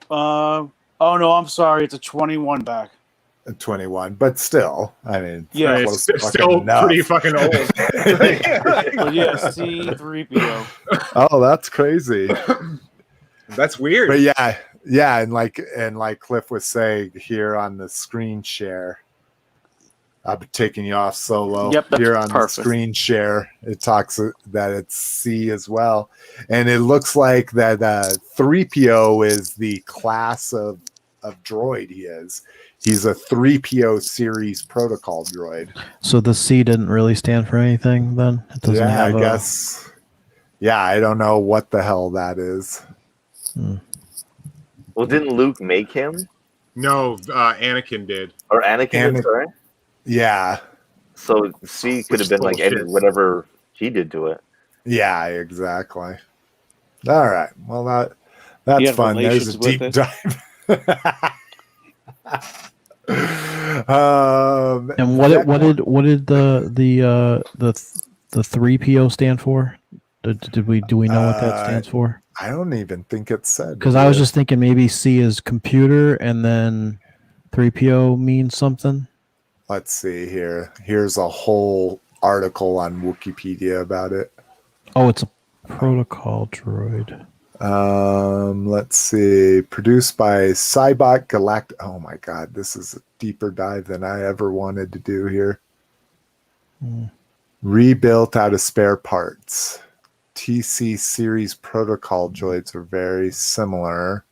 Oh no, I'm sorry. It's a 21 back. 21, but still, I mean, Yeah, It's close still enough. pretty fucking old. But yeah, C3PO. Oh, that's crazy. That's weird. But yeah, and like Cliff was saying here on the screen share, I've been taking you off solo. Yep, that's here on perfect. the screen share, it talks that it's C as well, and it looks like that 3PO is the class of droid he is. He's a 3PO series protocol droid. So the C didn't really stand for anything then? It doesn't Yeah, have I guess. Yeah, I don't know what the hell that is. Well, didn't Luke make him? No, Anakin did. Or Anakin, Anakin. sorry? Yeah, So C could have been like Bullshit. whatever he did to it. yeah, exactly. All right. Well, that's You have fun. There's a relations with deep it? dive. And what did the 3PO stand for? Do we know what that stands for? I don't even think it said. Because I was just thinking maybe C is computer and then 3PO means something. Let's see here. Here's a whole article on Wikipedia about it. Oh, it's a protocol droid. Let's see. Produced by Cybot Galactic. Oh my God, this is a deeper dive than I ever wanted to do here. Rebuilt out of spare parts. TC series protocol droids are very similar.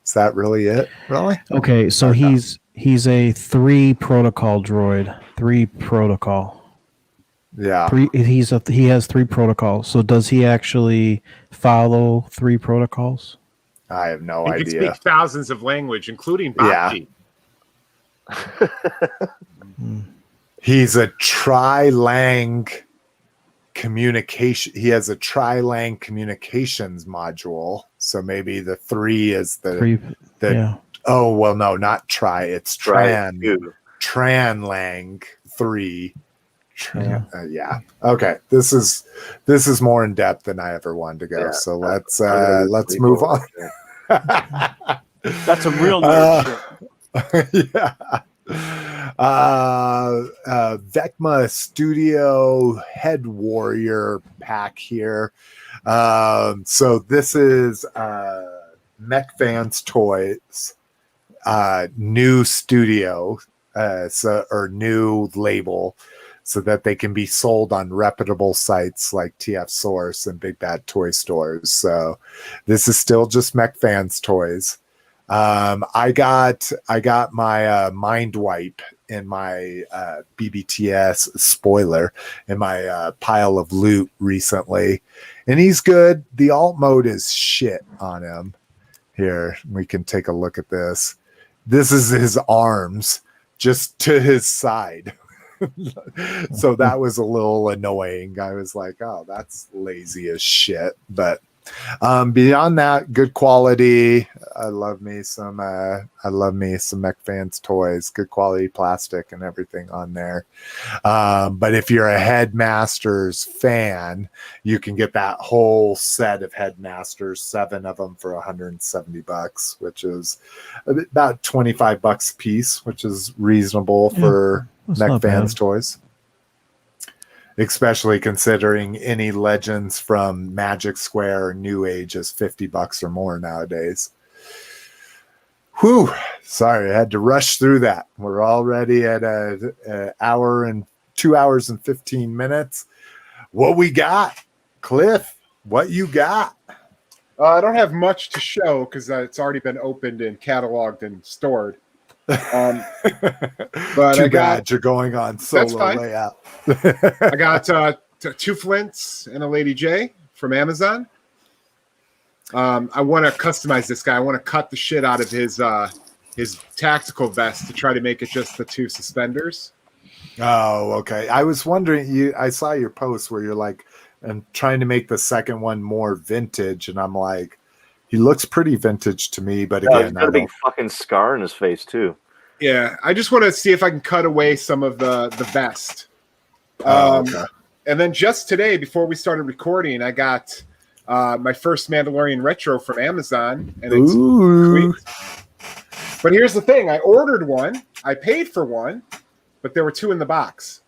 Is that really it? Really? Okay, so he's a 3 protocol droid. 3 protocol. Yeah. He has 3 protocols. So does he actually follow 3 protocols? I have no He can idea. speak thousands of language, including Yeah. Bhakti. He's a tri-lang communication. He has a tri-lang communications module. So maybe the 3 is the Yeah. oh well, no, not tri. It's tran. Two. Tranlang 3. Yeah. Okay. This is more in depth than I ever wanted to go. Yeah, So let's move on. That's some real nerd shit. Yeah. Vecma Studio Head Warrior pack here. So this is Mech Fans Toys new studio or new label, so that they can be sold on reputable sites like TF Source and Big Bad Toy Stores. So this is still just Mech Fans Toys. I got my Mind Wipe in my BBTS spoiler in my pile of loot recently, and he's good. The alt mode is shit on him. Here, we can take a look at this. This is his arms just to his side. So that was a little annoying. I was like, oh, that's lazy as shit. But Beyond that, good quality. I love me some Mech Fans toys. Good quality plastic and everything on there. But if you're a Headmasters fan, you can get that whole set of Headmasters, 7 of them for $170, which is about $25 a piece, which is reasonable for Mech Fans toys. Especially considering any Legends from Magic Square or New Age is $50 or more nowadays. Whew. Sorry, I had to rush through that. We're already at an hour and 2 hours and 15 minutes. What we got? Cliff, what you got? I don't have much to show because it's already been opened and cataloged and stored. But Too bad you're going on solo layout. I got 2 Flints and a Lady J from Amazon. I want to customize this guy. I want to cut the shit out of his tactical vest to try to make it just the 2 suspenders. Oh, okay. I was wondering. I saw your post where you're like, I'm trying to make the second one more vintage, and I'm like, he looks pretty vintage to me. But again, he's got a big fucking scar in his face too. Yeah, I just want to see if I can cut away some of the vest. Okay. And then just today, before we started recording, I got my first Mandalorian retro from Amazon, and it's sweet. But here's the thing: I ordered one, I paid for one, but there were 2 in the box.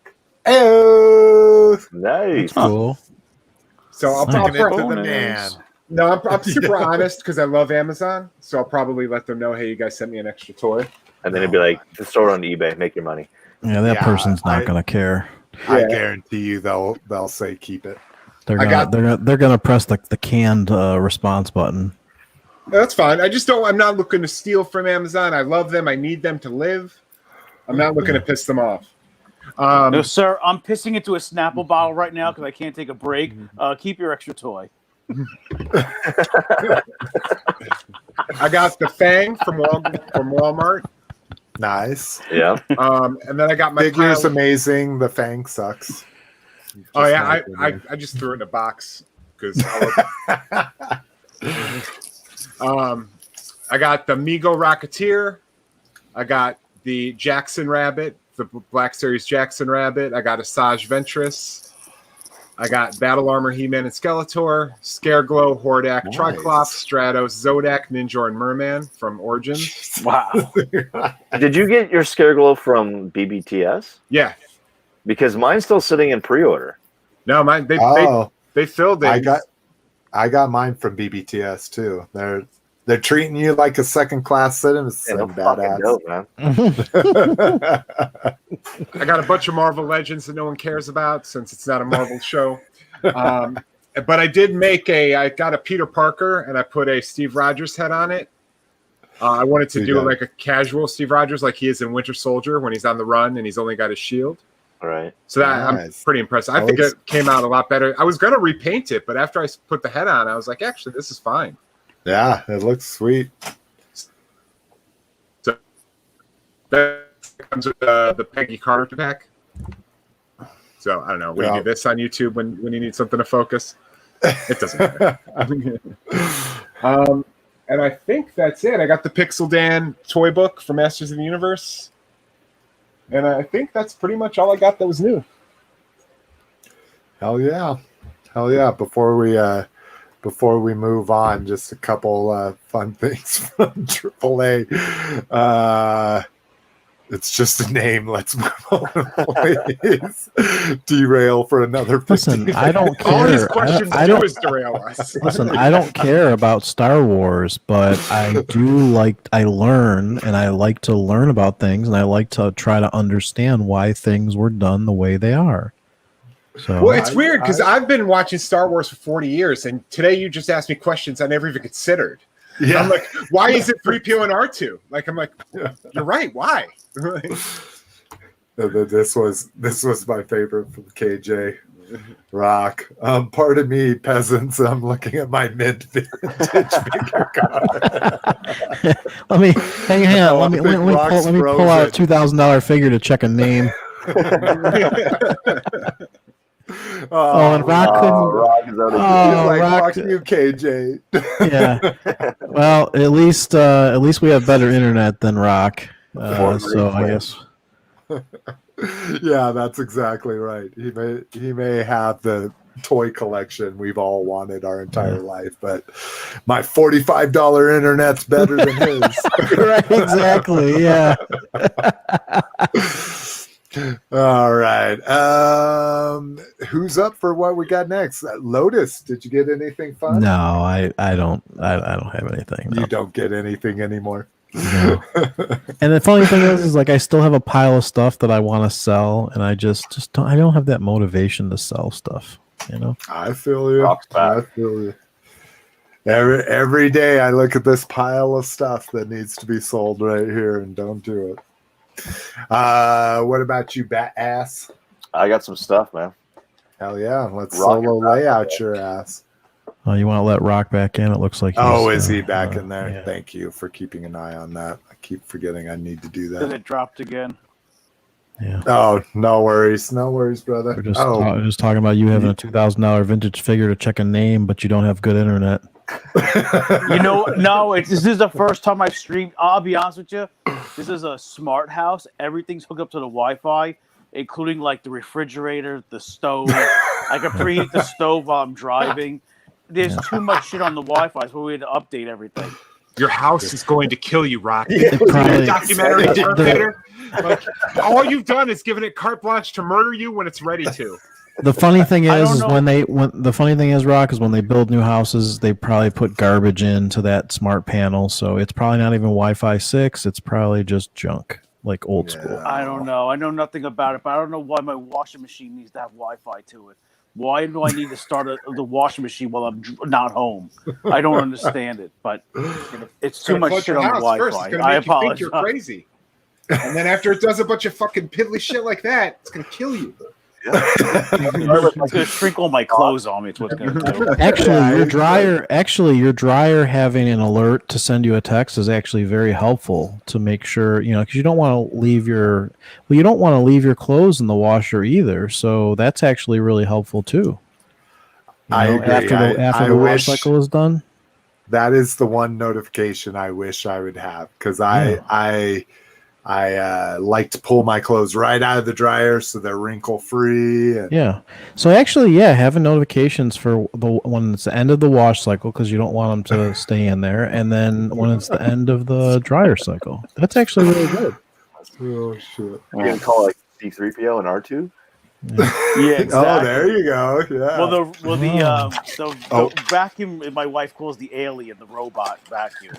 Oh, Nice. Cool. So I'll Give it probably to the man. no, I'm super honest because I love Amazon. So I'll probably let them know, hey, you guys sent me an extra toy. And then it'd be like, just throw it on eBay, make your money. Yeah, that person's not gonna care. I guarantee you they'll say keep it. They're gonna press the canned response button. That's fine. I'm not looking to steal from Amazon. I love them. I need them to live. I'm not looking to piss them off. No, sir, I'm pissing into a Snapple bottle right now because I can't take a break. Keep your extra toy. I got the Fang from Walmart. Nice. Yeah. And then I got my Figure's amazing. The Fang sucks. Oh yeah, I just threw it in a box because I got the Mego Rocketeer. I got the Jackson Rabbit, the Black Series Jackson Rabbit. I got a Saj Ventress. I got Battle Armor He-Man and Skeletor, Scareglow, Hordak, Nice. Triclops, Stratos, Zodak, Ninjor, and Merman from Origins. Wow. Did you get your Scareglow from BBTS? Yeah. Because mine's still sitting in pre-order. No, mine they filled it. I got mine from BBTS too. They're treating you like a second class citizen, badass. Dope, man. I got a bunch of Marvel Legends that no one cares about since it's not a Marvel show. But I got a Peter Parker and I put a Steve Rogers head on it. I wanted to do like a casual Steve Rogers like he is in Winter Soldier when he's on the run and he's only got his shield. All right. So I'm pretty impressed. I think it came out a lot better. I was going to repaint it, but after I put the head on, I was like, actually, this is fine. Yeah, it looks sweet. So that comes with the Peggy Carter pack. So I don't know. We do this on YouTube when you need something to focus. It doesn't matter. And I think that's it. I got the Pixel Dan toy book for Masters of the Universe. And I think that's pretty much all I got that was new. Hell yeah. Before we move on, just a couple fun things from AAA. It's just a name. Let's move on, please. Derail for another 15 Listen, I don't care. All his questions do is derail us. Listen, I don't care about Star Wars, but I learn, and I like to learn about things, and I like to try to understand why things were done the way they are. So, well, it's weird because I've been watching Star Wars for 40 years, and today you just asked me questions I never even considered. Yeah. I'm like, why is it 3PO and R2? Like, I'm like, you're right. Why? This was my favorite from KJ Rock. Pardon me, peasants. I'm looking at my mid-vintage figure card. let me hang on. Let me pull out a $2,000 figure to check a name. Oh, and Rock couldn't. Rock is out of Oh, He's like, Rock. fuck you, KJ. Yeah. Well, at least we have better internet than Rock. Fortnite So I Flames. guess. Yeah, that's exactly right. He may have the toy collection we've all wanted our entire life, but my $45 internet's better than his. Right, exactly. Yeah. All right. Who's up for what we got next? Lotus, did you get anything fun? No, I don't have anything. No. You don't get anything anymore. No. And the funny thing is like I still have a pile of stuff that I want to sell, and I just don't. I don't have that motivation to sell stuff. You know. I feel you. Rock's back. I feel you. Every day I look at this pile of stuff that needs to be sold right here and don't do it. What about you, bat ass? I got some stuff, man. Hell yeah, let's Rock solo it back lay out there. your ass. Oh, you want to let Rock back in? It looks like. Oh, he's, is he back in there? Yeah. Thank you for keeping an eye on that. I keep forgetting I need to do Then that. it dropped again. Yeah. Oh, no worries, brother. We're just, Oh, just talking about you having a $2,000 vintage figure to check a name, but you don't have good internet. You know, no, this is the first time I've streamed. I'll be honest with you. This is a smart house. Everything's hooked up to the Wi-Fi, including like the refrigerator, the stove. I can preheat the stove while I'm driving. There's too much shit on the Wi-Fi, so we had to update everything. Your house is going to kill you, Rock. It See probably- that documentary Terminator? Like, all you've done is given it carte blanche to murder you when it's ready to. The funny thing I is, don't know. the funny thing is, Rock, is when they build new houses, they probably put garbage into that smart panel, so it's probably not even Wi-Fi 6. It's probably just junk, like old school. I don't know. I know nothing about it, but I don't know why my washing machine needs to have Wi-Fi to it. Why do I need to start the washing machine while I'm not home? I don't understand it, but it's too much shit on the Wi-Fi. It's gonna I make you think apologize. you're crazy. And then after it does a bunch of fucking piddly shit like that, it's gonna kill you. It's gonna sprinkle my clothes on me. It's what's gonna do. Actually, your dryer having an alert to send you a text is actually very helpful to make sure, because you don't want to leave your clothes in the washer either. So that's actually really helpful too. I agree. After I the wash wish cycle is done. that is the one notification I wish I would have, because I like to pull my clothes right out of the dryer so they're wrinkle free. And Yeah. So actually, having notifications for when it's the end of the wash cycle, because you don't want them to stay in there, and then when it's the end of the dryer cycle. That's actually really good. oh shit! You can call like C3PO and R2. Yeah, exactly. Oh, there you go. Yeah. The vacuum my wife calls the alien, the robot vacuum.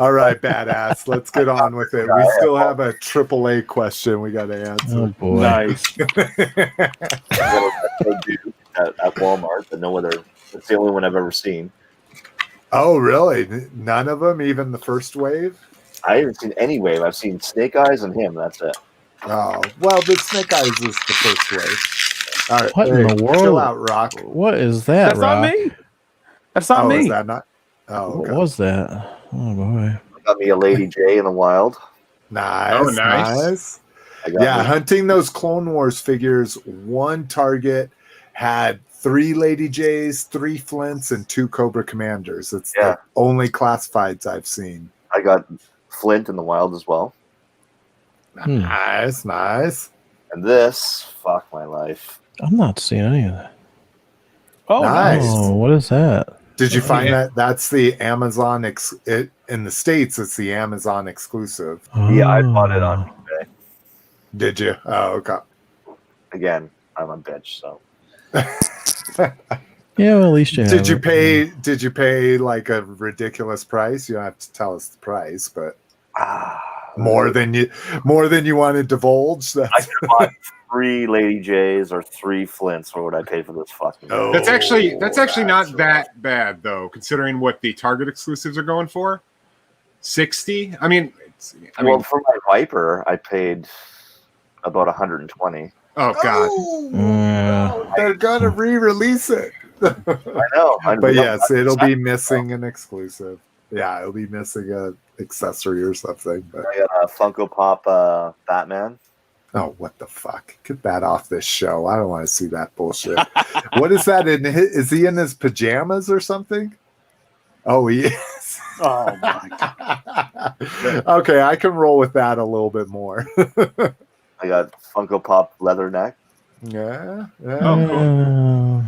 All right, badass. Let's get on with it. We still have a AAA question we got to Oh answer. boy. Nice. At Walmart, but no other. It's the only one I've ever seen. Oh, really? None of them, even the first wave? I haven't seen any wave. I've seen Snake Eyes and him. That's it. Oh, well, the Snake Eyes is the first wave. All right. What in the world? Chill out, Rock. What is that, That's Rock? not me. That's not Oh, me. is that not? Oh, What okay. was that? Oh boy. I got me a Lady J in the wild. Nice. Oh, nice. I got Yeah, me- hunting those Clone Wars figures, one target had 3 Lady J's, 3 Flints, and 2 Cobra Commanders. It's Yeah. the only classifieds I've seen. I got Flint in the wild as well. Hmm. Nice, nice. And this, fuck my life. I'm not seeing any of that. Oh, Nice. Oh, what is that? Did you find Yeah. that? That's the Amazon. In the States, it's the Amazon exclusive. Yeah, I bought it on Oh. eBay. Did you? Oh, okay. Again, I'm a bitch, so. Yeah, well, at least you have Did you it. pay? Did you pay like a ridiculous price? You don't have to tell us the price, but more than you want to divulge. I could have bought 3 Lady J's or 3 Flints for what I paid for this fucking. Oh. That's actually that's not rough. that bad though, considering what the Target exclusives are going for. 60. I mean, Well, for my Viper, I paid about 120. oh god. Yeah. They're gonna re-release it. I know. But yes, it'll be missing an exclusive. Yeah, it'll be missing a accessory or something. But I got a Funko Pop Batman. Oh, what the fuck? Get that off this show. I don't want to see that bullshit. What is that? Is he in his pajamas or something? Oh, he is. Oh my god. Okay, I can roll with that a little bit more. I got Funko Pop Leatherneck. Yeah. Oh, cool.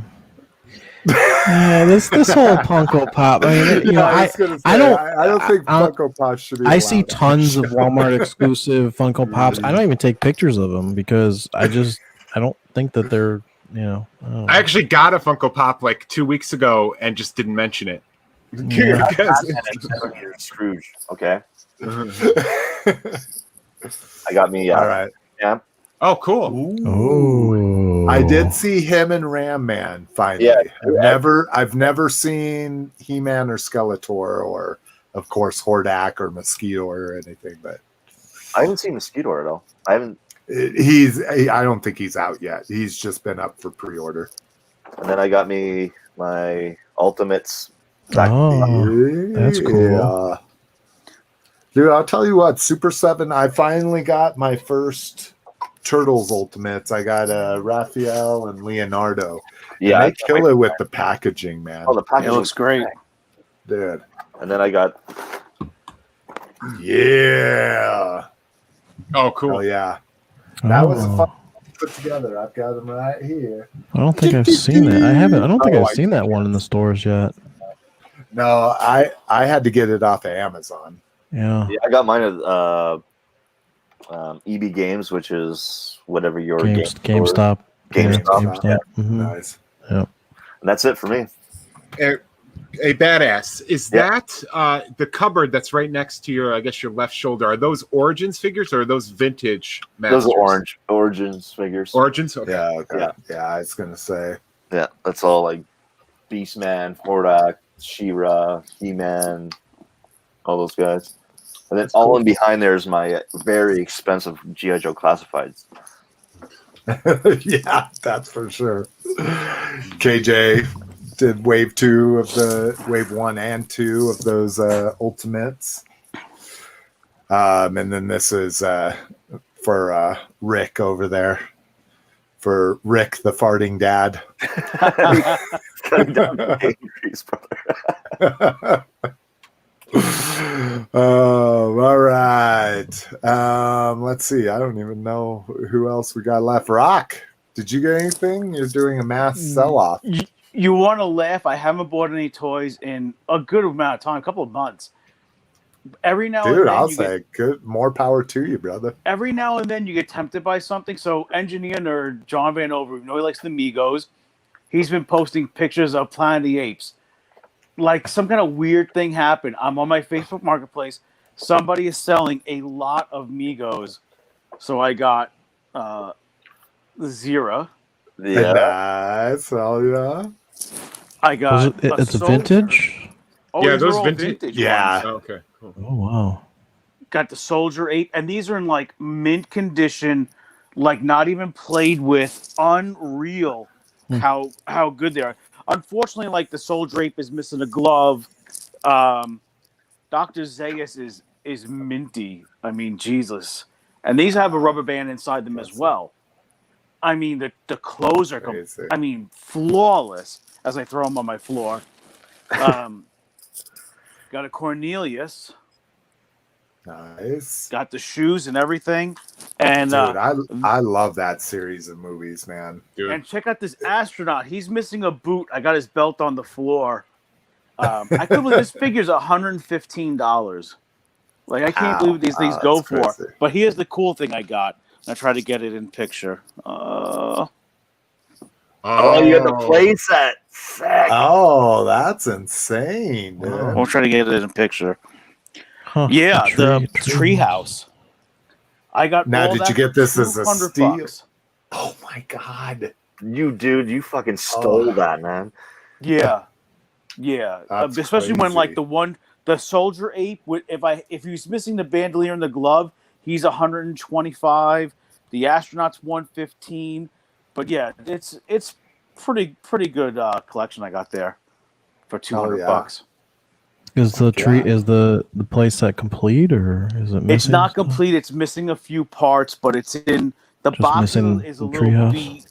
Yeah, this whole Funko Pop. I mean, you know, I was gonna say, I don't. I don't think Funko Pop should be. I see allowed. tons of Walmart exclusive Funko Pops. I don't even take pictures of them because I don't think that they're, you know. I actually got a Funko Pop like 2 weeks ago and just didn't mention it. Yeah. Scrooge. Okay. I got me. All right. Yeah. Oh, cool. Oh, I did see him and Ram Man finally. Yeah. I've never seen He-Man or Skeletor or, of course, Hordak or Mosquito or anything. But I haven't seen Mosquito at all. I haven't. I don't think he's out yet. He's just been up for pre-order. And then I got me my Ultimates. Oh, that's cool. Yeah. Dude, I'll tell you what, Super 7, I finally got my first Turtles Ultimates. I got Raphael and Leonardo. Yeah, And they kill it with the packaging, man. Oh, the packaging It looks great. Dude. And then I got Yeah. Oh, cool. Oh, yeah. That was a Oh. fun put together. I've got them right here. I don't think I've seen it. I don't think I've seen that one in the stores yet. No, I had to get it off of Amazon. Yeah. I got mine at EB Games, which is whatever your GameStop. GameStop. Yeah. Mhm. Nice. Yep. And that's it for me. A badass. Is that the cupboard that's right next to your, I guess, your left shoulder? Are those Origins figures or are those vintage Masters? Those are Origins figures. Origins? Okay. Yeah, okay. Yeah. I was gonna say. Yeah, that's all like Beastman, Hordak, She-Ra, He-Man, all those guys. And then all in behind there is my very expensive G.I. Joe Classifieds. Yeah, that's for sure. KJ did wave 1 and 2 of those Ultimates. And then this is for Rick over there. For Rick, the farting dad. Coming down to Increase, brother. Oh, all right. Let's see. I don't even know who else we got left. Rock, did you get anything? You're doing a mass sell-off. You want to laugh? I haven't bought any toys in a good amount of time, a couple of months. Every now and Dude, then I'll say good. More power to you, brother. every now and then you get tempted by something. So engineer nerd John Van Over, you know he likes the Migos. He's been posting pictures of Planet of the Apes. Like some kind of weird thing happened. I'm on my Facebook Marketplace. Somebody is selling a lot of Migos. So I got Zira. Yeah. Nice. Oh, yeah. I got It's a Soldier. vintage? Oh, Yeah, these are those all vintage- Yeah. ones. Oh, okay. Cool. Oh, wow. Got the Soldier 8, and these are in like mint condition, like not even played with. Unreal how good they are. Unfortunately, like the Soldier 8 is missing a glove. Dr. Zaius is minty. I mean, Jesus. And these have a rubber band inside them as well. I mean, the clothes are, Crazy. flawless as I throw them on my floor. Got a Cornelius. Nice. Got the shoes and everything. And Dude, I love that series of movies, man. Dude. and check out this astronaut. He's missing a boot. I got his belt on the floor. I couldn't believe this figure's $115. Like I can't believe what these things go that's for. crazy. But here's the cool thing I got. I tried to get it in picture. Oh, you got the play set. Sick. Oh, that's insane, dude. Wow. I'll try to get it in picture. Huh, Yeah, the tree. treehouse. I got. Now, all did that you get for this as a $200 steal? bucks. Oh my god. You fucking stole Oh. that, man. Yeah, yeah. That's Especially when like crazy. the soldier ape. If he's missing the bandolier and the glove, he's 125. The astronaut's 115. But yeah, it's pretty good collection I got there for $200 yeah. bucks. Is the tree Yeah. is the play set complete or is it missing? It's not stuff? complete. It's missing a few parts, but it's in The Just box missing is a the little treehouse. beat,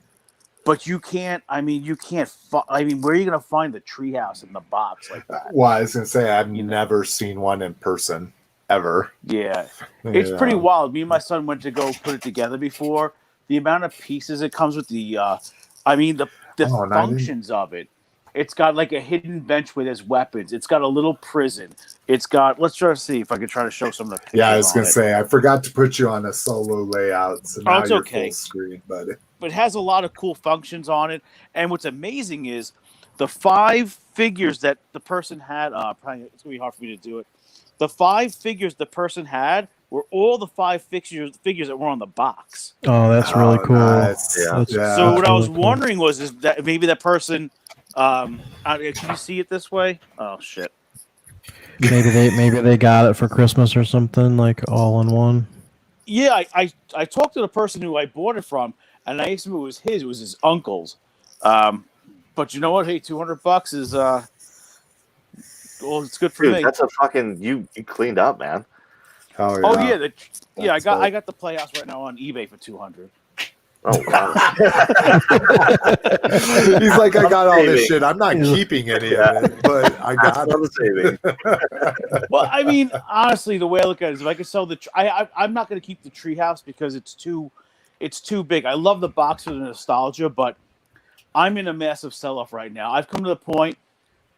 but you can't. I mean, you can't. I mean, where are you gonna find the treehouse in the box like that? Well, I was gonna say I've You know. never seen one in person ever. Yeah, it's pretty wild. Me and my son went to go put it together before. The amount of pieces it comes with, I mean, the Oh, and I didn't- functions of it. It's got like a hidden bench where there's weapons. It's got a little prison. It's got. Let's try to see if I can try to show some of the pictures. Yeah, I was on gonna it. say I forgot to put you on a solo layout, so now it's you're okay. full screen, buddy. But it has a lot of cool functions on it. And what's amazing is the 5 figures that the person had. Probably it's gonna be hard for me to do it. The 5 figures the person had were all the 5 figures that were on the box. Oh, that's really cool. Nice. Yeah. That's- Yeah. So what I was really cool. wondering was is that maybe that person. Can you see it this way? Oh shit! Maybe they got it for Christmas or something, like all in one. Yeah, I talked to the person who I bought it from, and I asked him if it was his. It was his uncle's. But you know what? Hey, $200 is well, it's good for Dude, me. that's a fucking you cleaned up, man. Oh Oh yeah. yeah, That's I dope. got the Playhouse right now on eBay for $200. Oh wow. He's like, I got all this saving. shit. I'm not keeping any of it, but I got That's it. the saving. Well, I mean, honestly, the way I look at it is, if I could sell I'm not going to keep the treehouse because it's too big. I love the box for the nostalgia, but I'm in a massive sell-off right now. I've come to the point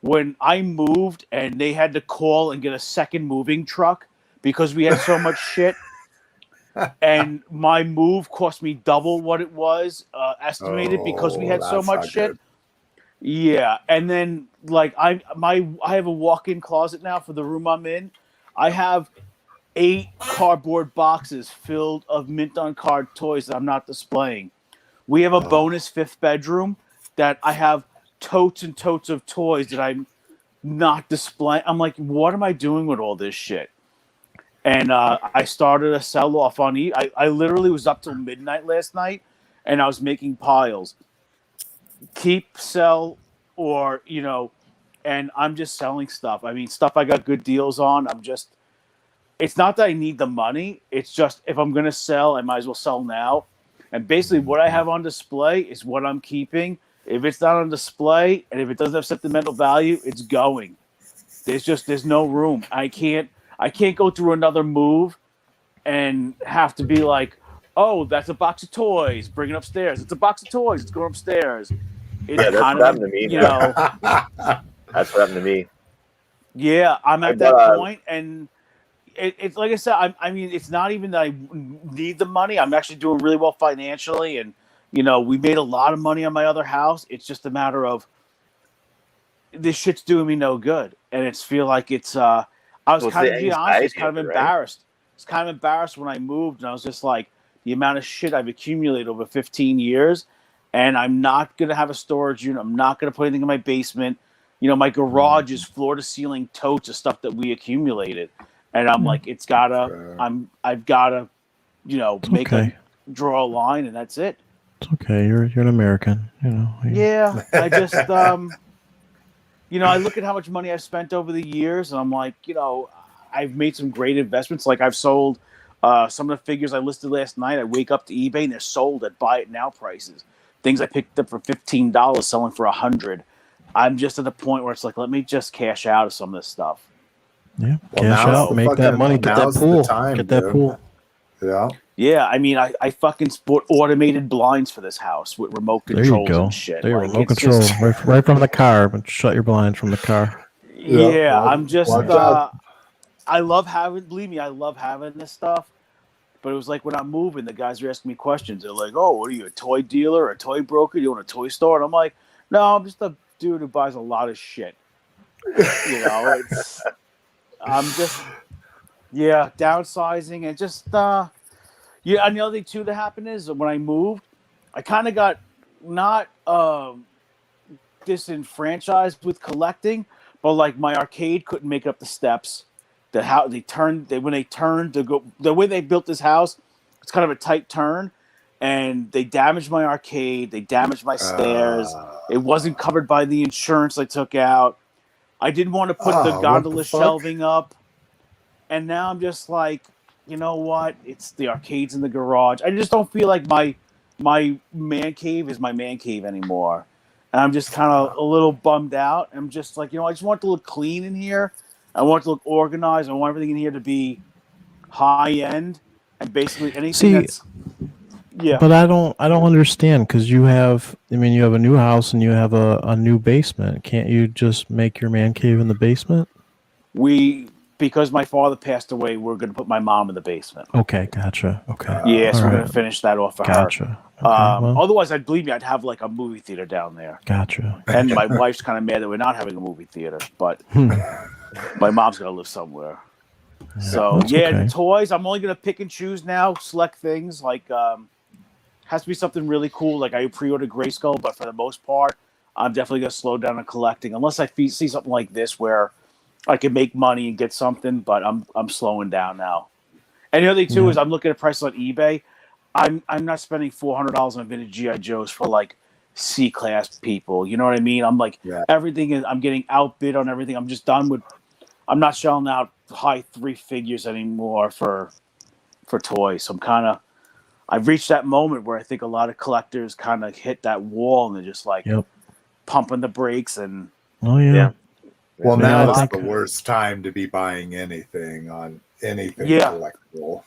when I moved and they had to call and get a second moving truck because we had so much shit. And my move cost me double what it was estimated because we had so that's much not shit. good. Yeah, and then like I have a walk-in closet now for the room I'm in. I have 8 cardboard boxes filled of mint on card toys that I'm not displaying. We have a bonus 5th bedroom that I have totes and totes of toys that I'm not displaying. I'm like, what am I doing with all this shit? And I started a sell-off on I literally was up till midnight last night, and I was making piles. Keep, sell, or, and I'm just selling stuff. I mean, stuff I got good deals on. It's not that I need the money. It's just if I'm going to sell, I might as well sell now. And basically what I have on display is what I'm keeping. If it's not on display, and if it doesn't have sentimental value, it's going. There's no room. I can't go through another move and have to be like, oh, that's a box of toys. Bring it upstairs. It's a box of toys. It's going upstairs. It's Yeah, that's kind what of, happened to me. That's what happened to me. Yeah, I'm at that point, and it's like I said. I mean, it's not even that I need the money. I'm actually doing really well financially, and we made a lot of money on my other house. It's just a matter of this shit's doing me no good, and it's feel like it's. I was kind of, to be honest, I was kind of embarrassed. I was kind of embarrassed when I moved, and I was just like, the amount of shit I've accumulated over 15 years, and I'm not going to have a storage unit. I'm not going to put anything in my basement. My garage is floor-to-ceiling totes of stuff that we accumulated, and I'm like, I've got to, draw a line, and that's it. It's okay. You're an American, Yeah, I just, I look at how much money I've spent over the years, and I'm like, I've made some great investments. Like I've sold some of the figures I listed last night. I wake up to eBay and they're sold at buy it now prices. Things I picked up for $15 selling for $100. I'm just at the point where it's like, let me just cash out of some of this stuff. Yeah, Well, cash now's out, the make that fucking- money, get that now's the pool, time, get that dude. pool. Yeah. Yeah, I mean, I fucking bought automated blinds for this house with remote There you controls go. and shit. There, Like, remote it's control, just- right from the car, but shut your blinds from the car. Yeah, well, I'm just. watch out. I love having. Believe me, I love having this stuff. But it was like when I'm moving, the guys are asking me questions. They're like, "Oh, what are you, a toy dealer, a toy broker? You own a toy store?" And I'm like, "No, I'm just a dude who buys a lot of shit." I'm just, downsizing and just, And the other thing too that happened is when I moved, I kind of got not disenfranchised with collecting, but like my arcade couldn't make up the steps. When they turned to go the way they built this house, it's kind of a tight turn, and they damaged my arcade. They damaged my stairs. It wasn't covered by the insurance I took out. I didn't want to put the gondola what the fuck? shelving up, and now I'm just like, you know what? It's the arcades in the garage. I just don't feel like my man cave is my man cave anymore. And I'm just kind of a little bummed out. I'm just like, I just want it to look clean in here. I want it to look organized. I want everything in here to be high end, and basically anything that's But I don't understand, because you have a new house and you have a new basement. Can't you just make your man cave in the basement? Because my father passed away, we're going to put my mom in the basement. Okay, gotcha. Okay. Yeah, so we're going to finish that off for her. Okay, well, Otherwise, I'd have like a movie theater down there. Gotcha. And my wife's kind of mad that we're not having a movie theater, but my mom's got to live somewhere. So, the toys, I'm only going to pick and choose now, select things. Like, has to be something really cool. Like, I pre-ordered Grayskull, but for the most part, I'm definitely going to slow down on collecting. Unless I see something like this where I can make money and get something, but I'm slowing down now. And the other thing, too, is I'm looking at prices on eBay. I'm not spending $400 on vintage G.I. Joes for, like, C-class people. You know what I mean? I'm like, everything is, I'm getting outbid on everything. I'm just done with, I'm not shelling out high three figures anymore for toys. So I've reached that moment where I think a lot of collectors kind of hit that wall and they're just like pumping the brakes and Well, now it's the worst time to be buying anything on anything collectible.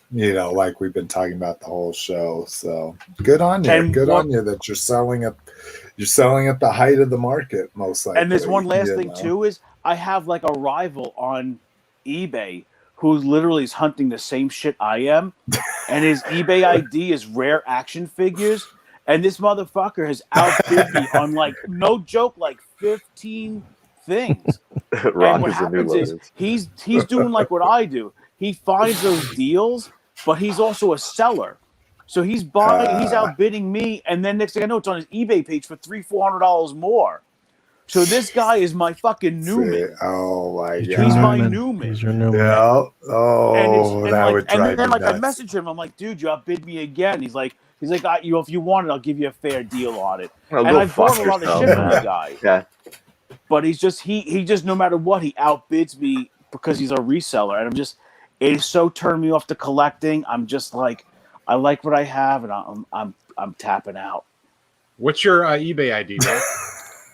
Like we've been talking about the whole show. So good on you. On you that you're selling at the height of the market, most likely. And there's one last thing too, is I have like a rival on eBay who literally is hunting the same shit I am, and his eBay ID is rare action figures, and this motherfucker has outbid me on, like, no joke, like 15 things. And what happens is he's doing like what I do. He finds those deals, but he's also a seller. So he's outbidding me, and then next thing I know, it's on his eBay page for $300-400 more. So this guy is my fucking Newman. Oh my god, he's my Newman. He's your Newman. Yeah. Oh, that would drive me nuts. And then I message him. I'm like, dude, you outbid me again. He's like, if you want it, I'll give you a fair deal on it. And I've bought a lot of shit from the guy. Yeah. But he just no matter what, he outbids me because he's a reseller, and it is so turned me off to collecting. I'm just like, I like what I have, and I'm tapping out. What's your eBay ID, man?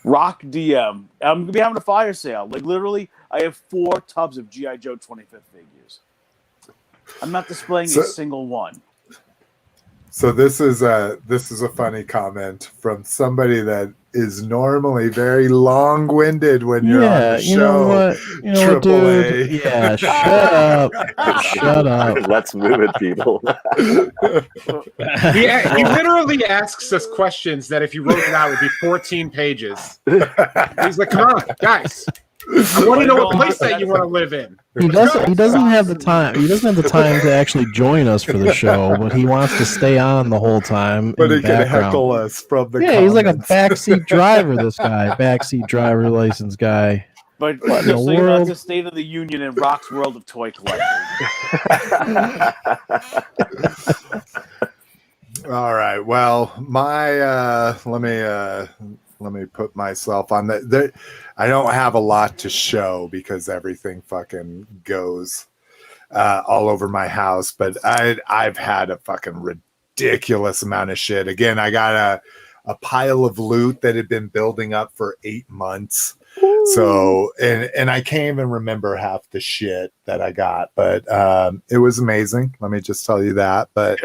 Rock DM. I'm gonna be having a fire sale. Like, literally, I have 4 tubs of G.I. Joe 25th figures. I'm not displaying a single one. So this is a funny comment from somebody that is normally very long-winded when you're on the show. You know what, dude? Yeah, shut up. Let's move it, people. He literally asks us questions that if you wrote it out would be 14 pages. He's like, come on, guys. I want to know what place that you want to live in. He doesn't have the time. He doesn't have the time to actually join us for the show, but he wants to stay on the whole time. But he can heckle us from the comments. He's like a backseat driver, this guy. Backseat driver license guy. But just so you know, it's the State of the Union in Rock's world of toy collecting. All right. Well, let me put myself on that. I don't have a lot to show because everything fucking goes all over my house. But I've had a fucking ridiculous amount of shit. Again, I got a pile of loot that had been building up for 8 months. So, and I can't even remember half the shit that I got, but it was amazing. Let me just tell you that. But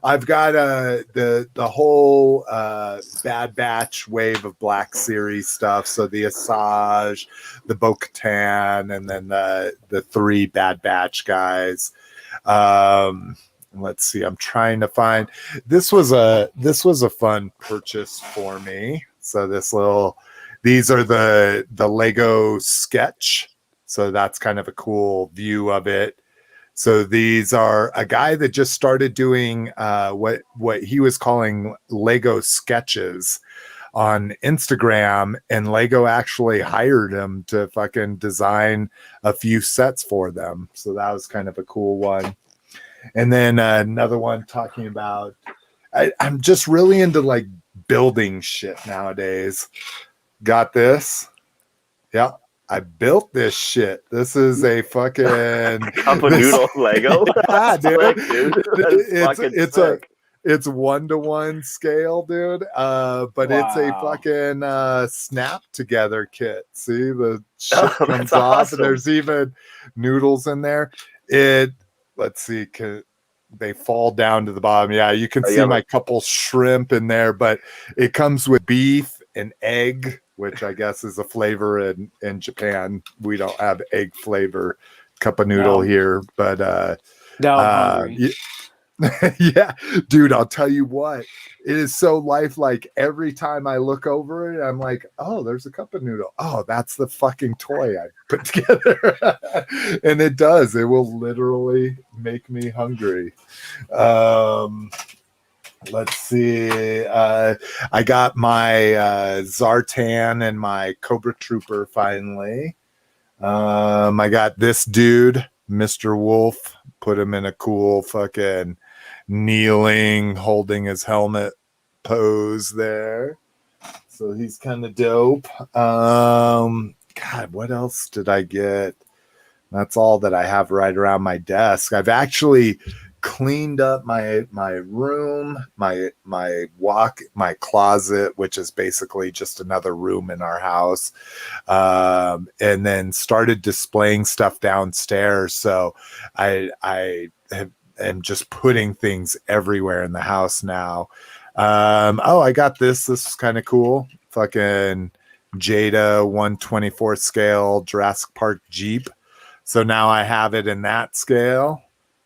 I've got the whole Bad Batch wave of Black Series stuff. So the Asajj, the Bo-Katan, and then the 3 Bad Batch guys. Let's see. I'm trying to find. This was a fun purchase for me. So these are the Lego sketch. So that's kind of a cool view of it. So these are a guy that just started doing what he was calling Lego sketches on Instagram, and Lego actually hired him to fucking design a few sets for them. So that was kind of a cool one. And then another one talking about, I'm just really into like building shit nowadays. Got this. Yeah. I built this shit. This is a fucking Cup of noodle Lego. Yeah, dude. Sick, dude. That's fucking sick. It's 1-to-1 scale, dude. But it's a Wow. fucking snap together kit. See, the shit Oh, comes that's off, awesome. and there's even noodles in there. Let's see, they fall down to the bottom. Yeah, you can see my couple shrimp in there, but it comes with beef and egg, which I guess is a flavor in Japan. We don't have egg flavor cup of noodle here, but Now I'm hungry. yeah, dude, I'll tell you what, it is so lifelike. Every time I look over it, I'm like, oh, there's a cup of noodle. Oh, that's the fucking toy I put together. And it does. It will literally make me hungry. Let's see. I got my Zartan and my Cobra Trooper finally. I got this dude, Mr. Wolf. Put him in a cool fucking kneeling, holding his helmet pose there. So he's kind of dope. God, what else did I get? That's all that I have right around my desk. I've actually cleaned up my room, my closet, which is basically just another room in our house, and then started displaying stuff downstairs. So I am just putting things everywhere in the house now. I got this. This is kind of cool. Fucking Jada 1/24 scale Jurassic Park Jeep. So now I have it in that scale.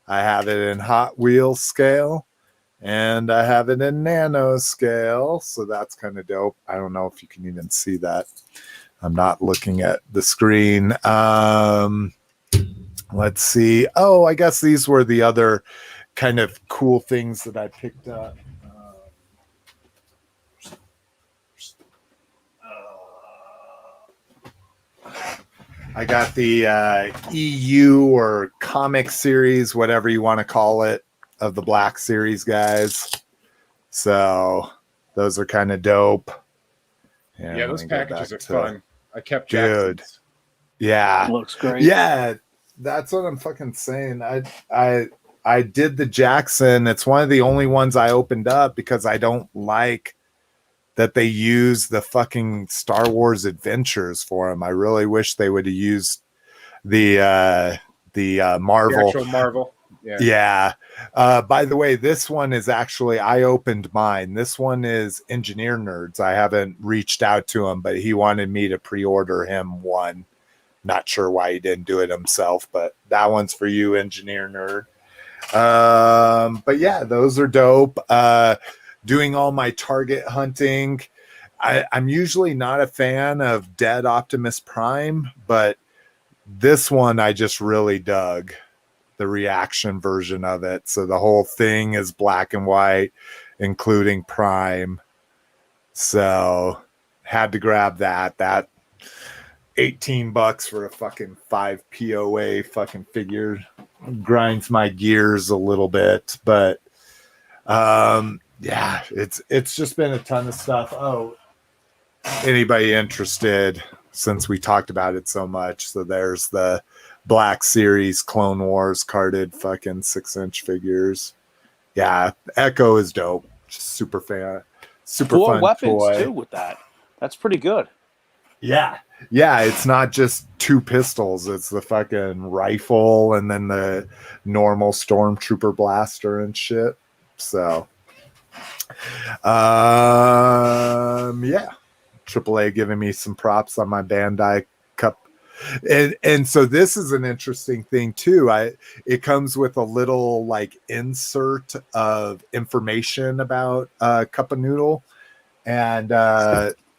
I have it in Hot Wheels scale, and I have it in nano scale. So that's kind of dope. I don't know if you can even see that. I'm not looking at the screen. Let's see. Oh, I guess these were the other kind of cool things that I picked up. I got the EU or comic series, whatever you want to call it, of the Black Series guys. So those are kind of dope. Yeah, those packages are fun. I kept Dude. Jackson's. Yeah. Looks great. Yeah, that's what I'm fucking saying. I did the Jackson. It's one of the only ones I opened up because I don't like that they use the fucking Star Wars Adventures for him. I really wish they would have used the Marvel. The actual Marvel. Yeah. Yeah. By the way, this one is actually, I opened mine. This one is Engineer Nerds. I haven't reached out to him, but he wanted me to pre-order him one. Not sure why he didn't do it himself, but that one's for you, Engineer Nerd. But yeah, those are dope. Doing all my target hunting. I'm usually not a fan of Dead Optimus Prime, but this one I just really dug the reaction version of it. So the whole thing is black and white, including Prime. So had to grab that. That $18 for a fucking 5 POA fucking figure grinds my gears a little bit, but yeah, it's just been a ton of stuff. Oh, anybody interested, since we talked about it so much, so there's the Black Series Clone Wars carded fucking 6-inch figures. Yeah, Echo is dope. Just super fan. Super 4 fun weapons toy. too with that. That's pretty good. Yeah. Yeah, it's not just 2 pistols. It's the fucking rifle and then the normal stormtrooper blaster and shit. So yeah. AAA giving me some props on my Bandai Cup. And so this is an interesting thing too. It comes with a little like insert of information about Cup of Noodle. And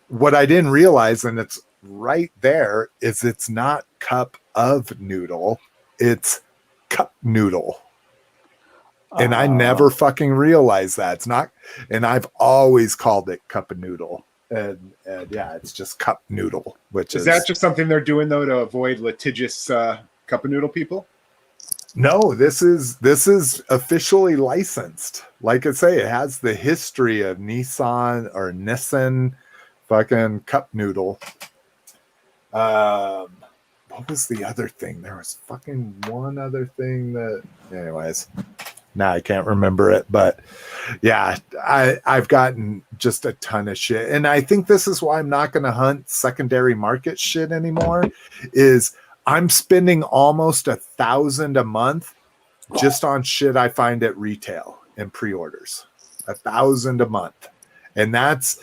what I didn't realize, and it's right there, is it's not Cup of Noodle, it's Cup Noodle. And I never fucking realized that. It's not, and I've always called it Cup of Noodle. And yeah, it's just Cup Noodle, which is that just something they're doing though to avoid litigious Cup of Noodle people? No, this is officially licensed. Like I say, it has the history of Nissan fucking Cup Noodle. What was the other thing? There was fucking one other thing that, anyways, now I can't remember it. But yeah, I've gotten just a ton of shit, and I think this is why I'm not going to hunt secondary market shit anymore. Is I'm spending almost $1,000 a month just on shit I find at retail and pre-orders. $1,000 a month. And that's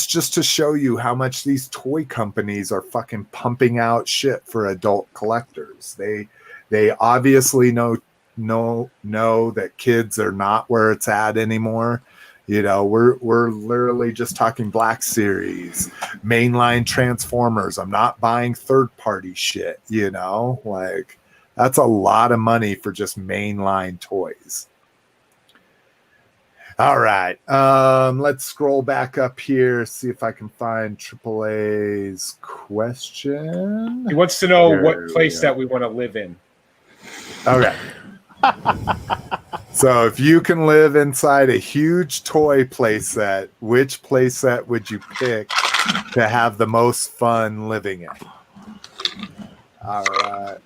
just to show you how much these toy companies are fucking pumping out shit for adult collectors. They obviously know that kids are not where it's at anymore. You know, we're literally just talking Black Series, mainline Transformers. I'm not buying third-party shit, you know? Like, that's a lot of money for just mainline toys. All right. Let's scroll back up here, see if I can find AAA's question. He wants to know what place that we want to live in. Okay. So if you can live inside a huge toy playset, which playset would you pick to have the most fun living in? All right.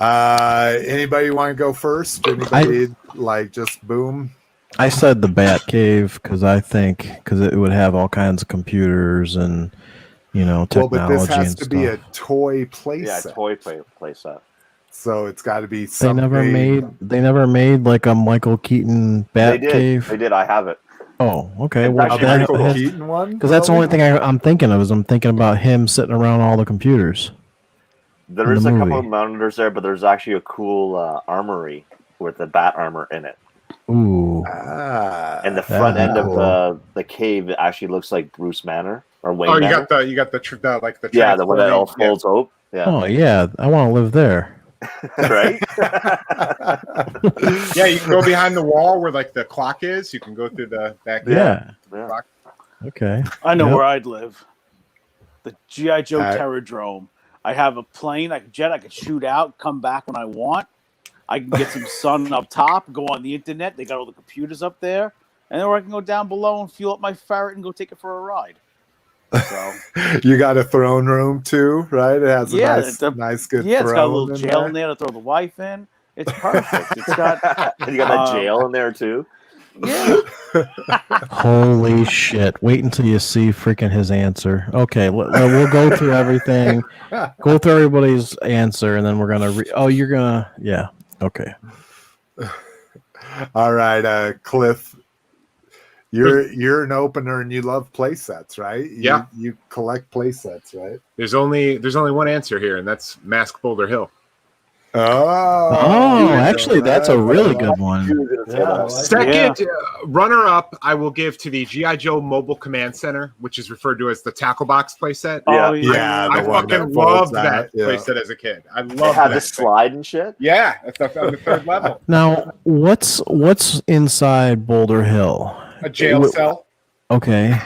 Anybody want to go first? Anybody like just boom? I said the Bat Cave because it would have all kinds of computers and, you know, technology. Well, but this has and to stuff. be a toy playset. Yeah, toy playset. So it's got to be They something. never made like a Michael Keaton Bat Cave. They did. I have it. Oh, okay. It's Well, actually A pretty Michael cool. Keaton one? because that's the only thing I'm thinking of. I'm thinking about him sitting around all the computers. There In is the a couple movie. of monitors there, but there's actually a cool armory with the bat armor in it. Ooh. And the That'd front be end cool. of the cave actually looks like Bruce Manor or Wayne Oh, you Manor. got the Yeah, the one that all transforming- folds open. Yeah, Oh yeah, I want to live there. right. Yeah, you can go behind the wall where like the clock is. You can go through the back. Yeah. Yeah. Okay. I know Yep. where I'd live. The G.I. Joe Alright. Terradrome. I have a plane, I could shoot out, come back when I want. I can get some sun up top, go on the internet. They got all the computers up there. And then I can go down below and fuel up my ferret and go take it for a ride. So You got a throne room too, right? It has Yeah, a nice good yeah, it's got a throne little in jail there. in there to throw the wife in. It's perfect. It's got You got that jail in there too. yeah. Holy shit! Wait until you see freaking his answer. Okay, we'll go through everything. Go through everybody's answer, and then we're gonna. You're gonna. Yeah. Okay. All right, Cliff. You're an opener and you love play sets, right? Yeah. You collect play sets, right? There's only one answer here, and that's Mask Boulder Hill. Oh, actually, that's a really good one. Yeah, Second runner up, I will give to the G.I. Joe Mobile Command Center, which is referred to as the Tackle Box playset. Oh, Yeah, I the one that fucking folds loved that yeah. playset as a kid. I They loved had that. the slide and shit. Yeah, on the third level. Now, what's inside Boulder Hill? A jail cell. Okay.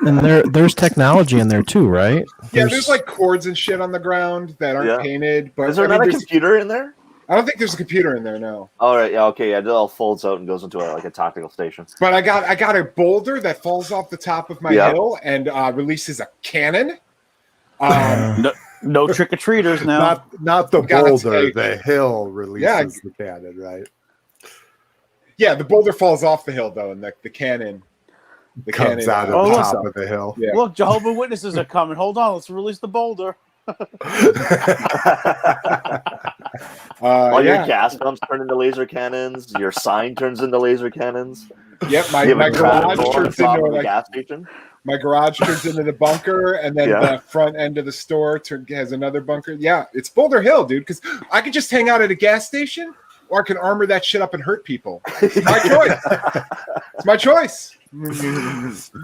And there's technology in there too, right? Yeah, there's like cords and shit on the ground that aren't Yeah. painted. But Is there not a computer in there? I don't think there's a computer in there, no. All right. Yeah. Okay. Yeah. It all folds out and goes into a tactical station. But I got a boulder that falls off the top of my Yeah. hill and releases a cannon. No trick or treaters now. Not the Gotta boulder, take- the hill releases the cannon, right? Yeah, the boulder falls off the hill though, and the cannon Comes out Oh, of the look. top of the hill. Yeah. Look, Jehovah's Witnesses are coming. Hold on, let's release the boulder. All your yeah. gas pumps turn into laser cannons. Your sign turns into laser cannons. Yep, You have my a trap garage door on turns top into of the like gas station. my garage turns into the bunker, and then Yeah. the front end of the store has another bunker. Yeah, it's Boulder Hill, dude. Because I could just hang out at a gas station, or I can armor that shit up and hurt people. It's my choice. It's my choice.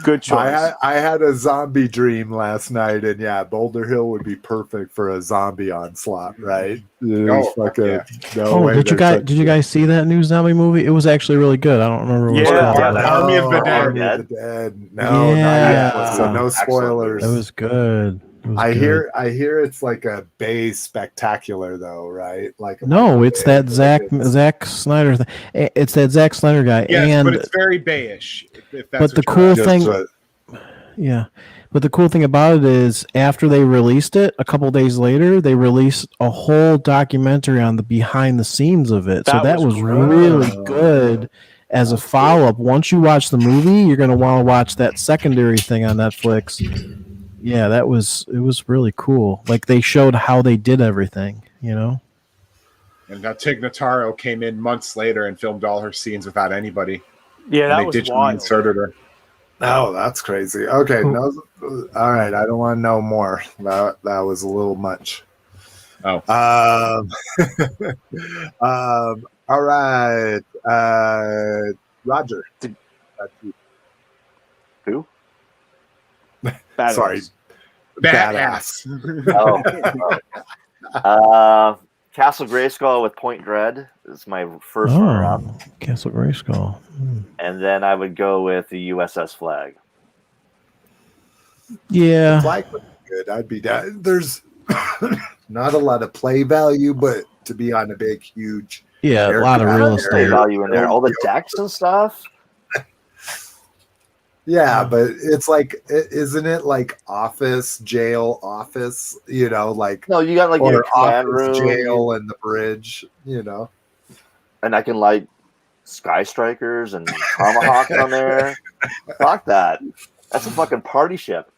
Good choice. I had a zombie dream last night, and yeah, Boulder Hill would be perfect for a zombie onslaught, right? There's fucking no way did you guys see that new zombie movie? It was actually really good. I don't remember what it's Yeah. called. Army of the Dead. Army of the Dead. No, not Yeah. yet. So no Excellent. spoilers. It was good. It was I good. hear it's like a Bay spectacular though, right? Like No, it's that Zack It's- Snyder thing. It's that Zack Snyder guy. Yes, and but it's very bayish. If that's but the what you're cool asking. thing, Yeah. But the cool thing about it is after they released it, a couple days later, they released a whole documentary on the behind the scenes of it. So that was great. really good as a follow-up. Once you watch the movie, you're going to want to watch that secondary thing on Netflix. Yeah, it was really cool. Like they showed how they did everything, you know? And Tig Notaro came in months later and filmed all her scenes without anybody. Yeah, And that they was digitally wild. inserted her. Oh, that's crazy. Okay, no, all right. I don't want to know more. That was a little much. Oh. All right. Roger. Who? Badass. Sorry. Badass. Castle Grayskull with Point Dread is my first Oh, runner-up. Castle Grayskull. And then I would go with the USS Flag. Yeah. Flag would be good. I'd be down. There's not a lot of play value, but to be on a big, huge. Yeah, a lot of real aircraft Play estate. value in there. All the decks and stuff. Yeah, but it's like, isn't it like office, jail, office? You know, like No, you got like or your command office, room. jail, and the bridge. You know. And I can light Sky Strikers and Tomahawks on there. Fuck that. That's a fucking party ship.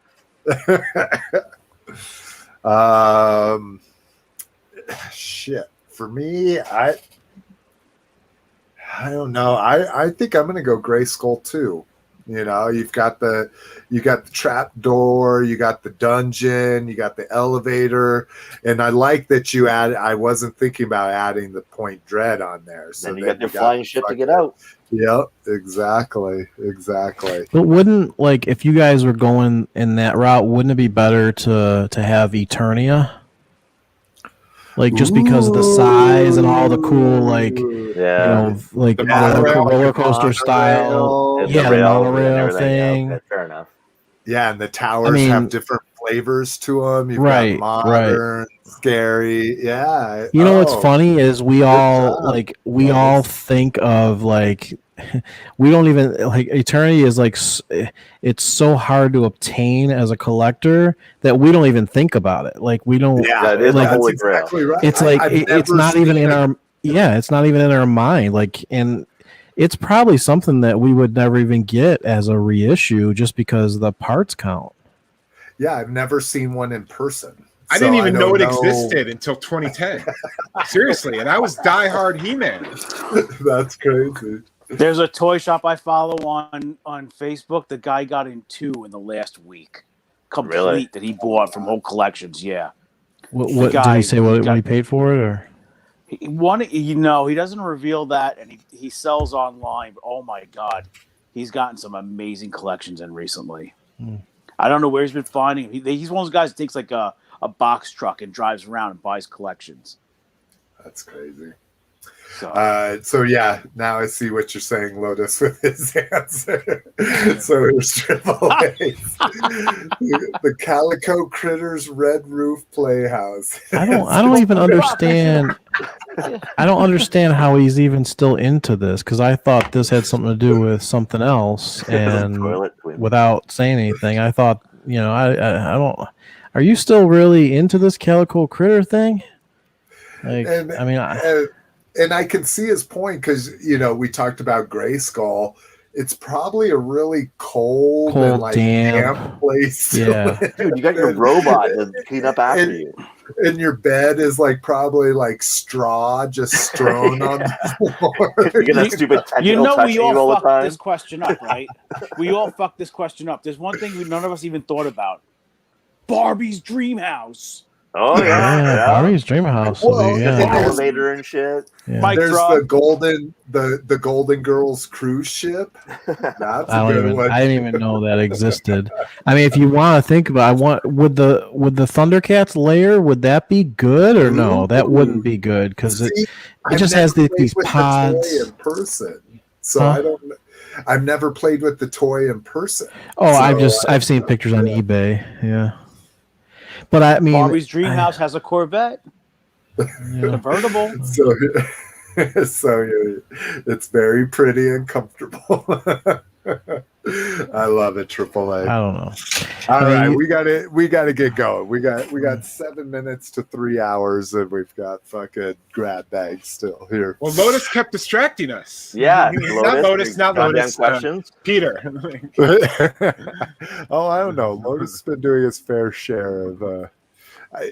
Shit. For me, I don't know. I think I'm gonna go Gray Skull too. You know, you got the trap door, you got the dungeon, you got the elevator, and I like that you add. I wasn't thinking about adding the Point Dread on there. So And you got your flying ship to get out. Yep, exactly. But wouldn't, like, if you guys were going in that route, wouldn't it be better to have Eternia? Like, just because of the size and all the cool, like, Yeah. you know, like The roller coaster style. And Yeah, the rails and monorail everything. thing. Okay, fair enough. Yeah, and the towers I mean- have different flavors to them. You've Right, got modern, scary. Yeah. You know what's Oh, funny is we all job. all think of like we don't even like Eternity is like it's so hard to obtain as a collector that we don't even think about it. Like we don't. Yeah, That is like, the holy that's grail. exactly right. It's like I've it's never not even seen in it. our it's not even in our mind. Like and it's probably something that we would never even get as a reissue just because the parts count. Yeah, I've never seen one in person. I So didn't even know don't it existed until 2010. Seriously, and I was diehard He-Man. That's crazy. There's a toy shop I follow on Facebook. The guy got in 2 in the last week. Complete Really? that he bought from whole collections. Yeah. What did guy he say? What got- he paid for it or? He doesn't reveal that, and he sells online. But oh my god, he's gotten some amazing collections in recently. I don't know where he's been finding. He's one of those guys that takes like a box truck and drives around and buys collections. That's crazy. So So yeah, now I see what you're saying, Lotus, with his answer. So here's Triple A. The Calico Critters Red Roof Playhouse. I don't even understand. I don't understand how he's even still into this because I thought this had something to do with something else, and Toilet twin. without saying anything, I thought, you know, I don't. Are you still really into this Calico Critter thing? Like, And, I mean, and I can see his point because we talked about Gray Skull. It's probably a really cold and like damp place. to Yeah. live. Dude, you got your robot to clean up after And- you. And your bed is like probably like straw just strewn on the floor. You get that stupid tentacle you know touching we you all all the fucked time. this question up, right? We all fucked this question up. There's one thing none of us even thought about. Barbie's dream house. Oh yeah, Barbie's Dream House. Well, Yeah. The and there's- elevator and shit. Yeah. Mike There's drop. the Golden Girls cruise ship. That's a good one. I didn't even know that existed. I mean, if you want to think about, would the Thundercats layer, would that be good or no? That wouldn't be good because See, it I've just never has played these with the pods. toy in person, so Huh? I don't. I've never played with the toy in person. Oh, So I've seen pictures on eBay. Yeah, but I mean, Barbie's dream house has a Corvette. yeah. Convertible. So, it's very pretty and comfortable. I love it, AAA. I don't know. All I right, mean, we got to get going. We got 7 minutes to 3 hours, and we've got fucking grab bags still here. Well, Lotus kept distracting us. Yeah, Not Lotus, not goddamn Lotus. questions. Peter. Oh, I don't know. Lotus has been doing his fair share of.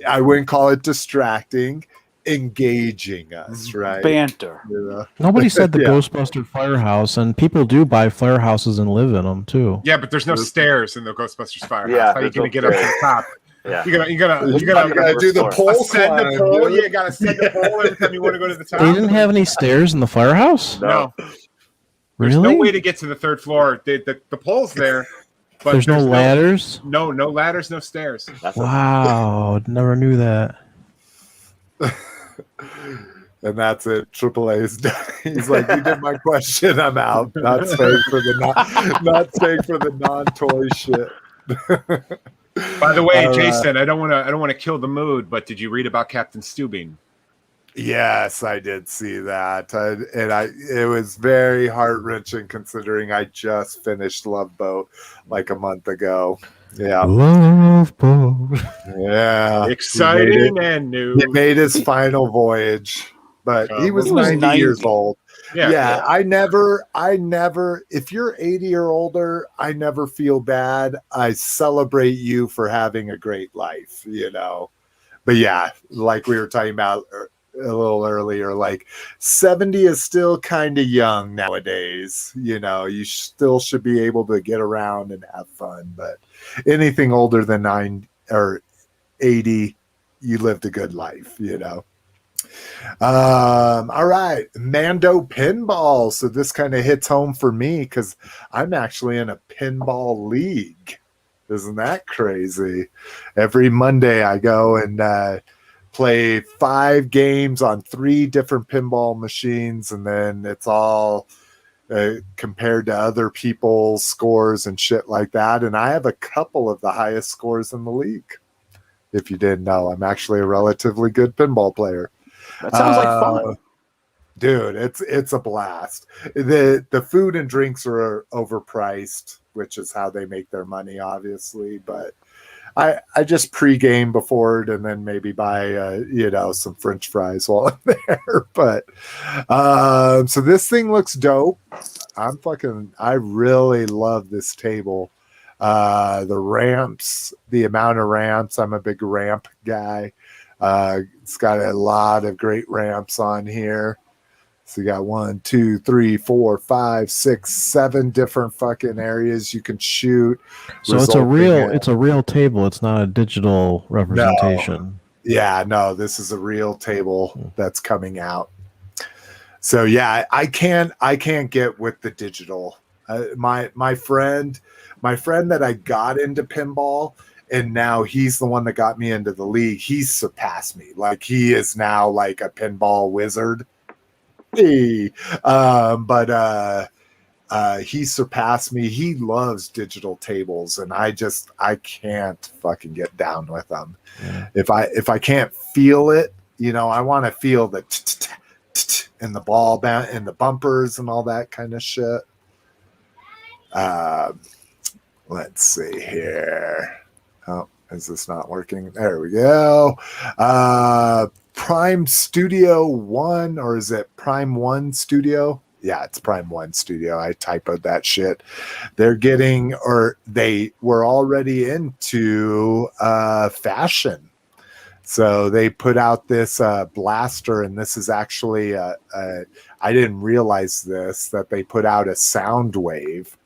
I wouldn't call it distracting, engaging us, right? Banter. You know? nobody said the Yeah. Ghostbuster firehouse, and people do buy firehouses and live in them too. Yeah, but there's no stairs in the Ghostbusters firehouse. Yeah, How are you there's gonna no get up to the stairs. top? Yeah. You gotta You gotta do the pole ascend the climb, pole. dude. You gotta ascend the pole every time you want to go to the top. They didn't have any stairs in the firehouse. No. There's Really? no way to get to the third floor. The pole's there, but There's no ladders. No ladders, no stairs. That's Wow, never knew that. And that's it. AAA is done. He's like, you did my question. I'm out. Not staying for the not staying for the non-toy shit. By the way, All right. Jason, I don't want to kill the mood, but did you read about Captain Steelbean? Yes, I did see that, it was very heart-wrenching considering I just finished Love Boat like a month ago. Yeah, Love boat. yeah. Exciting and new. He made his final voyage, but he was He was 90 years 90. old. Yeah. Yeah, I never, if you're 80 or older, I never feel bad. I celebrate you for having a great life, you know. But yeah, like we were talking about a little earlier, like 70 is still kind of young nowadays. You know, you still should be able to get around and have fun. But anything older than 9 or 80, you lived a good life, you know. All right, Mando pinball. So this kind of hits home for me because I'm actually in a pinball league. Isn't that crazy? Every Monday I go and play 5 games on 3 different pinball machines, and then it's all compared to other people's scores and shit like that. And I have a couple of the highest scores in the league. If you didn't know, I'm actually a relatively good pinball player. That sounds like fun. Dude, it's a blast. The food and drinks are overpriced, which is how they make their money, obviously. But I just pregame before it and then maybe buy some French fries while I'm there. But so this thing looks dope. I really love this table. The ramps, the amount of ramps. I'm a big ramp guy. It's got a lot of great ramps on here. So you got 1, 2, 3, 4, 5, 6, 7 different fucking areas you can shoot. So it's a real table. It's not a digital representation. Yeah, no, this is a real table that's coming out. So yeah, I can't get with the digital. My friend that I got into pinball, and now he's the one that got me into the league. He's surpassed me. Like he is now like a pinball wizard. Hey. He surpassed me. He loves digital tables, and I can't fucking get down with them. Yeah. If I can't feel it, I want to feel the and the ball and the bumpers and all that kind of shit. Let's see here. Oh, is this not working? There we go. Prime Studio 1, or is it Prime 1 Studio? Yeah, it's Prime 1 Studio. I typoed that shit. They were already into fashion. So they put out this blaster, and this is actually I didn't realize this, that they put out a sound wave.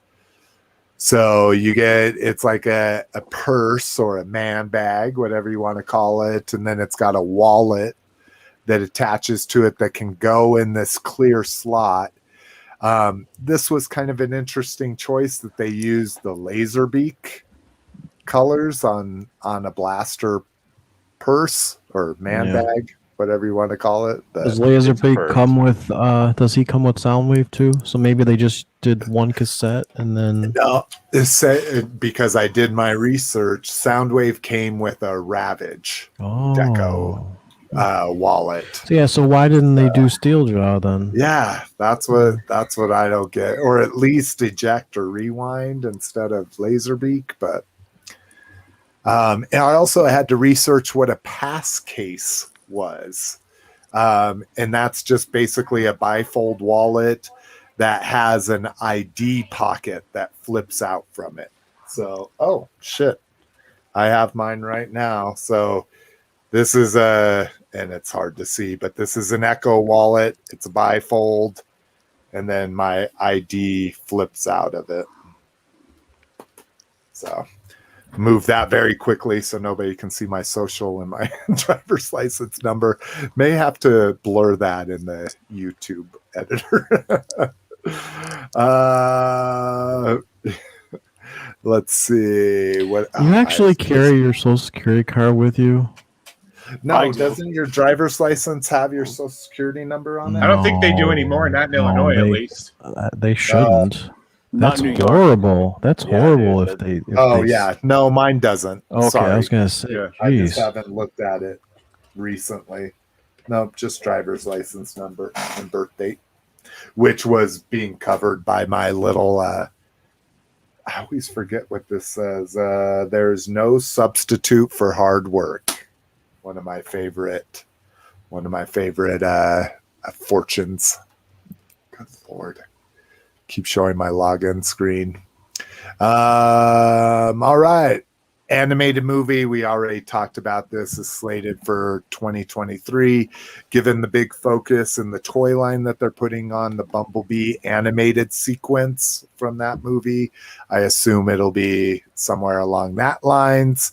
So it's like a purse or a man bag, whatever you want to call it. And then it's got a wallet that attaches to it that can go in this clear slot. This was kind of an interesting choice that they used the Laserbeak colors on a blaster purse or man bag, whatever you want to call it. But Does Laserbeak come with does he come with Soundwave too? So maybe they just did one cassette and then no, because I did my research, Soundwave came with a Ravage deco. wallet. So, yeah. So why didn't they do Steeljaw then? Yeah, that's what I don't get, or at least eject or rewind instead of Laserbeak. But and I also had to research what a pass case was, and that's just basically a bifold wallet that has an ID pocket that flips out from it. So, oh shit, I have mine right now. So this is and it's hard to see, but this is an Echo wallet. It's a bifold, and then my ID flips out of it. So move that very quickly so nobody can see my social and my driver's license number. May have to blur that in the YouTube editor. Let's see what You actually carry your Social Security card with you? No, doesn't your driver's license have your Social Security number on it? I don't think they do anymore. Not in Illinois, at least. They shouldn't. That's New York. horrible. That's horrible. Dude, If they. Oh yeah, no, mine doesn't. Okay, Sorry. I was gonna say. Yeah. I just Geez. haven't looked at it recently. Nope, just driver's license number and birth date, which was being covered by my little. I always forget what this says. There's no substitute for hard work. One of my favorite fortunes. Good Lord. Keep showing my login screen. All right. Animated movie. We already talked about this. Is slated for 2023. Given the big focus and the toy line that they're putting on the Bumblebee animated sequence from that movie, I assume it'll be somewhere along that lines.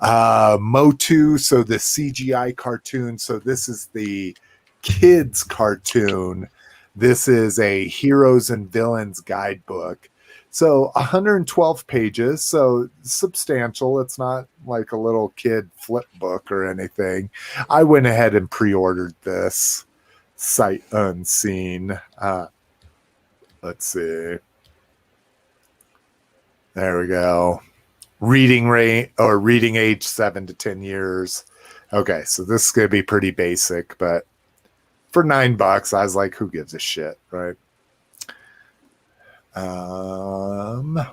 MOTU, so the CGI cartoon. So this is the kids cartoon. This is a heroes and villains guidebook. So 112 pages, so substantial. It's not like a little kid flip book or anything. I went ahead and pre-ordered this sight unseen. Let's see. There we go. Reading rate or reading age 7 to 10 years. Okay, so this is going to be pretty basic, but for $9, I was like, who gives a shit, right? And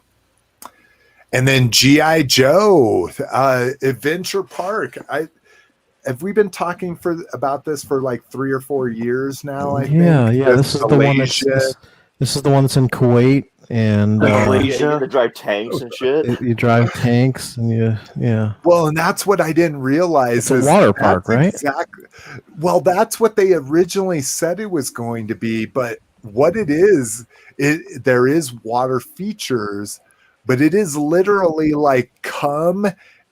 then G.I. Joe, Adventure Park. Have we been talking about this for like 3 or 4 years now? I think. Yeah. This is the one that's this is the one that's in Kuwait, and you get to drive tanks and shit. you drive tanks, and yeah. Well, and that's what I didn't realize. It's a water park, right? Exactly. Well, that's what they originally said it was going to be, but what it is, there is water features, but it is literally like come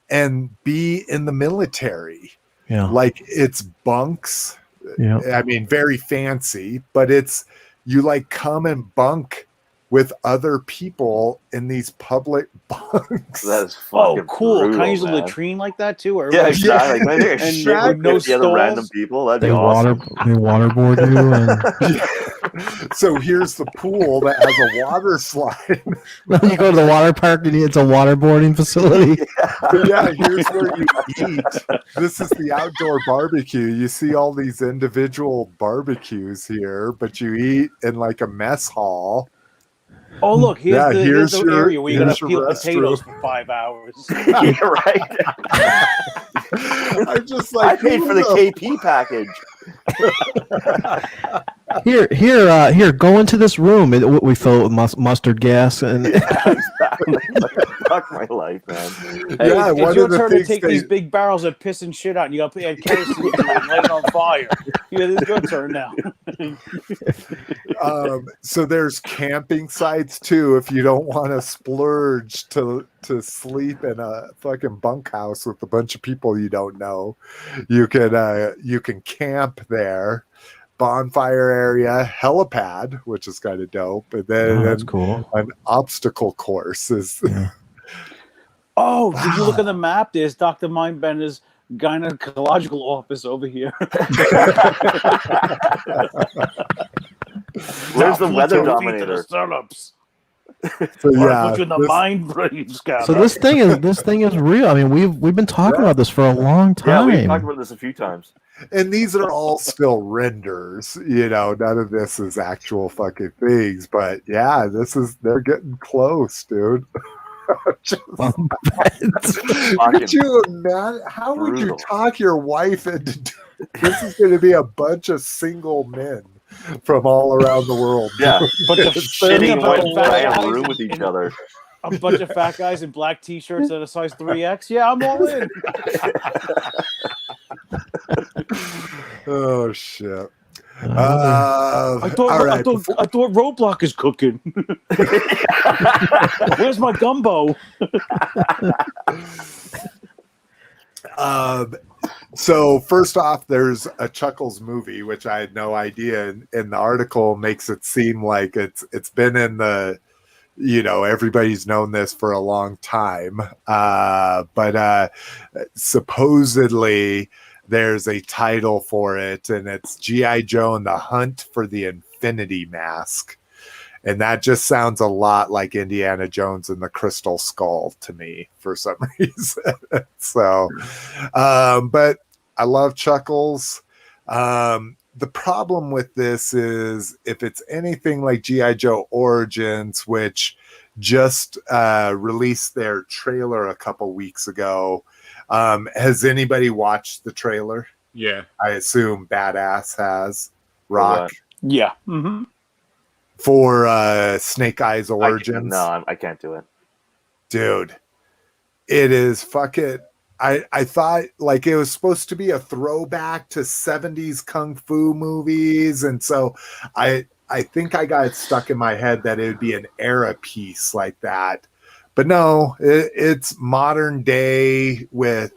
and be in the military. Yeah. Like it's bunks. Yeah. I mean, very fancy, but it's you like come and bunk with other people in these public bunks. That is fucking cool. brutal, Can I use a man. latrine like that too? Or Yeah, exactly. Like, and shit with no the other random stalls? people. That'd be They awesome. waterboard you, and So here's the pool that has a water slide. you go to the water park and it's a waterboarding facility. But yeah, here's where you eat. This is the outdoor barbecue. You see all these individual barbecues here, but you eat in like a mess hall. Oh, look, here's the your- area where you're going here's to your peel potatoes restroom. for 5 hours. Yeah, right. I'm just like, I paid for the KP package. Here, go into this room. We fill it with mustard gas, and Yeah, exactly. Fuck my life, man. Hey, Yeah, it's one your of the turn to things take these big barrels of piss and shit out, and you got to add kerosene to it and light it on fire. Yeah, it's your turn now. So there's camping sites too. If you don't want to splurge to sleep in a fucking bunkhouse with a bunch of people you don't know, you can camp there. Bonfire area, helipad, which is kind of dope, and then that's cool. an obstacle course is. Yeah. Oh, did you look at the map? There's Dr. Mindbender's gynecological office over here. Where's the weather Feet to dominator? the startups. So Or yeah, put you in the mind brain scanner. So this thing is real. I mean, we've been talking about this for a long Yeah, we've time. talked about this a few times. and these are all still renders. You know, none of this is actual fucking things. But yeah, they're getting close, dude. Just, could you imagine? How would you brutal. talk your wife into this? Is going to be a bunch of single men from all around the world. Yeah, But the shitting in about one fat giant guys room with each other. A bunch of fat guys in black t-shirts at a size 3X. Yeah, I'm all in. Oh shit. I thought Roadblock is cooking. Where's my gumbo? So first off, there's a Chuckles movie, which I had no idea, and the article makes it seem like it's been in the, you know, everybody's known this for a long time. But supposedly there's a title for it, and it's G.I. Joe and the Hunt for the Infinity Mask. And that just sounds a lot like Indiana Jones and the Crystal Skull to me for some reason. So, but I love Chuckles. The problem with this is if it's anything like G.I. Joe Origins, which just released their trailer a couple weeks ago. Has anybody watched the trailer? Yeah. I assume Badass has. Rock. Yeah. Mm-hmm. For Snake Eyes Origins. I can't do it. Dude, it is fucking... I thought like it was supposed to be a throwback to 70s kung fu movies, and so I think I got it stuck in my head that it would be an era piece like that. But no, it's modern day with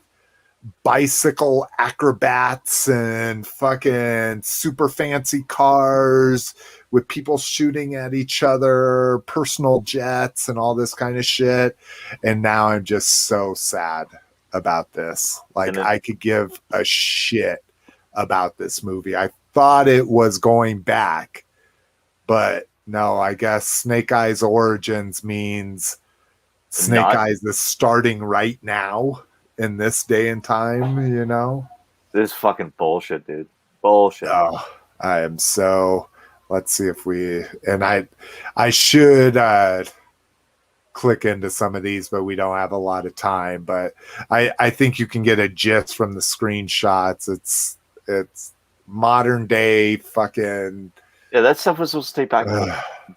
bicycle acrobats and fucking super fancy cars with people shooting at each other, personal jets and all this kind of shit. And now I'm just so sad about this. Like I could give a shit about this movie. I thought it was going back, but no, I guess Snake Eyes Origins means Snake Eyes is starting right now in this day and time, you know? This is fucking bullshit, dude. Bullshit. Oh, I am so... Let's see if we... And I should click into some of these, but we don't have a lot of time. But I think you can get a gist from the screenshots. It's modern day fucking... Yeah, that stuff was supposed to take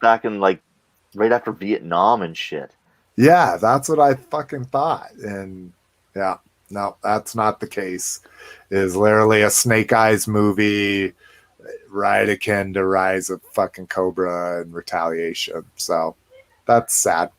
back in like right after Vietnam and shit. Yeah, that's what I fucking thought. And yeah, no, that's not the case. It is literally a Snake Eyes movie, right akin to Rise of fucking Cobra and Retaliation. So that's sad.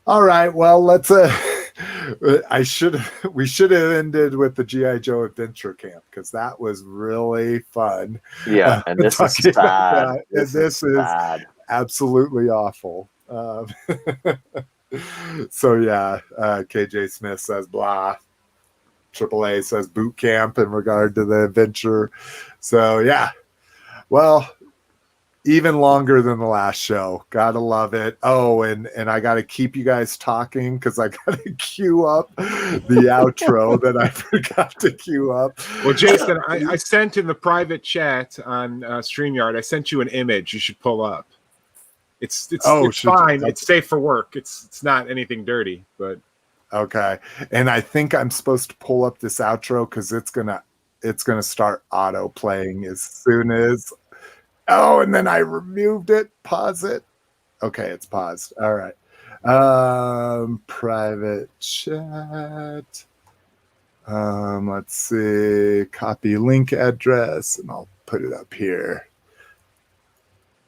All right, well, let's we should have ended with the G.I. Joe Adventure Camp because that was really fun. Yeah, and this is sad. This is sad. Absolutely awful. So yeah, KJ Smith says blah. AAA says boot camp in regard to the adventure. So yeah, well, even longer than the last show. Gotta love it. Oh, and I gotta keep you guys talking because I gotta queue up the outro that I forgot to queue up. Well, Jason, I sent in the private chat on StreamYard. I sent you an image you should pull up. It's fine. It's safe for work. It's not anything dirty, but okay. And I think I'm supposed to pull up this outro because it's gonna start auto playing as soon as. Oh, and then I removed it. Pause it. Okay, it's paused. All right. Private chat. Let's see. Copy link address, and I'll put it up here.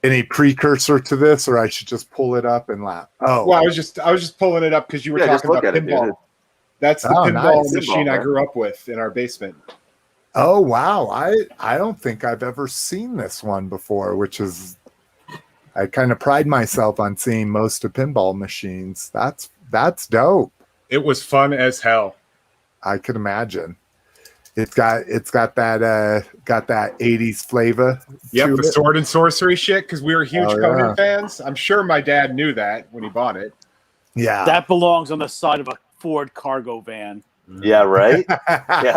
Any precursor to this, or I should just pull it up and laugh? Oh, well, I was just pulling it up because you were talking about pinball. That's the pinball machine I grew up with in our basement. Oh wow! I don't think I've ever seen this one before, which is I kind of pride myself on seeing most of pinball machines. That's dope. It was fun as hell. I could imagine. It's got that 80s flavor. Yep, to the it. sword and sorcery shit, because we were huge Oh, Conan yeah. fans. I'm sure my dad knew that when he bought it. Yeah. That belongs on the side of a Ford cargo van. Yeah, right? Yeah.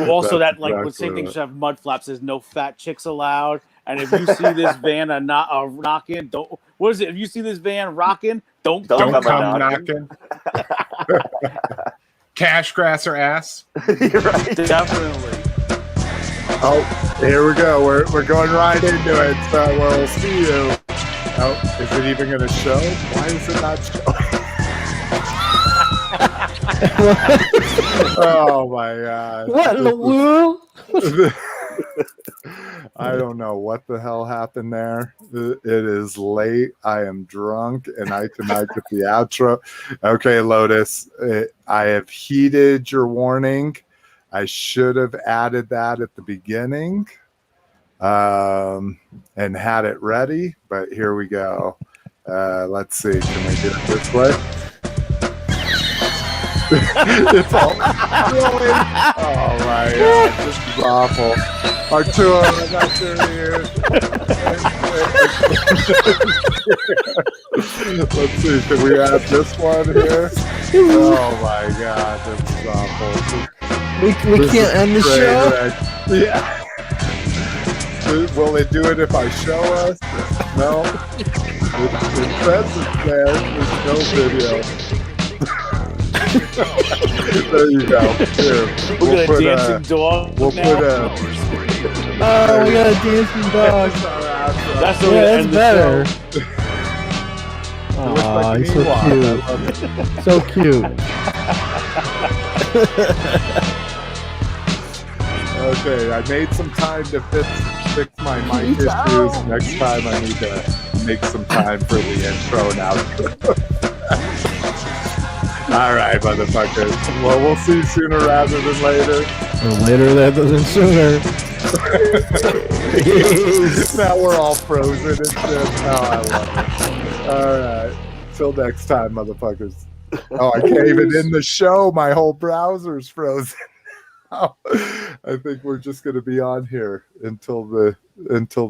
Also, That's that like the exactly same thing right. should have mud flaps. There's no fat chicks allowed. And if you see this van knocking, don't. What is it? If you see this van rocking, don't Don't Don't come come knocking. knocking. Cash, grass, or ass. You're right. Definitely. Oh, here we go. We're going right into it. So we'll see you. Oh, is it even going to show? Why is it not showing? Oh my god! What in the world? I don't know what the hell happened there. It is late. I am drunk, and I cannot get the outro. Okay, Lotus, I have heeded your warning. I should have added that at the beginning, and had it ready. But here we go. Let's see. Can we do it this way? It's all really? Oh my god, this is awful. Arturo, I'm not sure here. Let's see, can we add this one here? Oh my god, this is awful. We This can't is end the train show. wreck. Yeah. Will it do it if I show us? No. It says it's there. There's no video. There you go. Here, We'll get a dancing dog. we'll now. put a. Oh, we got a dancing dog. That's the way to Yeah, end that's the better. show. Oh, he's so cute. So cute. Okay, I made some time to fix my mic issues. Next time I need to make some time for the intro and outro. All right, motherfuckers. Well, we'll see you sooner rather than later. Later rather than sooner. Now we're all frozen and shit. Oh, I love it. All right. Till next time, motherfuckers. Oh, I can't even end the show. My whole browser's frozen. I think we're just going to be on here until